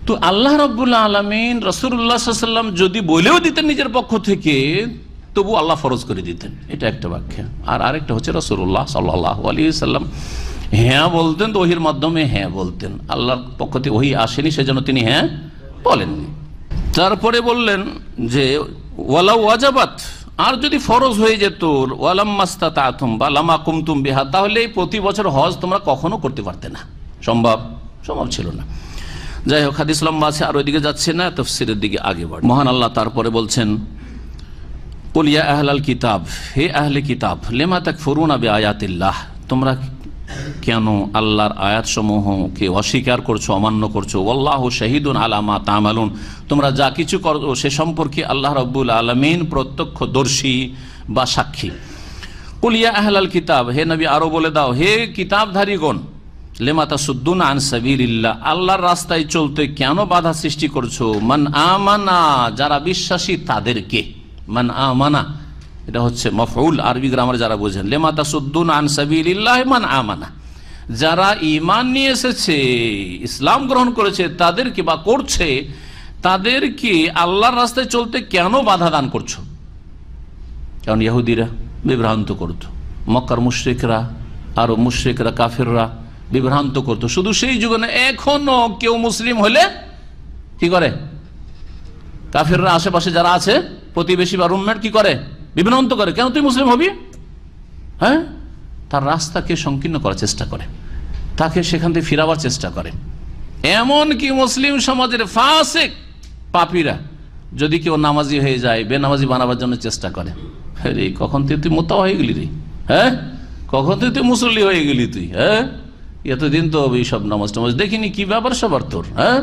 তো আল্লাহ রাব্বুল আলামিন রাসূলুল্লাহ সাল্লাল্লাহু আলাইহি ওয়াসাল্লাম যদি বলেও দিতেন নিজের পক্ষ থেকে, তবু আল্লাহ ফরজ করে দিতেন, এটা একটা ব্যাখ্যা। আর আরেকটা হচ্ছে রাসূলুল্লাহ সাল্লাল্লাহু আলাইহি ওয়াসাল্লাম হ্যাঁ বলতেন তো ওহির মাধ্যমে হ্যাঁ বলতেন, আল্লাহর পক্ষ থেকে ওহি আসেনি, সেজন্য তিনি হ্যাঁ বলেননি। তারপরে বললেন যে ওয়ালাউ ওয়াজাবাত, আর যদি ফরজ হয়ে যেত, ওয়ালাম্মাস্তাতাতুম বা লামা কুমতুম বিহা, তাহলে প্রতি বছর হজ তোমরা কখনো করতে পারতে না, সম্ভব ছিল না। যাই হোক, হাদিস লম্বা আছে, আর ওইদিকে যাচ্ছে না, তাফসীরের দিকে আগে বাড়ে। মহান আল্লাহ তারপরে বলছেন, কুল ইয়া আহলাল কিতাব, হে আহলে কিতাব, লিমা তাকফুরুনা বিআয়াতিল্লাহ, তোমরা কেন আল্লাহর আয়াতসমূহকে অস্বীকার করছো, অমান্য করছো, ওয়াল্লাহু শাহিদুন আলা মা তা'মালুন, তোমরা যা কিছু করো সে সম্পর্কে আল্লাহ রাব্বুল আলামিন প্রত্যক্ষদর্শী বা সাক্ষী। কুল ইয়া আহলাল কিতাব, হে নবী আরো বলে দাও, হে কিতাবধারীগণ, লিমা তাসুদ্দুনা আন সাবিলিল্লাহ, আল্লাহর রাস্তায় চলতে কেন বাধা সৃষ্টি করছো, মান আমানা, যারা বিশ্বাসী তাদেরকে, মান আমানা এটা হচ্ছে মফউল, আরবি গ্রামার যারা বোঝেন, লিমা তাসুদ্দুনা আন সাবিলিল্লাহ মান আমানা, যারা ঈমান নিয়ে এসেছে, ইসলাম গ্রহণ করেছে তাদেরকে বা করছে, তাদেরকে আল্লাহর রাস্তায় চলতে কেন বাধা দান করছো? কারণ ইহুদিরা বিভ্রান্ত করত, মক্কার মুশরিকরা, আরো মুশরিকরা কাফেররা বিভ্রান্ত করতো, শুধু সেই যুগে না, এখনো কেউ মুসলিম হলে কি করে, কাফেররা আশেপাশে যারা আছে প্রতিবেশী বা রুমমেট কি করে, বিভ্রান্ত করে, কেন তুই মুসলিম হবি, হ্যাঁ, তার রাস্তাকে সংকীর্ণ করার চেষ্টা করে, তাকে সেখান থেকে ফিরাবার চেষ্টা করে। এমন কি মুসলিম সমাজের ফাসিক পাপীরা যদি কেউ নামাজি হয়ে যায়, বেনামাজি বানাবার জন্য চেষ্টা করে, রে কখন তুই মোতা হয়ে গেলি রে, হ্যাঁ, কখন তুই মুসল্লি হয়ে গেলি তুই, হ্যাঁ, এতদিন তো এইসব নামাজ টামাজ দেখিনি, কি ব্যাপার সবার তোর, হ্যাঁ,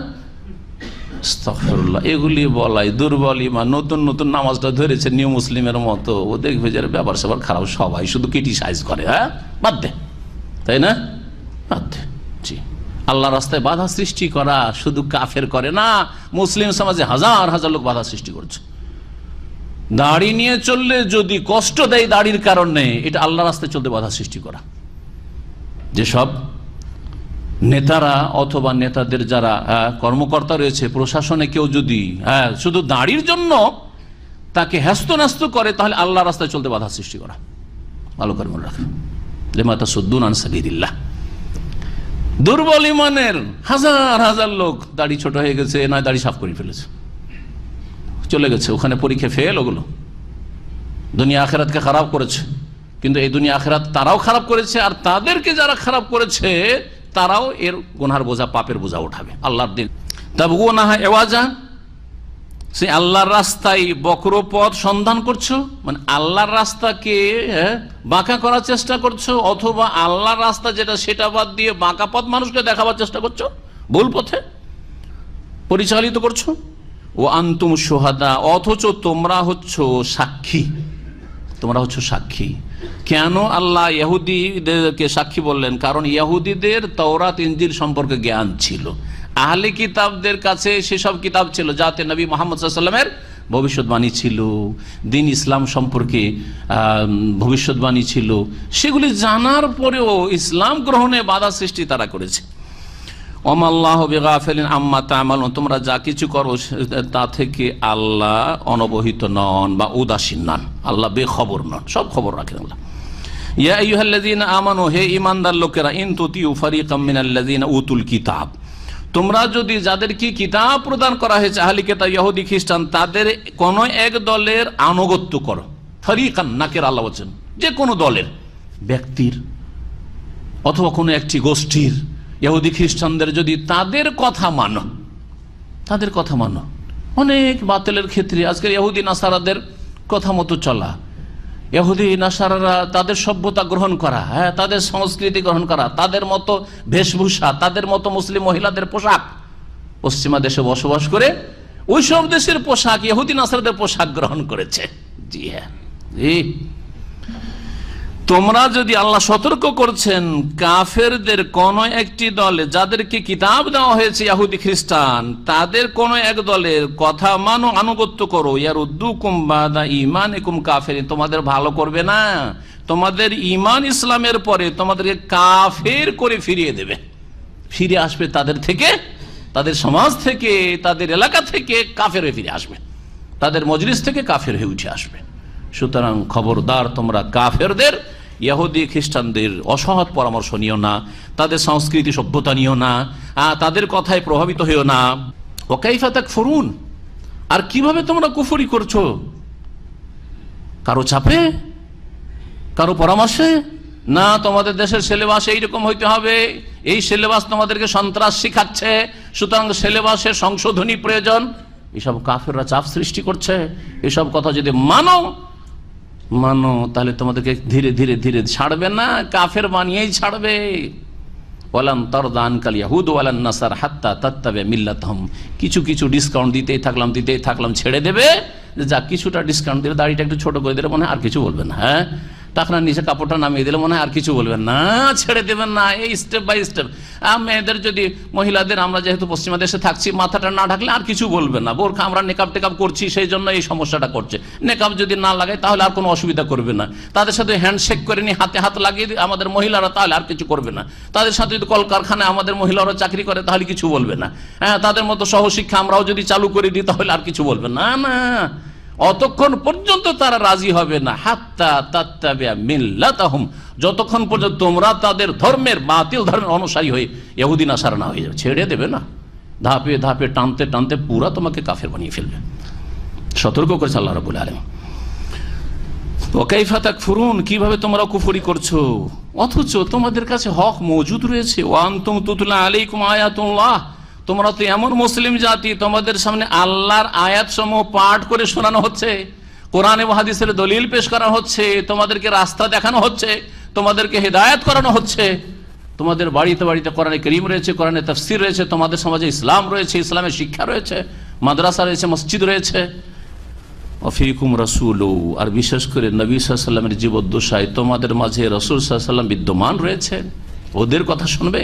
আস্তাগফিরুল্লাহ, এগুলি বলাই দুর্বল ইমান, নতুন নতুন নামাজটা ধরেছে নিউ মুসলিমের মতো, ও দেখবে যে ব্যাপার সবার খারাপ, সবাই শুধু ক্রিটিসাইজ করে, হ্যাঁ, বাদ দে, তাই না, বাদ দে। জি, আল্লাহ রাস্তায় বাধা সৃষ্টি করা শুধু কাফের করে না, মুসলিম সমাজে হাজার হাজার লোক বাধা সৃষ্টি করছে। দাড়ি নিয়ে চললে যদি কষ্ট দেয় দাড়ির কারণে, এটা আল্লাহ রাস্তায় চলতে বাধা সৃষ্টি করা। যেসব নেতারা অথবা নেতাদের যারা কর্মকর্তা রয়েছে প্রশাসনে, কেউ যদি শুধু দাড়ির জন্য তাকে হ্যাস্ত করে, তাহলে আল্লাহ রাস্তায় চলতে বাধা সৃষ্টি করা। ভালো করে মনে রাখেন, লিমা তাসুদ্দুনা আন সাবিলিল্লাহ, দুর্বল ইমানের হাজার হাজার লোক দাড়ি ছোট হয়ে গেছে, নয় দাড়ি সাফ করে ফেলেছে, চলে গেছে ওখানে, পরীক্ষা ফেল, ওগুলো দুনিয়া আখেরাতকে খারাপ করেছে, কিন্তু এই দুনিয়া আখেরাত তারাও খারাপ করেছে, আর তাদেরকে যারা খারাপ করেছে তারাও এর গুনার বোঝা, পাপের বোঝা উঠাবে আল্লাহর দিন। তাবগুনাহা এওয়াজা, সে আল্লাহর রাস্তায় বক্রপথ সন্ধান করছো, মানে আল্লাহর রাস্তাকে বাঁকা করার চেষ্টা করছো, অথবা আল্লাহর রাস্তা যেটা সেটা বাদ দিয়ে বাঁকা পথ মানুষকে দেখাবার চেষ্টা করছো, ভুল পথে পরিচালিত করছো। ও আনতুম শুহাদা, অথচ তোমরা হচ্ছ সাক্ষী, তোমরা হচ্ছ সাক্ষী। কেন আল্লাহ ইহুদিদেরকে সাক্ষী বললেন? কারণ ইহুদিদের তাওরাত ইনজিল সম্পর্কে জ্ঞান ছিল, আহলে কিতাবদের কাছে সেসব কিতাব ছিল যাতে নবী মুহাম্মদ সাল্লাল্লাহু আলাইহি ওয়াসাল্লামের ভবিষ্যৎবাণী ছিল, দিন ইসলাম সম্পর্কে ভবিষ্যৎবাণী ছিল। সেগুলি জানার পরেও ইসলাম গ্রহণে বাধা সৃষ্টি তারা করেছে। ওমাল্লাহু বিগাফিলিন আম্মা তা'মালুন, তোমরা যা কিছু করো তা থেকে আল্লাহ অনবহিত নন বা উদাসীন নন, আল্লাহ বেখবর নন, সব খবর রাখেন আল্লাহ। ইয়া আইয়ুহাল্লাযীনা আমানু, হে ঈমানদার লোকেরা, ইন তুতিউ ফারিকাম মিনাল্লাযীনা উতুল কিতাব, তোমরা যদি যাদেরকে কিতাব প্রদান করা হয়েছে আহলি কিতাব ইহুদি খ্রিস্টান, তাদের কোন এক দলের আনুগত্য করো। ফারিকান নাকের আল্লাহ বলেন, যে কোনো দলের, ব্যক্তির অথবা কোনো একটি গোষ্ঠীর, ইহুদি খ্রিস্টানদের যদি তাদের কথা মানো, তাদের কথা মানো। অনেক বাতিলের ক্ষেত্রে আজকের ইহুদি নাসারাদের কথা মতো চলা, ইহুদি নাসারারা তাদের সভ্যতা গ্রহণ করা, হ্যাঁ, তাদের সংস্কৃতি গ্রহণ করা, তাদের মতো বেশভূষা, তাদের মতো মুসলিম মহিলাদের পোশাক, পশ্চিমা দেশে বসবাস করে ওই সব দেশের পোশাক, ইহুদি নাসারাদের পোশাক গ্রহণ করেছে। জি হ্যাঁ, তোমরা যদি, আল্লাহ সতর্ক করছেন, কাফেরদের কোন একটি দলে যাদেরকে কিতাব দেওয়া হয়েছে ইহুদি খ্রিস্টান, তাদের কোন এক দলের কথা মানো, আনুগত্য করো, ইয়ারুদ্দুকুম বাদা ঈমানিকুম কাফিরিন, তোমাদের ভালো করবে না, তোমাদের ঈমান ইসলামের পরে তোমাদেরকে কাফের করে ফিরিয়ে দেবে, ফিরে আসবে তাদের থেকে, তাদের সমাজ থেকে, তাদের এলাকা থেকে কাফের হয়ে ফিরে আসবে, তাদের মজলিস থেকে কাফের হয়ে উঠে আসবে। সুতরাং খবরদার, তোমরা কাফেরদের, ইহুদি খ্রিস্টানদের অসৎ পরামর্শ নিও না, তাদের সংস্কৃতি সভ্যতা নিও না, তাদের কথায় প্রভাবিত হইও না। ওয়া কাইফা তাকফুরুন, আর কিভাবে তোমরা কুফরি করছো? কারো চাপে, কারো পরামর্শে না? তোমাদের দেশের সিলেবাস এইরকম হইতে হবে, এই সিলেবাস তোমাদেরকে সন্ত্রাস শিখাচ্ছে, সুতরাং সিলেবাসের সংশোধনী প্রয়োজন। এসব কাফেররা চাপ সৃষ্টি করছে। এসব কথা যদি মানো, তাহলে তোমাদেরকে ধীরে ধীরে ধীরে ছাড়বে না, কাফের বানিয়েই ছাড়বে। ওয়ালান তারদা আনকাল ইয়াহুদ ওয়ালান নাসার হাত্তা তাত্তাবি'a মিল্লাতাহুম, কিছু কিছু ডিসকাউন্ট দিতেই থাকলাম, ছেড়ে দেবে, যা কিছুটা ডিসকাউন্ট দিলে, দাড়িটা একটু ছোট করে দিলে মনে হয় আর কিছু বলবেন, হ্যাঁ, টাকনার নিচে কাপড়টা নামিয়ে দিলে মনে হয় আর কিছু বলবেন না, ছেড়ে দেবেন না। এই স্টেপ বাই স্টেপ মেয়েদের যদি, মহিলাদের, আমরা যেহেতু পশ্চিমা দেশে থাকছি, মাথাটা না ঢাকলে আর কিছু বলবে না। বোরখা আমরা নেকাব টেকাব করছি, সেই জন্য এই সমস্যাটা করছে। নেকাব যদি না লাগাই তাহলে আর কোনো অসুবিধা করবে না। তাদের সাথে হ্যান্ডশেক করে নি, হাতে হাত লাগিয়ে দিই আমাদের মহিলারা, তাহলে আর কিছু করবে না। তাদের সাথে যদি কলকারখানায় আমাদের মহিলারা চাকরি করে তাহলে কিছু বলবে না। হ্যাঁ, তাদের মতো সহশিক্ষা আমরাও যদি চালু করে দিই তাহলে আর কিছু বলবে না। না, অতক্ষণ পর্যন্ত তারা রাজি হবে না, হাত্তা তাত্তাবি'a মিল্লাতাহুম, যতক্ষণ পর্যন্ত তোমরা তাদের ধর্মের, বাতিল ধর্মের অনুসারী হয়ে ইহুদি নাসারা না হয়ে যাবে। ছেড়ে দেবে না, ধাপে ধাপে টানতে টানতে পুরা তোমাকে কাফের বানিয়ে ফেলবে। সতর্ক করেছে আল্লাহ রাব্বুল আলামিন। ওয়া কাইফা তাকফুরুন, কিভাবে তোমরা কুফরি করছো অথচ তোমাদের কাছে হক মজুদ রয়েছে। ওয়া আনতুম তুতলা আলাইকুম আয়াতুল্লাহ, তোমরা তো এমন মুসলিম জাতি, তোমাদের সামনে আল্লাহর আয়াত সমূহ পাঠ করে শোনানো হচ্ছে, কোরআন এবং হাদিসের দলিল পেশ করা হচ্ছে, তোমাদেরকে রাস্তা দেখানো হচ্ছে, তোমাদেরকে হেদায়েত করানো হচ্ছে। তোমাদের বাড়িতে বাড়িতে কোরআনে কারীম রয়েছে, কোরআনে তাফসীর রয়েছে, তোমাদের সমাজে ইসলাম রয়েছে, ইসলামের শিক্ষা রয়েছে, মাদ্রাসা রয়েছে, মসজিদ রয়েছে। অফিকুম রাসূলু, আর বিশেষ করে নবী সাল্লাল্লাহু আলাইহি ওয়াসাল্লামের জীবদ্দশায় তোমাদের মাঝে রাসূল সাল্লাল্লাহু আলাইহি ওয়াসাল্লাম বিদ্যমান রয়েছেন, ওদের কথা শুনবে।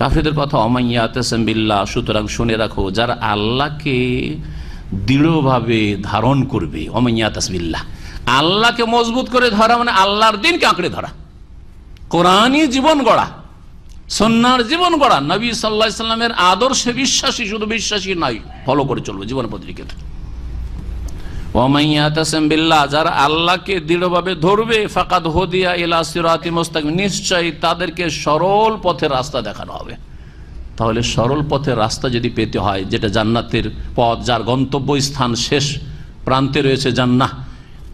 কাফেরদের কথা, অমাইয়াতাসাম বিল্লাহ, সুতরাং শুনে রাখো, যারা আল্লাহকে দৃঢ়ভাবে ধারণ করবে, অমাইয়াতাস বিল্লাহ, আল্লাহকে মজবুত করে ধরা মানে আল্লাহর দিনকে আঁকড়ে ধরা, কোরআনই জীবন গড়া, সুন্নাহর জীবন গড়া, নবী সাল্লাল্লাহু আলাইহি ওয়াসাল্লামের আদর্শে বিশ্বাসী, শুধু বিশ্বাসী নয়, ফলো করে চলবে জীবন পত্রিকাতে। ওয়ামাইয়াতাসাম বিল্লাহ, যারা আল্লাহকে দৃঢ়ভাবে ধরবে, ফাকাদ হুদিয়া ইলা সিরাতি মুস্তাকিম, নিশ্চয়ই তাদেরকে সরল পথের রাস্তা দেখানো হবে। তাহলে সরল পথের রাস্তা যদি পেতে হয়, যেটা জান্নাতের পথ, যার গন্তব্য স্থান শেষ প্রান্তে রয়েছে জান্নাহ,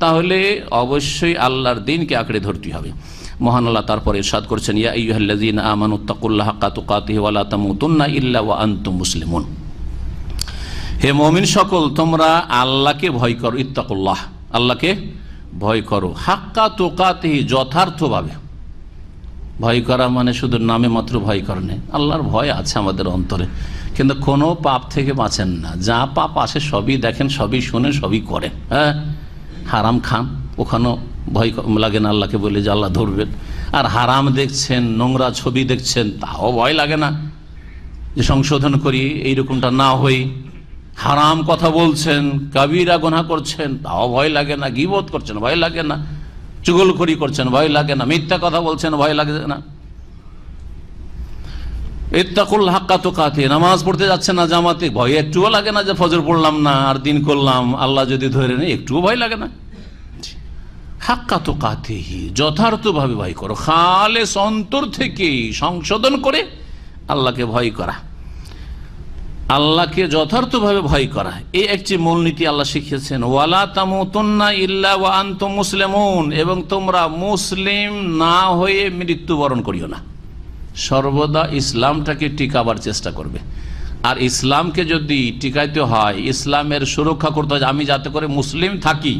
তাহলে অবশ্যই আল্লাহর দিনকে আঁকড়ে ধরতে হবে। মহান আল্লাহ তারপরে ইরশাদ করছেন, ইয়া আইয়ুহাল্লাযীনা আমানুত্তাকুল্লাহা হাক্কা তুকাতিহি ওয়া লা তামুতুন্না ইল্লা ওয়া আনতুম মুসলিমুন। হে মুমিন সকল, তোমরা আল্লাহকে ভয় করো, ইত্তাকুল্লাহ, আল্লাহকে ভয় করো, হাক্কা তুকাতিহি, যথার্থভাবে। ভয় করা মানে শুধু নামে মাত্র ভয় করা নেই, আল্লাহর ভয় আছে আমাদের অন্তরে, কিন্তু কোনো পাপ থেকে বাঁচেন না। যা পাপ আসে সবই দেখেন, সবই শুনেন, সবই করেন। হ্যাঁ, হারাম খান, ওখানেও ভয় লাগে না আল্লাহকে বলে যে আল্লাহ ধরবেন। আর হারাম দেখছেন, নোংরা ছবি দেখছেন, তাও ভয় লাগে না যে সংশোধন করি এইরকমটা না হই। হারাম কথা বলছেন, কাবিরা গুনাহ করছেন, তাও ভয় লাগে না। গীবত করছেন, ভয় লাগে না। চুগলখড়ি করছেন, ভয় লাগে না। মিথ্যা কথা বলছেন, ভয় লাগে না। ইত্তাকুল হাক্কা তুকাতিহি, নামাজ পড়তে যাচ্ছেন না জামাতে, ভয় একটুও লাগে না যে ফজর পড়লাম না আর দিন করলাম, আল্লাহ যদি ধরে নেই, একটুও ভয় লাগে না। হাক্কা তুকাতিহি, যথার্থভাবে ভয় করো, খালেস অন্তর থেকে সংশোধন করে আল্লাহকে ভয় করা, আল্লাহকে যথার্থভাবে ভয় করা, এই একটি মূলনীতি আল্লাহ শিখিয়েছেন। ওয়ালা তামুতুন্না ইল্লা ওয়া আনতুম মুসলিমুন, এবং তোমরা মুসলিম না হয়ে মৃত্যুবরণ করিও না। সর্বদা ইসলামটাকে টিকাবার চেষ্টা করবে। আর ইসলামকে যদি টিকাইতে হয়, ইসলামের সুরক্ষা করতে হয়, আমি যাতে করে মুসলিম থাকি,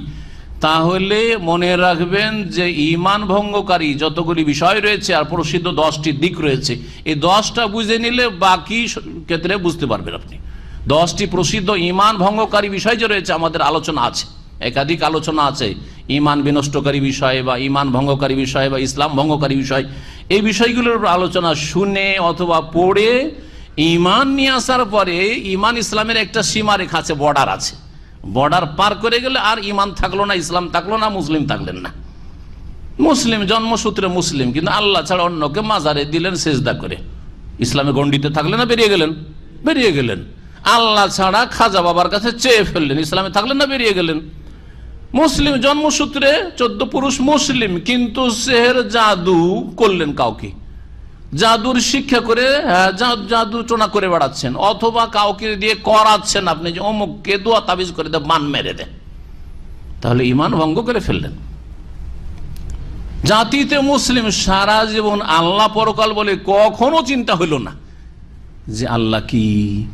তাহলে মনে রাখবেন যে ঈমান ভঙ্গকারী যতগুলি বিষয় রয়েছে আর প্রসিদ্ধ 10টি দিক রয়েছে, এই 10টা বুঝে নিলে বাকি ক্ষেত্রে বুঝতে পারবেন আপনি। 10টি প্রসিদ্ধ ঈমান ভঙ্গকারী বিষয় যে রয়েছে, আমাদের আলোচনা আছে, একাধিক আলোচনা আছে ঈমান বিনষ্টকারী বিষয় বা ঈমান ভঙ্গকারী বিষয় বা ইসলাম ভঙ্গকারী বিষয়। এই বিষয়গুলোর আলোচনা শুনে অথবা পড়ে ঈমান নিয়ে আসার পরে, ঈমান ইসলামের একটা সীমারেখা আছে, বর্ডার আছে, বর্ডার পার করে গেলে আর ঈমান থাকলো না, ইসলাম থাকলো না, মুসলিম থাকলেন না। মুসলিম জন্মসূত্রে মুসলিম, কিন্তু আল্লাহ ছাড়া অন্যকে মাজারে দিলেন সেজদা করে, ইসলামে গণ্ডিত থাকলেন না, বেরিয়ে গেলেন? বেরিয়ে গেলেন। আল্লাহ ছাড়া খাজা বাবার কাছে চেয়ে ফেললেন, ইসলামে থাকলেন না, বেরিয়ে গেলেন। মুসলিম জন্মসূত্রে 14 পুরুষ মুসলিম, কিন্তু সেহের জাদু করলেন কাউকে, জাদুর শিক্ষা করে জাদু টোনা করে বেড়াচ্ছেন, অথবা কাউকে দিয়ে করাচ্ছেন আপনি যে অমুককে দোয়া তাবিজ করে দে, মান মেরে দে, তাহলে ঈমান ভঙ্গ করে ফেললেন। জাতিতে মুসলিম, সারা জীবন আল্লাহ পরকাল বলে কখনো চিন্তা হইল না যে আল্লাহ কি,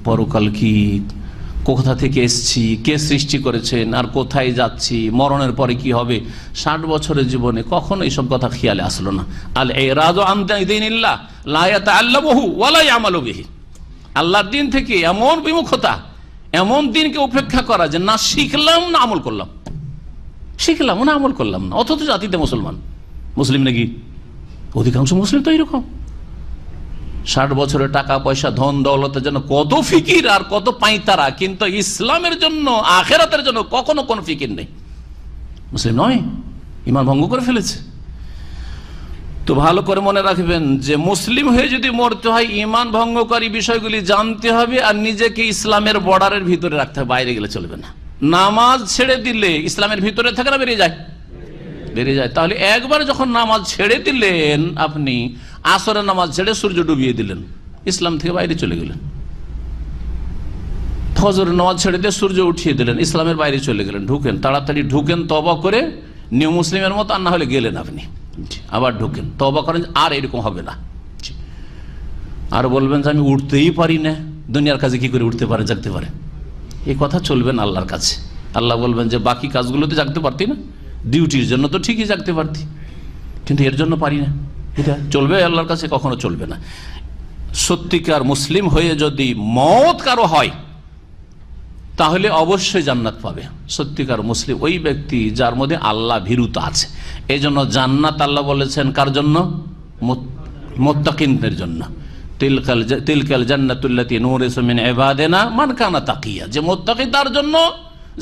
পরকাল কি, কোথা থেকে এসছি, কে সৃষ্টি করেছেন, আর কোথায় যাচ্ছি, মরণের পরে কি হবে। 60 বছরের জীবনে কখনো এইসব কথা খেয়ালে আসলো না। আল ইরাদু আন দীনিল্লাহ লা ইয়াতাআল্লামুহু ওয়া লা ইয়ামালু বিহি, আল্লাহর দিন থেকে এমন বিমুখতা, এমন দিনকে উপেক্ষা করা যে না শিখলাম না আমল করলাম, শিখলাম না আমল করলাম না। অথচ জাতিতে মুসলমান, মুসলিম নাকি? অধিকাংশ মুসলিম তো এইরকম। 60 বছরের টাকা পয়সা ধন দৌলতের জন্য কত ফিকির আর কত পাইতারা, কিন্তু ইসলামের জন্য, আখেরাতের জন্য কখনো কোনো ফিকির নেই। মুসলিম নয়, ঈমান ভঙ্গ করে ফেলেছে। তো ভালো করে মনে রাখবেন যে মুসলিম হয়ে যদি মরতে হয়, ঈমান ভঙ্গকারী বিষয়গুলি জানতে হবে আর নিজেকে ইসলামের বর্ডারের ভিতরে রাখতে হবে, বাইরে গেলে চলবে না। নামাজ ছেড়ে দিলে ইসলামের ভিতরে থাকে না, বেরিয়ে যায়? বেরিয়ে যায়। তাহলে একবার যখন নামাজ ছেড়ে দিলেন, আপনি আসরের নামাজ ছেড়ে সূর্য ডুবিয়ে দিলেন, ইসলাম থেকে বাইরে চলে গেলেন। ফজরের নামাজ ছেড়ে দিয়ে সূর্য উঠিয়ে দিলেন, ইসলামের বাইরে চলে গেলেন। ঢুকেন, তাড়াতাড়ি ঢুকেন তওবা করে, নিউ মুসলিমের মতো, আর না হলে গেলেন আপনি, আবার ঢুকেন, তওবা করেন, আর এরকম হবে না। আর বলবেন যে আমি উঠতেই পারি না, দুনিয়ার কাজে কি করে উঠতে পারে, জাগতে পারে, এই কথা চলবেন আল্লাহর কাছে। আল্লাহ বলবেন যে বাকি কাজগুলোতে জাগতে পারতি না, ডিউটির জন্য তো ঠিকই জাগতে পারতি, কিন্তু এর জন্য পারি না, এটা চলবে আল্লাহর কাছে? কখনো চলবে না। সত্যিকার মুসলিম হয়ে যদি মওত কারো হয়, তাহলে অবশ্যই জান্নাত পাবে। সত্যিকার মুসলিম ওই ব্যক্তি যার মধ্যে আল্লাহ ভীরুতা আছে। এই জন্য জান্নাত আল্লাহ বলেছেন কার জন্য? মুত্তাকিনদের জন্য। তিলকাল জান্নাতুল্লাতী নুরিসু মিন ইবাদিনা মান কানা তাকিয়া, যে মুত্তাকি তার জন্য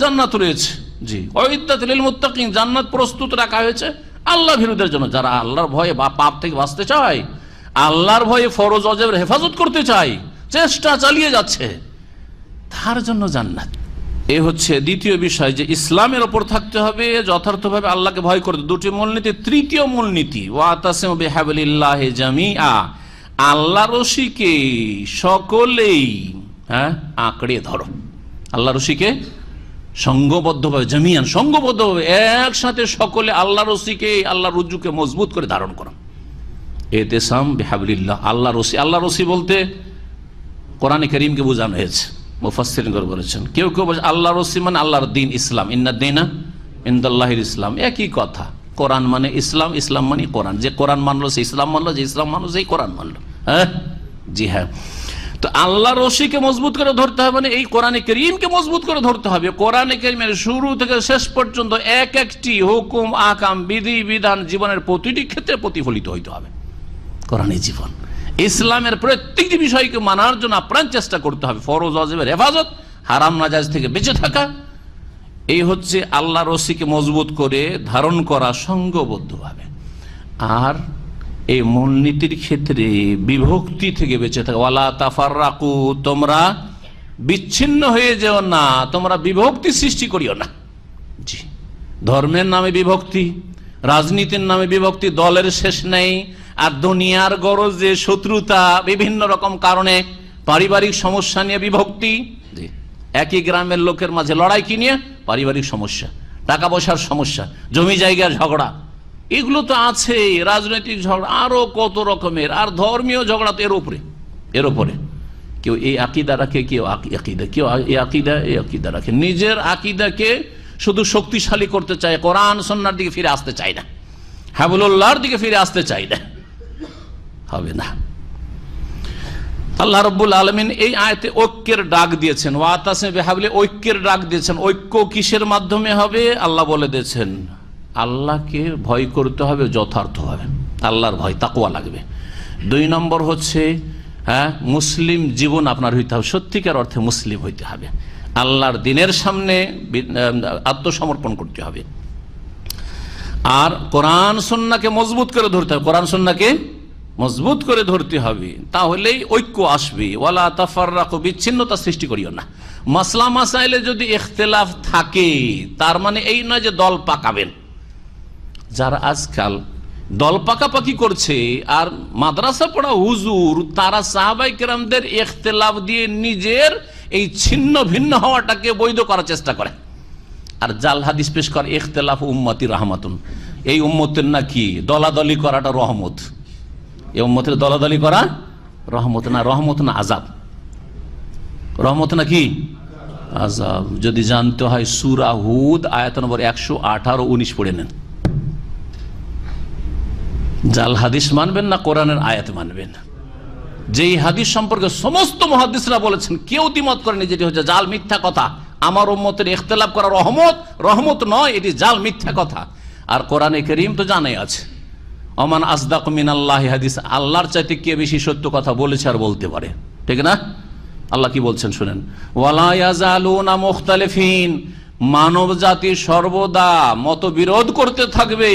জান্নাত রয়েছে। জি, উইদ্দাত লিল মুত্তাকিন, জান্নাত প্রস্তুত রাখা হয়েছে আল্লাহ ভীরুদের জন্য। যারা আল্লাহর ভয়ে বা পাপ থেকে বাঁচতে চায়, আল্লাহর ভয়ে ফরজ ওয়াজিবের হেফাজত করতে চায়, চেষ্টা চালিয়ে যাচ্ছে, তার জন্য জান্নাত। এ হচ্ছে দ্বিতীয় বিষয়, যে ইসলামের ওপর থাকতে হবে, যথার্থভাবে আল্লাহকে ভয় করতে। দুটি মূলনীতি। তৃতীয় মূলনীতি, ওয়াতাসিমু বিহাবলিল্লাহি জামিআ, আল্লাহ রশিকে সকলেই আঁকড়ে ধরো। আল্লাহ রশিকে সঙ্গবদ্ধভাবে, জামিয়ান সঙ্গবদ্ধভাবে একসাথে সকলে আল্লাহ রশিকে, আল্লাহ রজ্জুকে মজবুত করে ধারণ করা। ইতিসাম বিহাবলিল্লাহ, আল্লাহ রশি। আল্লাহ রশি বলতে কোরআনে কারীমকে বোঝানো হয়েছে, মুফাসসিরিনগণ বলেছেন। কেউ কেউ বলে আল্লাহ রশি মানে আল্লাহর দিন, ইসলাম, ইন্নাদ-দীনা ইনদাল্লাহিল ইসলাম, একই কথা। কোরআন মানে ইসলাম, ইসলাম মানে কোরআন। যে কোরআন মানলো সে ইসলাম মানলো, যে ইসলাম মানলো সেই কোরআন মানলো। হ্যাঁ, জি হ্যাঁ। তো আল্লাহ রশিকে মজবুত করে ধরতে হবে, মানে এই কোরআনে কারীমকে মজবুত করে ধরতে হবে। কোরআনে কারীমের শুরু থেকে শেষ পর্যন্ত এক একটি হুকুম, আকাম, বিধি বিধান জীবনের প্রতিটি ক্ষেত্রে প্রতিফলিত হইতে হবে। কোরআনের জীবন, ইসলামের প্রত্যেকটি বিষয়কে মানার জন্য আপ্রাণ চেষ্টা করতে হবে। ফরজ ওয়াজিবের হেফাজত, হারাম নাজায়েজ থেকে বেঁচে থাকা, এই হচ্ছে আল্লাহ রশিকে মজবুত করে ধারণ করা সঙ্গবদ্ধভাবে। আর এই মূলনীতির ক্ষেত্রে বিভক্তি থেকে বেঁচে থাকা। ওয়ালা তাফাররাকু, তোমরা বিচ্ছিন্ন হয়ে যেও না, তোমরা বিভক্তি সৃষ্টি করিও না। জি, ধর্মের নামে বিভক্তি, রাজনীতির নামে বিভক্তি, দলের শেষ নেই। আর দুনিয়ার গরজে, শত্রুতা, বিভিন্ন রকম কারণে, পারিবারিক সমস্যা নিয়ে বিভক্তি। জি, একই গ্রামের লোকের মাঝে লড়াই কি নিয়ে? পারিবারিক সমস্যা, টাকা পয়সার সমস্যা, জমি জায়গার ঝগড়া, এগুলো তো আছে। রাজনৈতিক ঝগড়া আরো কত রকমের, আর ধর্মীয় ঝগড়া তো এর উপরে। কেউ এই আকিদা রাখে, কেউ আকিদা, কেউ এই আকিদা রাখে। নিজের আকিদাকে শুধু শক্তিশালী করতে চায়, কোরআন সুন্নাহর দিকে ফিরে আসতে চায় না, হাবলুল্লাহর দিকে ফিরে আসতে চায় না, হবে না। আল্লাহ রাব্বুল আলামিন এই আয়াতে ঐক্যের ডাক দিয়েছেন। ওয়াতাসিমু বিহাবলি, ঐক্যের ডাক দিয়েছেন। ঐক্য কিসের মাধ্যমে হবে? আল্লাহ বলে দিয়েছেন আল্লাহকে ভয় করতে হবে যথার্থভাবে, আল্লাহর ভয়, তাকওয়া লাগবে। 2 নম্বর হচ্ছে মুসলিম জীবন আপনার হইতে হবে, সত্যিকার অর্থে মুসলিম হইতে হবে, আল্লাহর দ্বীনের সামনে আত্মসমর্পণ করতে হবে। আর কোরআন সুন্নাহকে মজবুত করে ধরতে হবে, কোরআন সুন্নাহকে মজবুত করে ধরতে হবে, তাহলেই ঐক্য আসবে। ওয়ালা তাফাররাকু, বিচ্ছিন্নতা সৃষ্টি করিও না। মাসলা মাসাইলে যদি ইখতিলাফ থাকে, তার মানে এই নয় যে দল পাকাবেন। যারা আজকাল দল পাকাপাকি করছে আর মাদ্রাসা পড়া হুজুর, তারা সাহাবায়ে কেরামদের ইখতিলাফ দিয়ে নিজের এই ছিন্ন ভিন্ন হওয়াটাকে বৈধ করার চেষ্টা করে। আর জাল হাদিস পেশ করে ইখতিলাফ উম্মতি রাহমাতুন, এই উম্মতের নাকি দলাদলি করাটা রহমত। এই উম্মতের দলাদলি করা রহমত না, রহমত না আযাব। রহমত না কি? আযাব। যদি জানতে হয় সূরা হুদ আয়াত নম্বর 118 19 পড়ে নেন। জাল হাদিস মানবেন না কোরআনের আয়াত মানবেন? যেই হাদিস সম্পর্কে সমস্ত মুহাদ্দিসরা বলেছেন, কেউ দ্বিমত করেনি, যেটি হচ্ছে জাল, মিথ্যা কথা। আমার উম্মতের ইখতিলাফ করা রহমত নয়, এটি জাল, মিথ্যা কথা। আর কোরআনে কারীম তো জানাই আছে, ওমান আসদাকু মিনাল্লাহি হাদিস, আল্লাহর চাইতে কে বেশি সত্য কথা বলেছে আর বলতে পারে, ঠিক না? আল্লাহ কি বলছেন শুনেন, ওয়ালা ইয়াজালুনা মুখতালিফিন, মানব জাতি সর্বদা মতবিরোধ করতে থাকবে,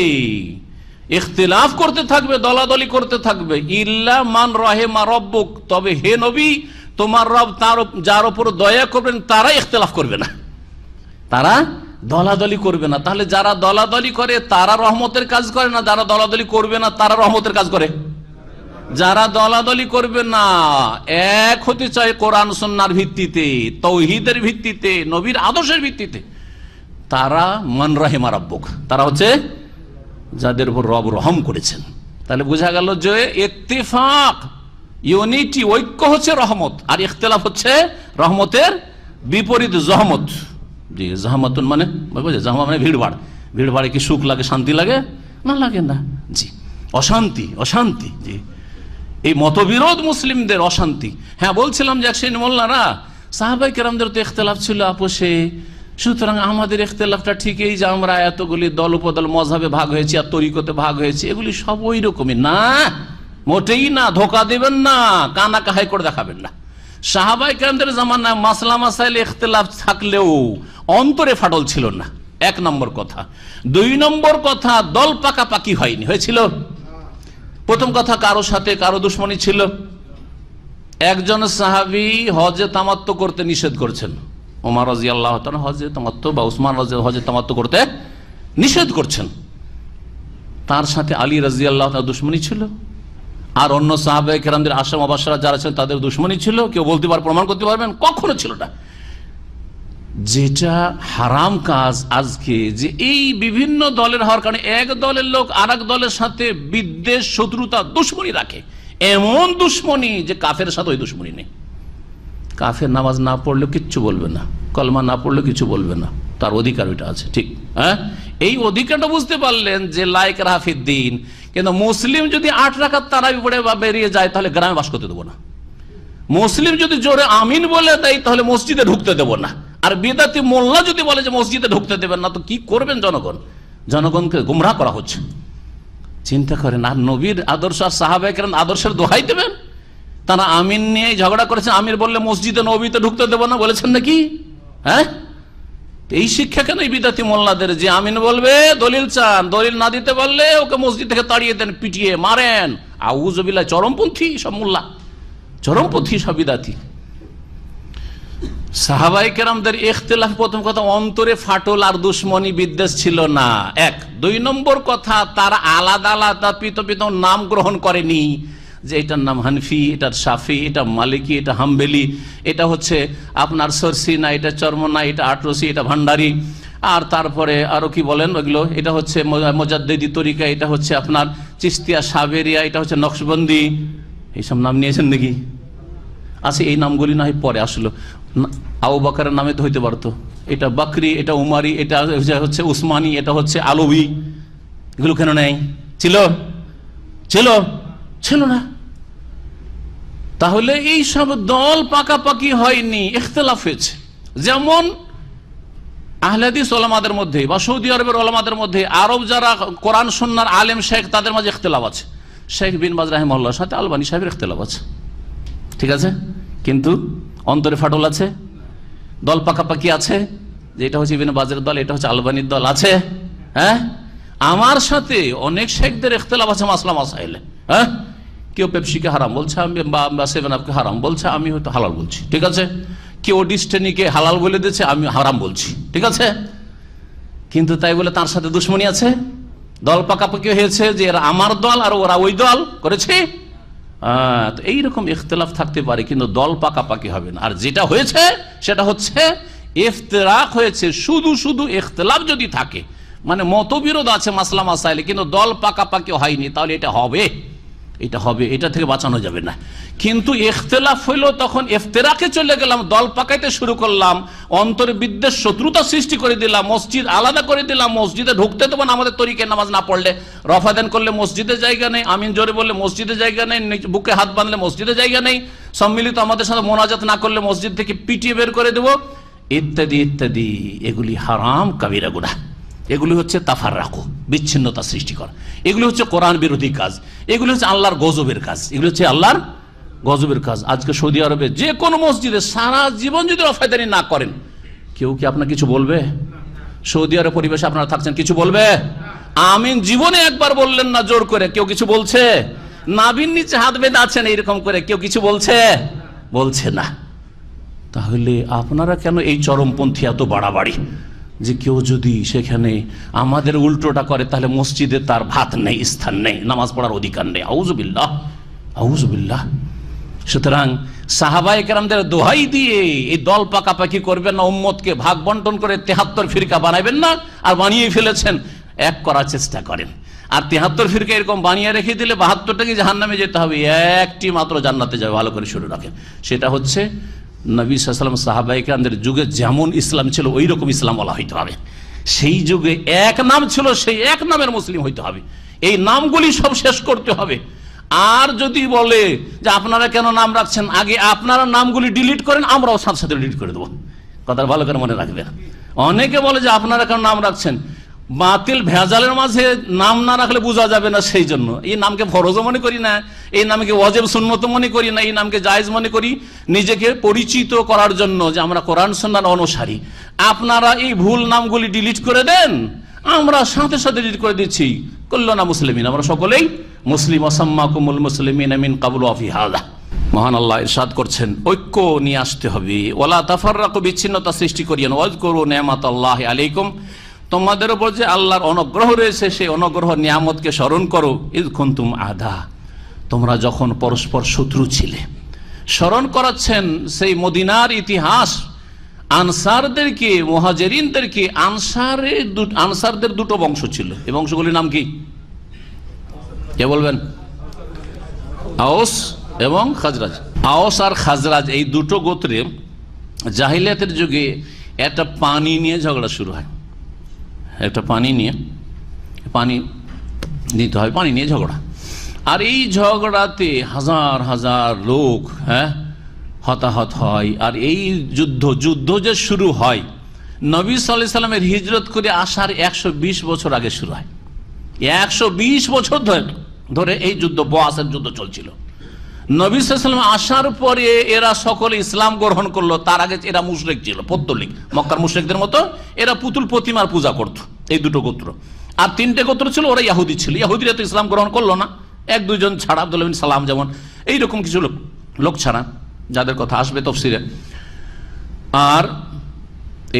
ইখতিলাফ করতে থাকবে, দলাদলি করতে থাকবে। ইল্লা মান রাহিমা রাব্বুক, তবে হে নবী, তোমার রব যার উপর দয়া করবেন তারা ইখতিলাফ করবে না, তারা দলাদলি করবে না। তাহলে যারা দলাদলি করে তারা রহমতের কাজ করে না, যারা দলাদলি করবে না তারা রহমতের কাজ করে। যারা দলাদলি করবে না, এক হতে চায় কোরআন সুন্নাহর ভিত্তিতে, তাওহীদের ভিত্তিতে, নবীর আদর্শের ভিত্তিতে, তারা মান রাহিমা রাব্বুক, তারা হচ্ছে যাদের উপর রব রহম করেছেন। তাহলে বোঝা গেল যে ইত্তেফাক, ইউনিটি, ঐক্য হচ্ছে রহমত, আর ইখতিলাফ হচ্ছে রহমতের বিপরীত, জহমত। জি, জাহমাতুন মানে জাহমা মানে ভিড়ভাড়। ভিড়ভাড়ে কি সুখ লাগে, শান্তি লাগে? না, লাগে না। জি, অশান্তি, অশান্তি। জি, এই মতবিরোধ মুসলিমদের অশান্তি। হ্যাঁ, বলছিলাম যে একশন মোল্লারা, সাহাবায়ে কেরামদের তো ইখতিলাফ ছিল আপোষে, সুতরাং আমাদের ইখতিলাফটা ঠিকই যে আমরা এতগুলি দল উপদল মযহাবে ভাগ হয়েছি আর তরিকতে ভাগ হয়েছি, এগুলি সব ওই রকমই না, মোটেই না। ধোকা দেবেন না, কানা কাহাই করে দেখাবেন না। সাহাবায়ে কেরামদের জামানায় মাসলা মাসাইলে ইখতিলাফ থাকলেও অন্তরে ফাটল ছিল না, 1 নম্বর কথা। 2 নম্বর কথা, দল পাকাপাকি হয়নি, হয়েছিল? প্রথম কথা, কারো সাথে কারো দুশমনী ছিল। একজন সাহাবী হজে তামাত্তু করতে নিষেধ করছেন, ওমর রাদিয়াল্লাহু তাআলা হজে তামাত্তু বা উসমান রাদিয়াল্লাহু হজে তামাত্তু করতে নিষেধ করছেন। তার সাথে আলী রাদিয়াল্লাহু তাআলা দুশমনী ছিল, আর অন্য সাহাবায়ে কেরামদের আশরা মুবাশশারা যারা ছিলেন তাদের দুশমনী ছিল। কেউ বলতে পারবে, প্রমাণ করতে পারবেন? কখনো ছিল না। যেটা হারাম কাজ আজকে, যে এই বিভিন্ন দলের হওয়ার কারণে এক দলের লোক আর এক দলের সাথে বিদ্বেষ, শত্রুতা, দুশ্মনী রাখে। এমন দুশ্মনী যে কাফের সাথে ওই দুশ্মনী নেই। কাফের নামাজ না পড়লে কিচ্ছু বলবে না, কলমা না পড়লে কিছু বলবে না, তার অধিকার ওইটা আছে, ঠিক। হ্যাঁ, এই অধিকারটা বুঝতে পারলেন যে লাইক রাফিদ্দিন। কিন্তু মুসলিম যদি 8 রাকাত তারাবি পড়ে বা বেরিয়ে যায়, তাহলে গ্রামে বাস করতে দেবো না। মুসলিম যদি জোরে আমিন বলে দেয়, তাহলে মসজিদে ঢুকতে দেবো না। আর বিদাতি মোল্লা যদি বলে যে মসজিদে ঢুকতে দেবেন না, তো কি করবেন? জনগণকে গুমরাহ করা হচ্ছে। চিন্তা করেন, আর নবীর আদর্শ আর সাহাবায়ে কেরাম আদর্শের দোহাই দেবেন? তারা আমিন নিয়ে ঝগড়া করেছেন, আমির বললে মসজিদে নবীতে ঢুকতে দেবো না বলেছেন নাকি? হ্যাঁ, এই শিক্ষা কেন এই বিদাতি মোল্লাদের, যে আমিন বলবে দলিল চান, দলিল না দিতে পারলে ওকে মসজিদ থেকে তাড়িয়ে দেন, পিটিয়ে মারেন। আউযুবিল্লাহ, চরমপন্থী সব মোল্লা, চরমপন্থী সব বিদাতি। সাহাবায়ে কেরামদের ইখতিলাফ, প্রথম কথা অন্তরে ফাটল আর দুশ্মনী বিদ্বেষ ছিল না, 1। 2 নম্বর কথা, তারা আলাদা আলাদা পৃথক নাম গ্রহণ করেনি, যে এটার নাম হানফি, এটার শাফি, এটা মালিকি, এটা হাম্বেলি, এটা হচ্ছে আপনার সরসি না, এটা চর্ম না, এটা আটরসি, এটা ভান্ডারি, আর তারপরে আরো কি বলেন ওইগুলো, এটা হচ্ছে মুজাদ্দিদি তরিকা, এটা হচ্ছে আপনার চিস্তিয়া সাবেরিয়া, এটা হচ্ছে নকশবন্দি। এইসব নাম নিয়েছেন নাকি? আচ্ছা, এই নামগুলি না হয় পরে আসলো। আবু বকরের নামে তো হইতে পারতো, এটা বাকরি, এটা উমারি, এটা হচ্ছে উসমানী, এটা হচ্ছে আলবি। এগুলো কেন নেই? ছিল ছিল না। তাহলে এই সব দল পাকাপাকি হয়নি, ইখতিলাফ হয়েছে। যেমন আহলে হাদিস ওলামাদের মধ্যে বা সৌদি আরবের ওলামাদের মধ্যে, আরব যারা কোরআন সুন্নাহর আলেম শেখ, তাদের মাঝে ইখতিলাফ আছে। শেখ বিন বাজ রাহিমাহুল্লাহর সাথে আলবানী সাহেবের ইখতিলাফ আছে, ঠিক আছে, কিন্তু অন্তরে ফাটল আছে, দল পাকাপাকি আছে, যে এটা হচ্ছে ইবনে বাজের দল, এটা হচ্ছে আলবানীর দল আছে। হ্যাঁ, আমার সাথে অনেক শেখদের ইখতিলাফ আছে মাসলা মাসাইলে। হ্যাঁ, কেউ পেপসিকে হারাম বলছে, আমি বা 7 আপকে হারাম বলছে, আমি হয়তো হালাল বলছি, ঠিক আছে। কেউ ডিস্টেনিকে হালাল বলে দিচ্ছে, আমি হারাম বলছি, ঠিক আছে। কিন্তু তাই বলে তার সাথে দুশ্মনী আছে, দল পাকাপাকি হয়েছে, যে এরা আমার দল আর ওরা ওই দল করেছে। তো এইরকম ইখতিলাফ থাকতে পারে, কিন্তু দল পাকাপাকি হবে না। আর যেটা হয়েছে সেটা হচ্ছে ইফতিরাক হয়েছে। শুধু ইখতিলাফ যদি থাকে, মানে মতবিরোধ আছে মাসলা মাসাইলে, কিন্তু দল পাকাপাকি হয়নি, তাহলে এটা হবে, এটা থেকে বাঁচানো যাবে না। কিন্তু ইখতিলাফ হইলো, তখন ইফতিরাকে চলে গেলাম, দল পাকাইতে শুরু করলাম, অন্তরে বিদ্বেষ, শত্রুতা সৃষ্টি করে দিলাম, মসজিদ আলাদা করে দিলাম, মসজিদে ঢুকতে দেবো না, আমাদের তরিকে নামাজ না পড়লে, রফাদান করলে মসজিদে জায়গা নেই, আমিন জোরে বললে মসজিদে জায়গা নেই, বুকে হাত বাঁধলে মসজিদে জায়গা নেই, সম্মিলিত আমাদের সাথে মোনাজাত না করলে মসজিদ থেকে পিটিয়ে বের করে দেবো, ইত্যাদি ইত্যাদি। এগুলি হারাম কাবিরা গুনাহ। এগুলি হচ্ছে তাফাররাকু, বিচ্ছিন্নতা সৃষ্টি করা। এগুলি হচ্ছে কোরআন বিরোধী কাজ। এগুলি হচ্ছে আল্লাহর গজবের কাজ। এগুলি হচ্ছে আল্লাহর গজবের কাজ। আজকে সৌদি আরবে যে কোনো মসজিদে সারা জীবন যদি রফাদানি না করেন, কেউ কি আপনার কিছু বলবে? সৌদি আরব পরিবেশে আপনারা থাকছেন, কিছু বলবে? আমিন জীবনে একবার বললেন না জোর করে, কেউ কিছু বলছে? নাভির নিচে হাত বেঁধে আছেন এইরকম করে, কেউ কিছু বলছে না। তাহলে আপনারা কেন এই চরমপন্থী এত বাড়াবাড়ি, যে কেউ যদি সেখানে আমাদের উল্টোটা করে, তাহলে মসজিদে তার ভাত নেই, স্থান নেই, নামাজ পড়ার অধিকার নেই। আউযুবিল্লাহ, আউযুবিল্লাহ। সুতরাং সাহাবায়ে কেরামদের দোহাই দিয়ে এই দল পাকাপাকি করবেন না, উম্মতকে ভাগ বন্টন করে 73 ফিরকা বানাবেন না। আর বানিয়ে ফেলেছেন, এক করার চেষ্টা করেন। আর 73 ফিরকা এরকম বানিয়ে রেখে দিলে 72টাকে জাহান্নামে যেতে হবে, একটি মাত্র জান্নাতে যাবে। ভালো করে শুনে রাখেন, সেটা হচ্ছে নবী সাল্লাল্লাহু আলাইহি ওয়াসাল্লাম সাহাবায়ে কেরামদের যুগে যেমন ইসলাম ছিল, ওই রকম ইসলাম বলা হইতে হবে। সেই যুগে এক নাম ছিল, সেই এক নামের মুসলিম হইতে হবে। এই নামগুলি সব শেষ করতে হবে। আর যদি বলে যে আপনারা কেন নাম রাখছেন, আগে আপনারা নামগুলি ডিলিট করেন, আমরাও সাথে সাথে ডিলিট করে দেবো। কথা ভালো করে মনে রাখবেন। অনেকে বলে যে আপনারা কেন নাম রাখছেন, বাতিল ভেজালের মাঝে নাম না রাখলে বোঝা যাবে না, সেই জন্য এই নামকে ফরজও মনে করি না, এই নামকে ওয়াজিব সুন্নত মনে করি না, এই নামকে জায়েজ মনে করি, নিজেকে পরিচিত করার জন্য যে আমরা কোরআন সুন্নাহর অনুসারী। আপনারা এই ভুল নামগুলি ডিলিট করে দেন, আমরা সাথে সাথে ডিলিট করে দিচ্ছি। কুল্লুনা মুসলিমিন, আমরা সকলেই মুসলিম। ওয়াসাম্মাকুমুল মুসলিমিনা মিন ক্বাবলু ওয়া ফি হাযা। মহান আল্লাহ ইরশাদ করছেন, ঐক্য নিয়ে আসতে হবে। ওয়ালা তাফাররাকু, বিচ্ছিন্নতা সৃষ্টি করিও না। ওয়াজকুরু নি'মাতাল্লাহি আলাইকুম, তোমাদের উপর যে আল্লাহর অনুগ্রহ রয়েছে, সেই অনুগ্রহ নিয়ামতকে স্মরণ করো। ইয কুনতুম আদা, তোমরা যখন পরস্পর শত্রু ছিলে। স্মরণ করাচ্ছেন সেই মদিনার ইতিহাস। আনসারদেরকে, মুহাজিরিনদেরকে, আনসারদের দুটো বংশ ছিল। এই বংশগুলির নাম কি কে বলবেন? আওস এবং খাজরাজ। আওস আর খাজরাজ এই দুটো গোত্রে জাহিলিয়াতের যুগে একটা পানি নিয়ে ঝগড়া শুরু হয়। একটা পানি দিতে হয়, পানি নিয়ে ঝগড়া। আর এই ঝগড়াতে হাজার হাজার লোক হতাহত হয়। আর এই যুদ্ধ যে শুরু হয় নবী সাল্লাল্লাহু আলাইহি সাল্লামের হিজরত করে আসার 120 বছর আগে শুরু হয়। 120 বছর ধরে এই যুদ্ধ, বয়াসের যুদ্ধ চলছিল। নবী সাল্লাল্লাহু আলাইহি সাল্লাম আসার পরে এরা সকলে ইসলাম গ্রহণ করলো। তার আগে এরা মুশরিক ছিল, পৌত্তলিক, মক্কার মুশরিকদের মতো। এরা পুতুল প্রতিমার পূজা করত, এই দুটো গোত্র। আর 3টে গোত্র ছিল, ওরা ইহুদি ছিল। ইহুদিরা তো ইসলাম গ্রহণ করলো না, 1-2 ছাড়া, আব্দুল্লাহ বিন সালাম যেমন, এইরকম কিছু লোক ছাড়া, যাদের কথা আসবে তাফসীরে। আর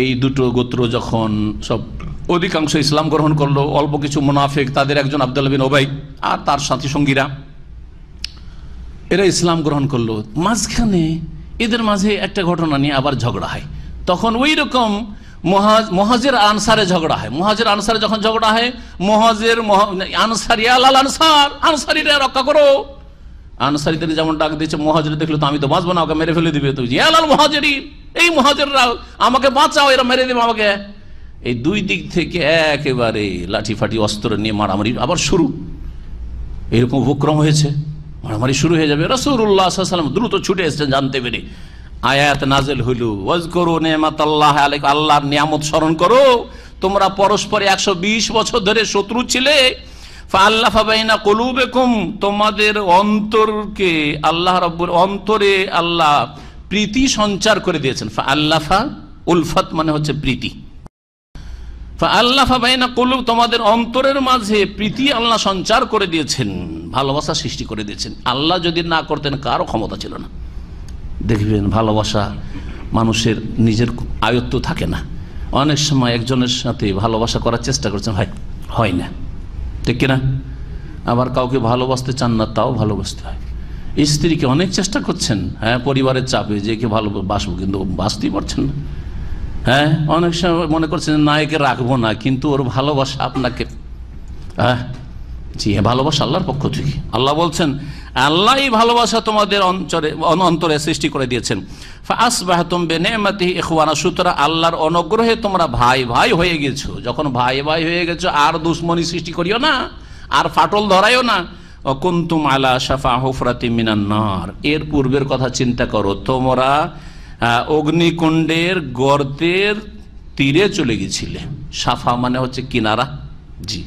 এই দুটো গোত্র যখন সব অধিকাংশ ইসলাম গ্রহণ করলো, অল্প কিছু মুনাফিক, তাদের একজন আব্দুল্লাহ বিন উবাই আর তার সাথী সঙ্গীরা, এরা ইসলাম গ্রহণ করলো। মাঝখানে এদের মাঝে একটা ঘটনা নিয়ে আবার ঝগড়া হয়। তখন ওই রকম মুহাজির আনসারে ঝগড়া হয়। মুহাজির আনসারে যখন ঝগড়া হয়, আনসারীরা রক্ষা করো। আনসারীদের যেমন ডাক দিয়েছে, মুহাজির দেখলো তো আমি তো বাঁচবো না, ওকে মেরে ফেলে দিবে। তো মুহাজিরিন, এই মুহাজিররা আমাকে বাঁচাও, এরা মেরে দেবে আমাকে। এই দুই দিক থেকে একেবারে লাঠি ফাটি অস্ত্র নিয়ে মারামারি আবার শুরু। এরকম উপক্রম হয়েছে, মারামারি শুরু হয়ে যাবে। রাসূলুল্লাহ সাল্লাল্লাহু আলাইহি ওয়াসাল্লাম দ্রুত ছুটে এসেছেন জানতে পেরে। আয়াত নাযিল হইল, ওয়াজকুরু নি'মাতাল্লাহি আলাইকুম, আল্লাহর নিয়ামত স্মরণ করো। তোমরা পরস্পরে 120 বছর ধরে শত্রু ছিলে। ফাআল্লাফা বাইনা কুলুবিকুম, তোমাদের অন্তরকে আল্লাহ রাব্বুল অন্তরে আল্লাহ প্রীতি সঞ্চার করে দিয়েছেন। ফাআল্লাফা, উলফাত মানে হচ্ছে প্রীতি। ফাআল্লাফা বাইনা কুলুব, তোমাদের অন্তরের মাঝে প্রীতি আল্লাহ সঞ্চার করে দিয়েছেন, ভালোবাসা সৃষ্টি করে দিয়েছেন। আল্লাহ যদি না করতেন কারো ক্ষমতা ছিল না। দেখবেন ভালোবাসা মানুষের নিজের আয়ত্ত থাকে না। অনেক সময় একজনের সাথে ভালোবাসা করার চেষ্টা করছেন, হয় না, ঠিক কিনা? আবার কাউকে ভালোবাসতে চান না, তাও ভালোবাসতে হয়। স্ত্রীকে অনেক চেষ্টা করছেন, পরিবারের চাপে যে কে ভালোবাসবো, কিন্তু বাঁচতেই পারছেন না। অনেক সময় মনে করছেন না, একে রাখবো না, কিন্তু ওর ভালোবাসা আপনাকে, জি, ভালোবাসা আল্লাহর পক্ষ থেকে। আল্লাহ বলছেন, আল্লাহ এই ভালোবাসা তোমাদের অন্তরে সৃষ্টি করে দিয়েছেন। ফাআসবাহতুম বিনি'মাতিহি ইখওয়ানা, সুতরাং আল্লাহর অনুগ্রহে তোমরা ভাই ভাই হয়ে গেছো। যখন ভাই ভাই হয়ে গেছো, আর দুশমনি সৃষ্টি করিও না, আর ফাটল ধরাইও না। কুনতুম আলা শাফা হুফরাতিম মিনান নার, এর পূর্বের কথা চিন্তা করো, তোমরা অগ্নিকুণ্ডের গর্তের তীরে চলে গেছিলে। শাফা মানে হচ্ছে কিনারা, জি,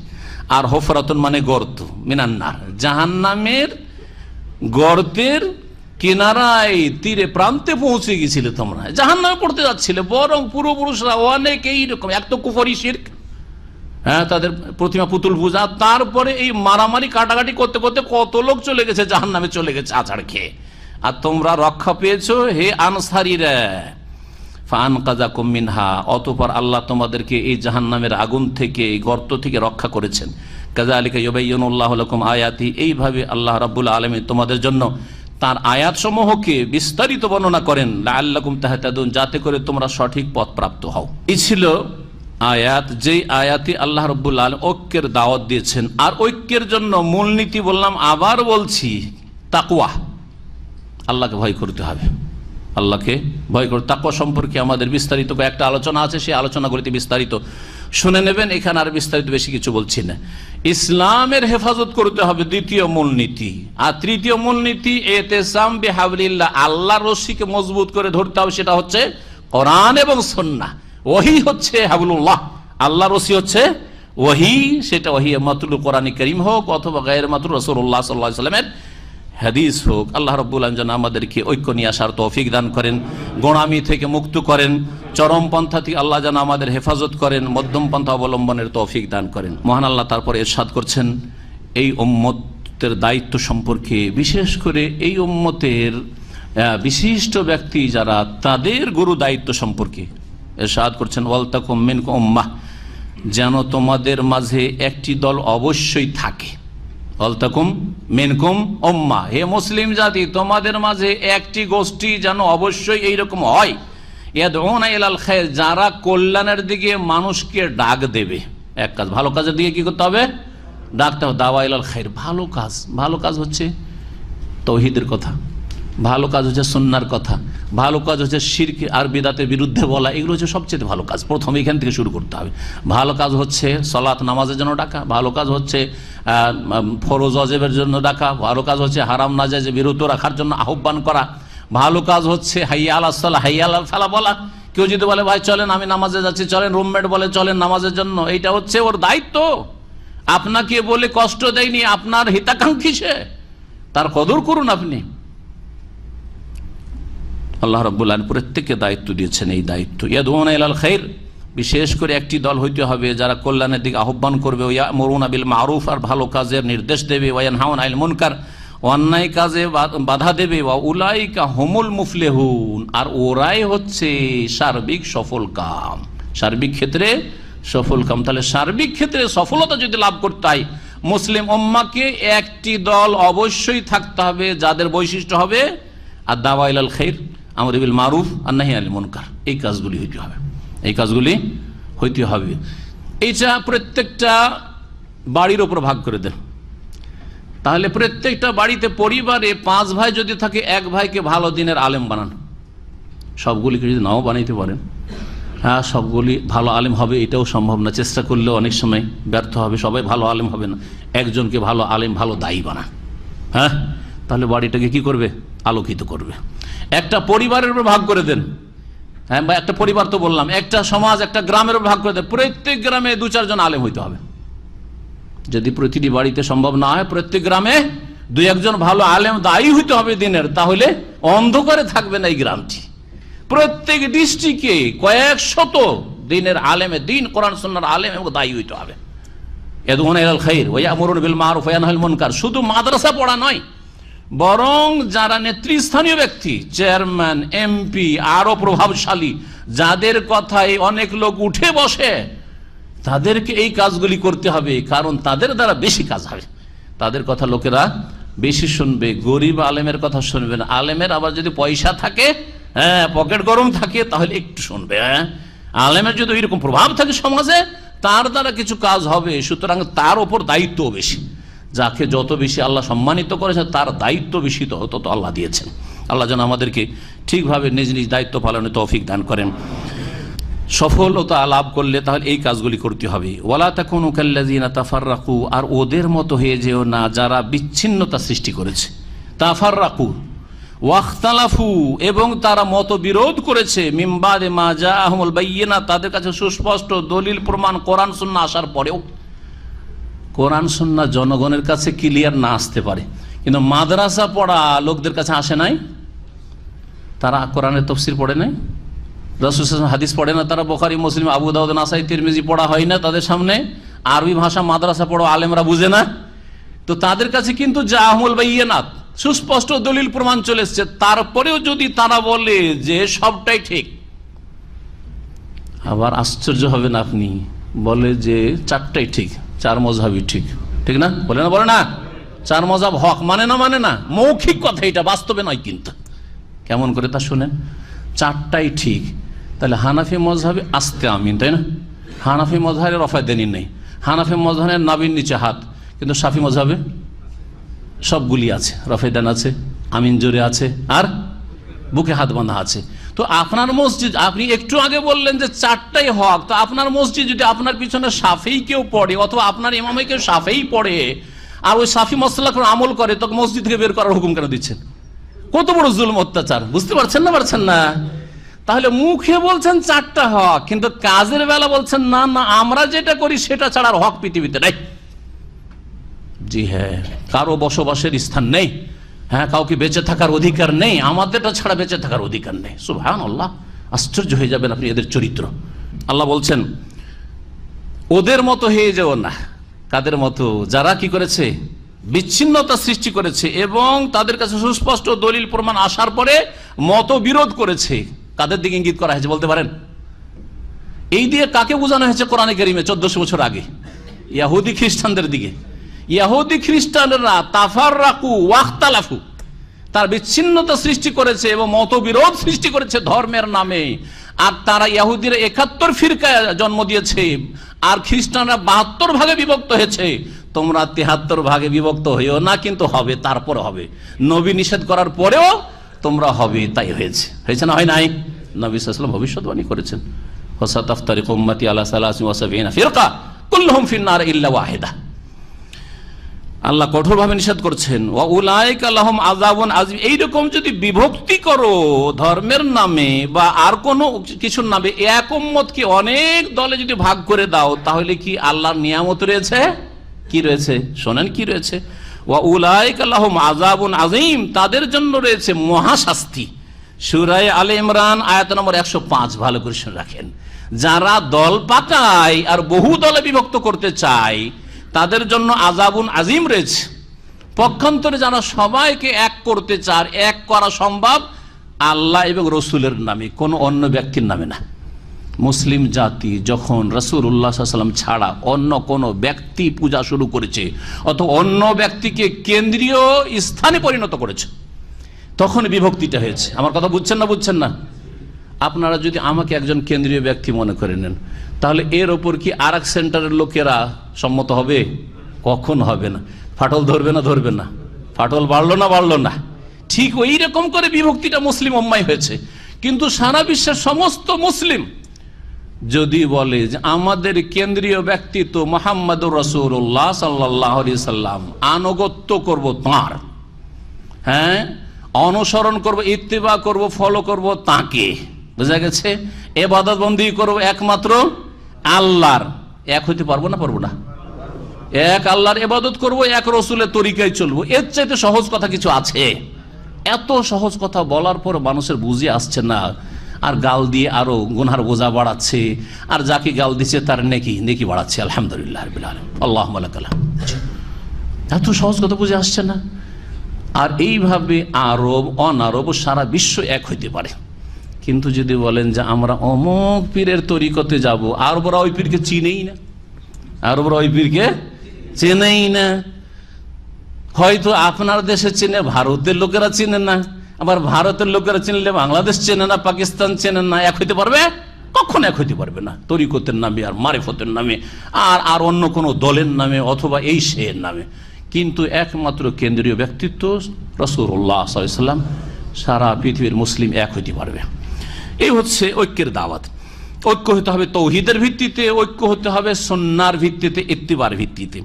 আর হুফরাতুন মানে গর্ত, মিনান নার জাহান্নামের গর্তের কিনারায়, তীরে প্রান্তে পৌঁছে গেছিলে। তোমরা জাহান্নামে পড়তে যাচ্ছিলে, বরং পূর্বপুরুষরা অনেক এইরকম, এক তো কুফরি শিরক, তাদের প্রতিমা পুতুল পূজা, তারপরে এই মারামারি কাটাকাটি করতে করতে কত লোক চলে গেছে জাহান্নামে, চলে গেছে আছাড় খেয়ে। আর তোমরা রক্ষা পেয়েছো হে আনসারীরা। ফাআনকাযাকুম মিনহা, অতঃপর আল্লাহ তোমাদেরকে এই জাহান্নামের আগুন থেকে, এই গর্ত থেকে রক্ষা করেছেন। কাযালিকা ইউবাইয়িনুল্লাহু লাকুম আয়াতি, এইভাবে আল্লাহ রাব্বুল আলামিন তোমাদের জন্য তার আয়াতসমূহকে বিস্তারিত বর্ণনা করেন। লাআল্লাকুম তাহতাদুন, যাতে করে তোমরা সঠিক পথ প্রাপ্ত হও। এই ছিল আয়াত, যেই আয়াতে আল্লাহ রাব্বুল আলামিন ঐক্যের দাওয়াত দিয়েছেন। আর ঐক্যের জন্য মূলনীতি বললাম, আবার বলছি, তাকওয়া, আল্লাহকে ভয় করতে হবে, আল্লাহকে ভয় করতে। তাকওয়া সম্পর্কে আমাদের বিস্তারিত একটা আলোচনা আছে, সেই আলোচনাগুলিতে বিস্তারিত শুনে নেবেন। এখানে আর বিস্তারিত বেশি কিছু বলছি না। ইসলামের হেফাজত করতে হবে, দ্বিতীয় মূলনীতি। আর তৃতীয় মূলনীতি, ইতিসাম বিহাবলিল্লাহ, আল্লাহর রশিকে মজবুত করে ধরতে হবে। সেটা হচ্ছে কোরআন এবং সুন্নাহ। ওহী হচ্ছে হাবলুল্লাহ, আল্লাহর রশি হচ্ছে ওহী। সেটা ওহী মাতলু কোরআন কারীম হোক অথবা গায়র মাতলু রাসূলুল্লাহ সাল্লাল্লাহু আলাইহি ওয়াসাল্লামের হাদিস হোক। আল্লাহ রাব্বুল আলামিন যেন আমাদেরকে ঐক্য নিয়ে আসার তৌফিক দান করেন, গোঁড়ামি থেকে মুক্ত করেন, চরম পন্থা থেকে আল্লাহ যেন আমাদের হেফাজত করেন, মধ্যম পন্থা অবলম্বনের তৌফিক দান করেন। মহান আল্লাহ তারপরে ইরশাদ করছেন এই উম্মতের দায়িত্ব সম্পর্কে, বিশেষ করে এই উম্মতের বিশিষ্ট ব্যক্তি যারা, তাদের গুরু দায়িত্ব সম্পর্কে ইরশাদ করছেন, ওয়ালতাকুম মিনকুম উম্মাহ, যেন তোমাদের মাঝে একটি দল অবশ্যই থাকে। ওয়ালতাকুম মিনকুম উম্মাহ, হে মুসলিম জাতি, তোমাদের মাঝে একটি গোষ্ঠী যেন অবশ্যই এইরকম হয়। ইয়াদউনা ইলাল খায়র, যারা কল্যাণের দিকে মানুষকে ডাক দেবে। এক কাজ, ভালো কাজের দিকে কি করতে হবে? ডাকতে হবে। দাওয়া ইলাল খায়র, ভালো কাজ। ভালো কাজ হচ্ছে তাওহীদের কথা, ভালো কাজ হচ্ছে সুন্নাহর কথা, ভালো কাজ হচ্ছে শিরক আর বিদআতের বিরুদ্ধে বলা। এগুলো হচ্ছে সবচেয়ে ভালো কাজ। প্রথমে এখান থেকে শুরু করতে হবে। ভালো কাজ হচ্ছে সালাত নামাজের জন্য ডাকা, ভালো কাজ হচ্ছে ফরজ ওয়াজিবের জন্য ডাকা, ভালো কাজ হচ্ছে হারাম নাজায়েজ বিরত রাখার জন্য আহ্বান করা, ভালো কাজ হচ্ছে হাইয়া আলাস সালাহ হাইয়া আলাল ফালাহ বলা। কেউ যদি বলে ভাই চলেন আমি নামাজে যাচ্ছি, চলেন, রুমমেট বলে চলেন নামাজের জন্য, এইটা হচ্ছে ওর দায়িত্ব। আপনাকে বলে কষ্ট দেয়নি, আপনার হিতাকাঙ্ক্ষী সে, তার কদর করুন আপনি। আল্লাহ রাব্বুল আলামিন প্রত্যেককে দায়িত্ব দিয়েছেন এই দায়িত্ব। ইয়াদউনা ইলাল খায়র, বিশেষ করে একটি দল হইতে হবে যারা কল্যাণের দিকে আহ্বান করবে। ইয়ামুরুনা বিল মারুফ, আর ভালো কাজের নির্দেশ দেবে। ওয়ায়ানহাউনা আনিল মুনকার, অন্যায় কাজে বাধা দেবে। ওয়া উলাইকা হুমুল মুফলিহুন, আর ওরাই হচ্ছে সার্বিক সফল কাম, সার্বিক ক্ষেত্রে সফল কাম। তাহলে সার্বিক ক্ষেত্রে সফলতা যদি লাভ করতে হয়, মুসলিম উম্মাহকে একটি দল অবশ্যই থাকতে হবে যাদের বৈশিষ্ট্য হবে আর দাওয়া ইলাল খায়র, আমর বিল মারুফ আর নাহি আনিল মুনকার। এই কাজগুলি হইতে হবে, এই কাজগুলি হইতে হবে। এইটা প্রত্যেকটা বাড়ির ওপর ভাগ করে দেন। তাহলে প্রত্যেকটা বাড়িতে পরিবারে 5 ভাই যদি থাকে, 1 ভাইকে ভালো দিনের আলেম বানান। সবগুলিকে যদি নাও বানাইতে পারেন, হ্যাঁ সবগুলি ভালো আলেম হবে এটাও সম্ভব না, চেষ্টা করলেও অনেক সময় ব্যর্থ হবে, সবাই ভালো আলেম হবে না। একজনকে ভালো আলেম ভালো দায়ী বানান, হ্যাঁ, তাহলে বাড়িটাকে কি করবে? আলোকিত করবে। একটা পরিবারের উপর ভাগ করে দেন, হ্যাঁ, বা একটা পরিবার তো বললাম, একটা সমাজ একটা গ্রামের উপর ভাগ করে দেন। প্রত্যেক গ্রামে 2-4 জন আলেম হইতে হবে। যদি প্রতিটি বাড়িতে সম্ভব না হয়, প্রত্যেক গ্রামে 2-1 জন ভালো আলেম দায়ী হইতে হবে দিনের, তাহলে অন্ধকারে থাকবে না এই গ্রামটি। প্রত্যেক ডিস্ট্রিক্টে কয়েক শত দিনের আলেমে দিন, কোরআন সুন্নাহর আলেম এবং দায়ী হইতে হবে। ইয়াদউনা ইলাল খায়র ওয়া ইয়ামুরুনা বিল মারুফ ওয়া ইয়ানহাউল মুনকার। শুধু মাদ্রাসা পড়া নয়, বরং যারা নেতৃস্থানীয় ব্যক্তি, চেয়ারম্যান, এমপি, আরো প্রভাবশালী, যাদের কথায় অনেক লোক উঠে বসে, তাদেরকে এই কাজগুলি করতে হবে, কারণ তাদের দ্বারা বেশি কাজ হবে। তাদের কথা লোকেরা বেশি শুনবে, গরিব আলেমের কথা শুনবে না। আলেমের আবার যদি পয়সা থাকে, হ্যাঁ, পকেট গরম থাকে, তাহলে একটু শুনবে। হ্যাঁ, আলেমের যদি এরকম প্রভাব থাকে সমাজে, তার দ্বারা কিছু কাজ হবে। সুতরাং তার ওপর দায়িত্ব বেশি। যাকে যত বেশি আল্লাহ সম্মানিত করেছে, তার দায়িত্ব বেশি তত আল্লাহ দিয়েছেন। আল্লাহ যেন আমাদেরকে ঠিকভাবে নিজ নিজ দায়িত্ব পালনে তৌফিক দান করেন। সফলতা লাভ করলে তাহলে এই কাজগুলি করতে হবে। ওয়ালা তাকুনু কাল্লাযিনা তাফাররাকু, আর ওদের মতো হয়ে যেও না যারা বিচ্ছিন্নতা সৃষ্টি করেছে। তাফাররাকু ওয়াখতালাফু, এবং তারা মতবিরোধ করেছে। মিন বাদে মা জাআহুমুল বায়্যিনাত, তাদের কাছে সুস্পষ্ট দলিল প্রমাণ কোরআন সুন্নাহ আসার পরেও। কোরআন সুন্নাহ জনগণের কাছে ক্লিয়ার না আসতে পারে, কিন্তু মাদ্রাসা পড়া লোকদের কাছে আসে নাই। তারা কোরআনের তাফসীর পড়ে নাই, রাসূল সাল্লাল্লাহু আলাইহি ওয়াসাল্লাম হাদিস পড়ে না, তারা বুখারী, মুসলিম, আবু দাউদ, নাসাই, তিরমিজি পড়া হয় না তাদের সামনে। আরবি ভাষা মাদ্রাসা পড়ো আলেমরা বুঝে না, তো তাদের কাছে কিন্তু জাআহুমুল বায়্যিনাত, সুস্পষ্ট দলিল প্রমাণ চলে এসেছে। তারপরেও যদি তারা বলে যে সবটাই ঠিক, আবার আশ্চর্য হবেন আপনি, বলে যে 4টাই ঠিক, 4 মযহাবই ঠিক, ঠিক না? বলে না, বলে না 4 মযহাব হক, মানে না, মৌখিক কথা, এটা বাস্তবে নয়। কিন্তু কেমন করে তা শুনেন, 4টাই ঠিক, তাহলে হানাফি মযহাবে আস্তে আমিন, তাই না? হানাফি মযহাবে রফায়ে দানি নেই, হানাফি মযহাবে নাভির নিচে হাত, কিন্তু শাফি মযহাবে সবগুলি আছে, রফায়ে দান আছে, আমিন জোরে আছে, আর বুকে হাত বাঁধা আছে। তো আপনার মসজিদ, আপনি একটু আগে বললেন যে 4টাই হক, তো আপনার মসজিদ যদি আপনার পিছনে শাফেই কেউ পড়ে, অথবা আপনার ইমামে কেউ শাফেই পড়ে, আর ওই শাফি মাসআলা করে আমল করে, তো মসজিদ থেকে বের করার হুকুম কেন দিচ্ছেন? কত বড় জুলম, অত্যাচার! বুঝতে পারছেন না? তাহলে মুখে বলছেন 4টা হক, কিন্তু কাজের বেলা বলছেন না, আমরা যেটা করি সেটা ছাড়ার হক পৃথিবীতে নাই। জি হ্যাঁ, কারো বসবাসের স্থান নেই, হ্যাঁ, কাউকে বেঁচে থাকার অধিকার নেই, আমাদেরটা ছাড়া বেঁচে থাকার অধিকার নেই। সুবহানাল্লাহ, আশ্চর্য হয়ে যাবেন আপনি এদের চরিত্র। আল্লাহ বলছেন ওদের মতো হয়ে যেও না। কাদের মতো? যারা কি করেছে? বিচ্ছিন্নতা সৃষ্টি করেছে এবং তাদের কাছে সুস্পষ্ট দলিল প্রমাণ আসার পরে মতবিরোধ করেছে। কাদের দিকে ইঙ্গিত করা হয়েছে বলতে পারেন? এই দিয়ে কাকে বোঝানো হয়েছে কোরআনে কারিমে 1400 বছর আগে? ইহুদি খ্রিস্টানদের দিকে। ইহুদি খ্রিস্টানরা তাফাররাকু ওয়াখতালাফু, তার বিচ্ছিন্নতা সৃষ্টি করেছে এবং মতবিরোধ সৃষ্টি করেছে ধর্মের নামে। আর তারা ইহুদিরা 71 ফিরকায় জন্ম দিয়েছে, আর খ্রিস্টানরা 72 ভাগে বিভক্ত হয়েছে। তোমরা 73 ভাগে বিভক্ত হইও না, কিন্তু হবে, তারপর হবে। নবী নিষেধ করার পরেও তোমরা হবে, তাই হয়েছে। হয়েছে না হয় নাই? নবী সাল্লাল্লাহু আলাইহি ওয়াসাল্লাম ভবিষ্যৎবাণী করেছেন, ওয়াসাতাফতারিকু উম্মতি আলা 73 ফিরকা কুল্লুহুম ফিন-নার ইল্লা ওয়াহিদা। আল্লাহ কঠোরভাবে নিষেধ করছেন, ওয়া উলাইকা লাহুম আযাবুন আযীম। এইরকম যদি বিভক্তি করো ধর্মের নামে বা আর কোনো কিছুর নামে, এক উম্মতকে অনেক দলে যদি ভাগ করে দাও, তাহলে কি আল্লাহর নিয়ামত রয়েছে? কি রয়েছে? শোনেন কি রয়েছে, ওয়া উলাইকা লাহুম আযাবুন আযীম, তাদের জন্য রয়েছে মহাশাস্তি। সূরা আলে ইমরান আয়াত নম্বর 105 ভালো করে শুনে রাখেন। যারা দল পাকায় আর বহু দলে বিভক্ত করতে চায়, তাদের জন্য আযাবুন আযীম রয়েছে। পক্ষান্তরে যারা সবাইকে এক করতে চায়, এক করা সম্ভব আল্লাহ এবং রসুলের নামে, কোনো অন্য ব্যক্তির নামে না। মুসলিম জাতি যখন রাসূলুল্লাহ সাল্লাল্লাহু আলাইহি ওয়াসাল্লাম ছাড়া অন্য কোনো ব্যক্তি পূজা শুরু করেছে অথবা অন্য ব্যক্তিকে কেন্দ্রীয় স্থানে পরিণত করেছে, তখন বিভক্তিটা হয়েছে। আমার কথা বুঝছেন না? বুঝছেন না? আপনারা যদি আমাকে একজন কেন্দ্রীয় ব্যক্তি মনে করে নেন, তাহলে এর ওপর কি আর এক সেন্টারের লোকেরা সম্মত হবে? কখন হবে না। ফাটল ধরবে না? ধরবে না। ফাটল বাড়লো না? বাড়লো না। ঠিক ওই রকম করে বিভক্তিটা মুসলিম উম্মায় হয়েছে। কিন্তু সারা বিশ্বের সমস্ত মুসলিম যদি বলে যে আমাদের কেন্দ্রীয় ব্যক্তিত্ব মুহাম্মদুর রাসূলুল্লাহ সাল্লাল্লাহু আলাইহি সাল্লাম, আনুগত্য করব তাঁর, হ্যাঁ, অনুসরণ করব, ইত্তেবা করব, ফলো করব তাকে, বুঝা গেছে, ইবাদত বন্দেগী করব একমাত্র আল্লাহর, এক হইতে পারবো না? পারবো না। এক আল্লাহর ইবাদত করব, এক রসুলের তরিকায় চলবো, এর চাইতে সহজ কথা কিছু আছে? এত সহজ কথা বলার পর মানুষের বুঝে আসছে না, আর গাল দিয়ে আরো গুনহার বোঝা বাড়াচ্ছে, আর যাকে গাল দিচ্ছে তার নেকি বাড়াচ্ছে। আলহামদুলিল্লাহ রাব্বিল আলামিন, আল্লাহুম্মা লাকাল হামদ। এত সহজ কথা বুঝে আসছে না। আর এইভাবে আরব অনারব সারা বিশ্ব এক হইতে পারে। কিন্তু যদি বলেন যে আমরা অমুক পীরের তরিকতে যাব, আরবরা ওই পীরকে চিনেই না, আরবরা ওই পীরকে চেনেই না। হয়তো আপনার দেশে চেনে, ভারতের লোকেরা চেনে না, আবার ভারতের লোকেরা চিনলে বাংলাদেশ চেনে না, পাকিস্তান চেনে না। এক হইতে পারবে? কখন এক হইতে পারবে না। তরিকতের নামে আর মারিফতের নামে আর অন্য কোনো দলের নামে অথবা এই শের নামে। কিন্তু একমাত্র কেন্দ্রীয় ব্যক্তিত্ব রাসূলুল্লাহ সাল্লাল্লাহু আলাইহি ওয়াসাল্লাম, সারা পৃথিবীর মুসলিম এক হইতে পারবে। এই হচ্ছে ঐক্যের দাওয়াত। ঐক্য হতে হবে তৌহিদের ভিত্তিতে, ঐক্য হতে হবে সুন্নাহর ভিত্তিতে, ইত্তিবার ভিত্তিতে।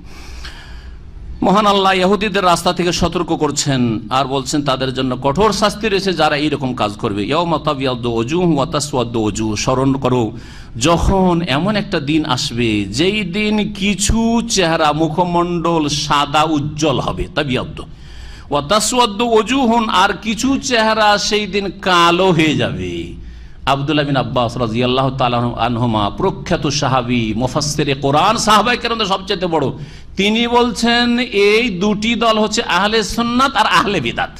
মহান আল্লাহ ইহুদিদের রাস্তা থেকে সতর্ক করছেন আর বলছেন তাদের জন্য কঠোর শাস্তি রয়েছে যারা এইরকম কাজ করবে। ইয়াউমা তাবিয়াদ্দু ওজুহ ওয়া তাসওয়াদ্দু ওজুহ, স্মরণ করো যখন এমন একটা দিন আসবে যেই দিন কিছু চেহারা, মুখমণ্ডল সাদা উজ্জ্বল হবে, তাবিয়াদ্দু ওয়া তাসওয়াদ্দু ওজুহুন, আর কিছু চেহারা সেই দিন কালো হয়ে যাবে। আব্দুল্লাহ বিন আব্বাস রাদিয়াল্লাহু তাআলা আনহুমা, প্রখ্যাত সাহাবী, মুফাসসিরে কোরআন, সাহাবায়ে কেরামদের সবচেয়ে বড়, তিনি বলছেন এই দুটি দল হচ্ছে আহলে সুন্নাত আর আহলে বিদআত।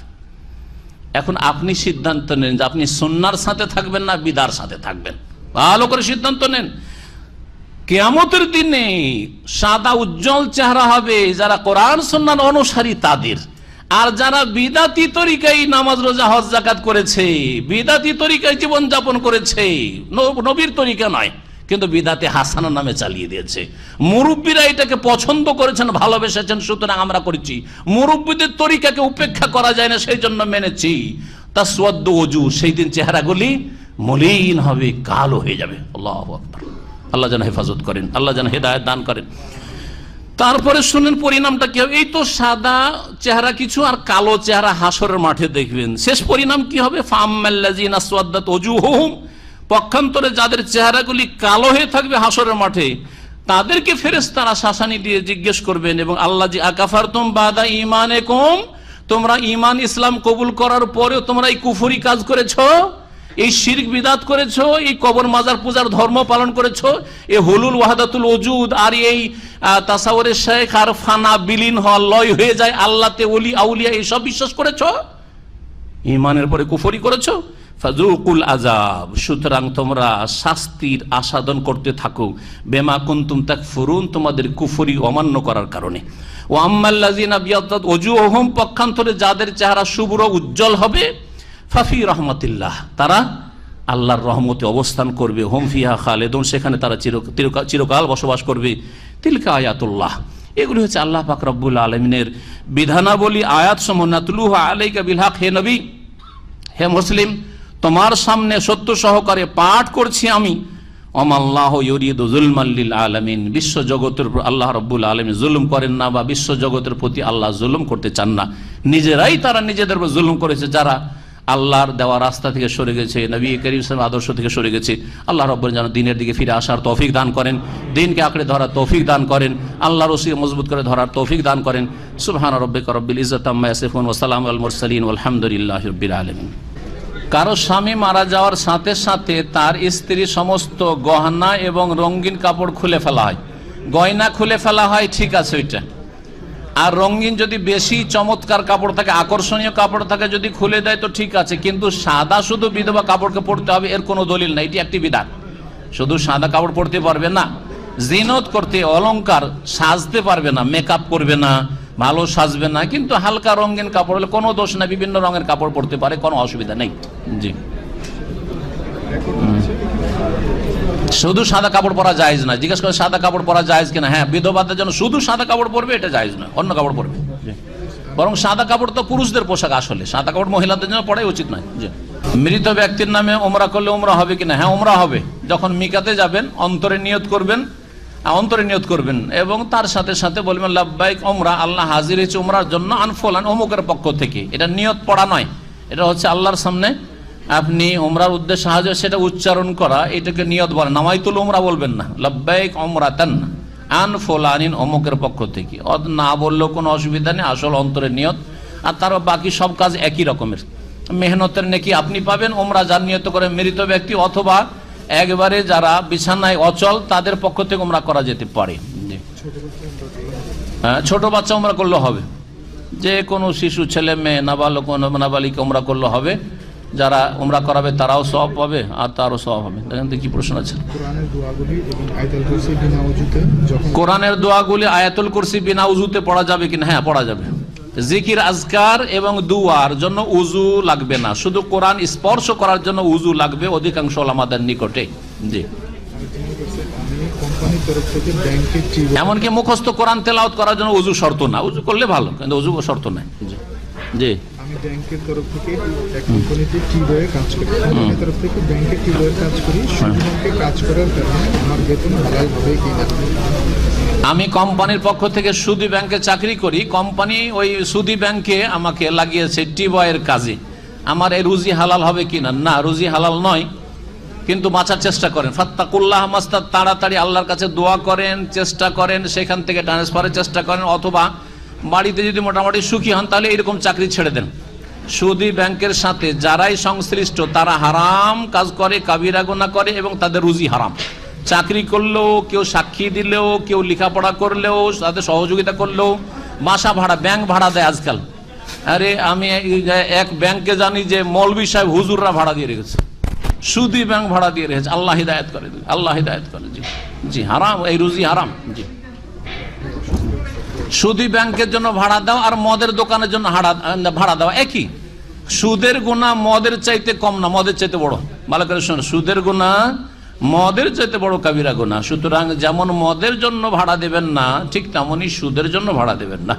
এখন আপনি সিদ্ধান্ত নেন যে আপনি সুন্নাহর সাথে থাকবেন না বিদআর সাথে থাকবেন। ভালো করে সিদ্ধান্ত নেন। কিয়ামতের দিনে সাদা উজ্জ্বল চেহারা হবে যারা কোরআন সুন্নাহর অনুসারী তাদের, আর যারা বিদাতি তরিকায় নামাজ রোজা হজ যাকাত করেছে, বিদাতি তরিকায় জীবন যাপন করেছে, নবীর তরিকা নয়, কিন্তু বিদাতে হাসানা নামে চালিয়ে দিয়েছে। মুরব্বীরা এটাকে পছন্দ করেছেন, ভালোবেসেছেন, সুতরাং আমরা করেছি। মুরব্বীদের তরিকাকে উপেক্ষা করা যায় না, সেই জন্য মেনেছি। তাসওয়াদ্দু ওজু, সেই দিন চেহারাগুলি মলিন হবে, কালো হয়ে যাবে। আল্লাহু আকবার। আল্লাহ যেন হেফাজত করেন, আল্লাহ যেন হেদায়েত দান করেন। তারপরে শুনেন পরিণামটা কি হবে। এই তো সাদা চেহারা কিছু আর কালো চেহারা হাসরের মাঠে দেখবেন। শেষ পরিণাম কি হবে? ফাআম্মাল্লাযিনা আসওয়াদ্দাত ওজুহুহুম, পক্ষান্তরে যাদের চেহারাগুলি কালো হয়ে থাকবে হাসরের মাঠে, তাদেরকে ফেরেশতারা শাসানি দিয়ে জিজ্ঞেস করবেন, এবং আল্লাহ জি আকাফারতুম বাদা ঈমানিকুম, তোমরা ঈমান ইসলাম কবুল করার পরেও তোমরা এই কুফরি কাজ করেছো, এই শিরক বিদাত করেছো, এই কবর মাজার পূজার ধর্ম পালন করেছো, এই হুলুল ওয়াহদাতুল ওজুদ আর এই তাসাউরে শেখ আর ফানা বিলীন হওয়া, লয় হয়ে যায় আল্লাহতে, ওলি আউলিয়া, এইসব বিশ্বাস করেছো, ঈমানের পরে কুফরি করেছো। ফাযুকুল আযাব, সুতরাং তোমরা শাস্তির আস্বাদন করতে থাকো। বিমা কুনতুম তাকফুরুন, তোমাদের কুফরি অমান্য করার কারণে। ওয়া আম্মাল্লাযিনা বিয়াদ্দাত ওজুহুম, পক্ষান্তরে যাদের চেহারা শুভ্র উজ্জ্বল হবে, ফাফি রাহমাতিল্লাহ, তারা আল্লাহর রহমতে অবস্থান করবে, হুম ফিহা খালেদুন, সেখানে তারা চিরকাল বসবাস করবে। তিলকা আয়াতুল্লাহ, এগুলি হচ্ছে আল্লাহ পাক রব্বুল আলামিনের বিধানাবলী, আয়াত সমূহ। নাতলুহা আলাইকা বিল হক, হে নবী, হে মুসলিম, তোমার সামনে সত্য সহকারে পাঠ করছি আমি। ওমাল্লাহু ইউরিদু যুলমান লিল আলামিন, বিশ্ব জগতের উপর আল্লাহ রাব্বুল আলামিন জুলুম করেন না, বা বিশ্ব জগতের প্রতি আল্লাহ জুলুম করতে চান না। নিজেরাই তারা নিজেদের উপর জুলুম করেছে, যারা আল্লাহর দেওয়া রাস্তা থেকে সরে গেছে, নবী করিম সাল্লাল্লাহু আলাইহি ওয়াসাল্লামের আদর্শ থেকে সরে গেছে। আল্লাহ রাব্বুল যেন দিনের দিকে ফিরে আসার তৌফিক দান করেন, দিনকে আঁকড়ে ধরার তৌফিক দান করেন, আল্লাহর রসুল মজবুত করে ধরার তৌফিক দান করেন। সুবহান রাব্বিকা রাব্বিল ইজ্জাতি আম্মা ইয়াসিফুন ওয়া সালামুন আলাল মুরসালিন ওয়ালহামদুলিল্লাহি রাব্বিল আলামিন। কারো স্বামী মারা যাওয়ার সাথে সাথে তার স্ত্রী সমস্ত গহনা এবং রঙিন কাপড় খুলে ফেলা হয়, গয়না খুলে ফেলা হয়, ঠিক আছে ওইটা। আর রঙিন যদি বেশি চমৎকার কাপড় থাকে, আকর্ষণীয় কাপড় থাকে, যদি খুলে দেয় তো ঠিক আছে, কিন্তু সাদা শুধু বিধবা কাপড়কে পরতে হবে এর কোনো দলিল নাই, এটি একটি বিধান। শুধু সাদা কাপড় পরতে পারবে না, জিনত করতে, অলংকার সাজতে পারবে না, মেকআপ করবে না, ভালো সাজবে না, কিন্তু হালকা রঙিন কাপড় হলে কোনো দোষ নাই, বিভিন্ন রঙের কাপড় পরতে পারে, কোনো অসুবিধা নেই। জি, শুধু সাদা কাপড় পরা জায়েজ না। জিজ্ঞেস করে সাদা কাপড় পরা জায়েজ কিনা? হ্যাঁ, বিধবাদের জন্য শুধু সাদা কাপড় পরবে, এটা জায়েজ নয়, অন্য কাপড় পরবে। বরং সাদা কাপড় তো পুরুষদের পোশাক, আসলে সাদা কাপড় মহিলাদের জন্য পরাই উচিত নয়। জি, মৃত ব্যক্তির নামে উমরা করলে উমরা হবে কিনা? হ্যাঁ, উমরা হবে। যখন মিকাতে যাবেন অন্তরে নিয়ত করবেন, এবং তার সাথে সাথে বলবেন লাব্বাইক উমরা, আল্লাহ হাজির হয়েছে উমরার জন্য, আনফুলান, অমুকের পক্ষ থেকে। এটা নিয়ত পড়া নয়, এটা হচ্ছে আল্লাহর সামনে আপনি উমরার উদ্দেশ্যে হাজির, সেটা উচ্চারণ করা, এটাকে নিয়ত বলে। নামাইতুল উমরা বলবেন না, লাব্বাইক উমরাতান আনফুলানিন, অমুকের পক্ষ থেকে। না বললেও কোনো অসুবিধা নেই, আসল অন্তরের নিয়ত। আর তার বাকি সব কাজ একই রকমের, মেহনতের নেকি আপনি পাবেন। উমরা যার নিয়ত করে মৃত ব্যক্তি অথবা একবারে যারা বিছানায় অচল, তাদের পক্ষ থেকে উমরা করা যেতে পারে। হ্যাঁ, ছোট বাচ্চা উমরা করলে হবে, যে কোনো শিশু, ছেলে মেয়ে, নাবালক নাবালিকা উমরা করলে হবে। যারা উমরা করাবে তারাও সওয়াব পাবে আর তারও সওয়াব হবে। দেখেন তো কি প্রশ্ন আছে। কোরআনের দোয়াগুলি আয়াতুল কুরসি বিনা উযুতে পড়া যাবে কিনা? হ্যাঁ, পড়া যাবে। জিকির, আজকার এবং দুয়ার জন্য উযু লাগবে না, শুধু কোরআন স্পর্শ করার জন্য উযু লাগবে অধিকাংশ ওলামাদের নিকটে। জি, এমনকি মুখস্থ কোরআন তেলাওয়াত করার জন্য উযু শর্ত না, উযু করলে ভালো, কিন্তু উযু শর্ত নাই। জি, জি, ব্যাংকের তরফ থেকে এক কোম্পানিতে টিবয়ে কাজ করি, কোম্পানির তরফ থেকে ব্যাংকে টিবয়ে কাজ করি, সুদী কাজ করার কারণে আমার বেতন হালাল হবে কিনা? আমি কোম্পানির পক্ষ থেকে সুদী ব্যাংকে চাকরি করি, কোম্পানি ওই সুদী ব্যাংকে আমাকে লাগিয়েছে টিবয়ের কাজে, আমার এই রুজি হালাল হবে কিনা? না, রুজি হালাল নয়, কিন্তু বাঁচার চেষ্টা করেন। ফাত্তাকুল্লাহ মাস্তাত, তাড়াতাড়ি আল্লাহর কাছে দোয়া করেন, চেষ্টা করেন, সেখান থেকে ট্রান্সফারের চেষ্টা করেন, অথবা বাড়িতে যদি মোটামুটি সুখী হন তাহলে এরকম চাকরি ছেড়ে দেন। সুদী ব্যাংকের সাথে যারাই সংশ্লিষ্ট তারা হারাম কাজ করে, কাবিরা গুনাহ করে, এবং তাদের রুজি হারাম। চাকরি করলেও, কেউ সাক্ষী দিলেও, কেউ লেখাপড়া করলেও, তাদের সহযোগিতা করলেও, বাসা ভাড়া, ব্যাংক ভাড়া দেয় আজকাল। আরে আমি এক ব্যাংকে জানি যে মৌলভী সাহেব হুজুররা ভাড়া দিয়ে রেখেছে, সুদী ব্যাংক ভাড়া দিয়ে রেখেছে। আল্লাহ হিদায়াত করে, আল্লাহ হিদায়াত করে। জি, জি, হারাম, এই রুজি হারাম। জি, সুদী ব্যাংকের জন্য ভাড়া দাও আর মদের দোকানের জন্য ভাড়া দেওয়া একই। সুদের গুনাহ মদের চাইতে কম না, মদের চাইতে বড়। ভালো করে শুনুন, সুদের গুনাহ মদের চাইতে বড় কাবিরা গুনাহ। সুতরাং যেমন মদের জন্য ভাড়া দেবেন না, ঠিক তেমনই সুদের জন্য ভাড়া দেবেন না।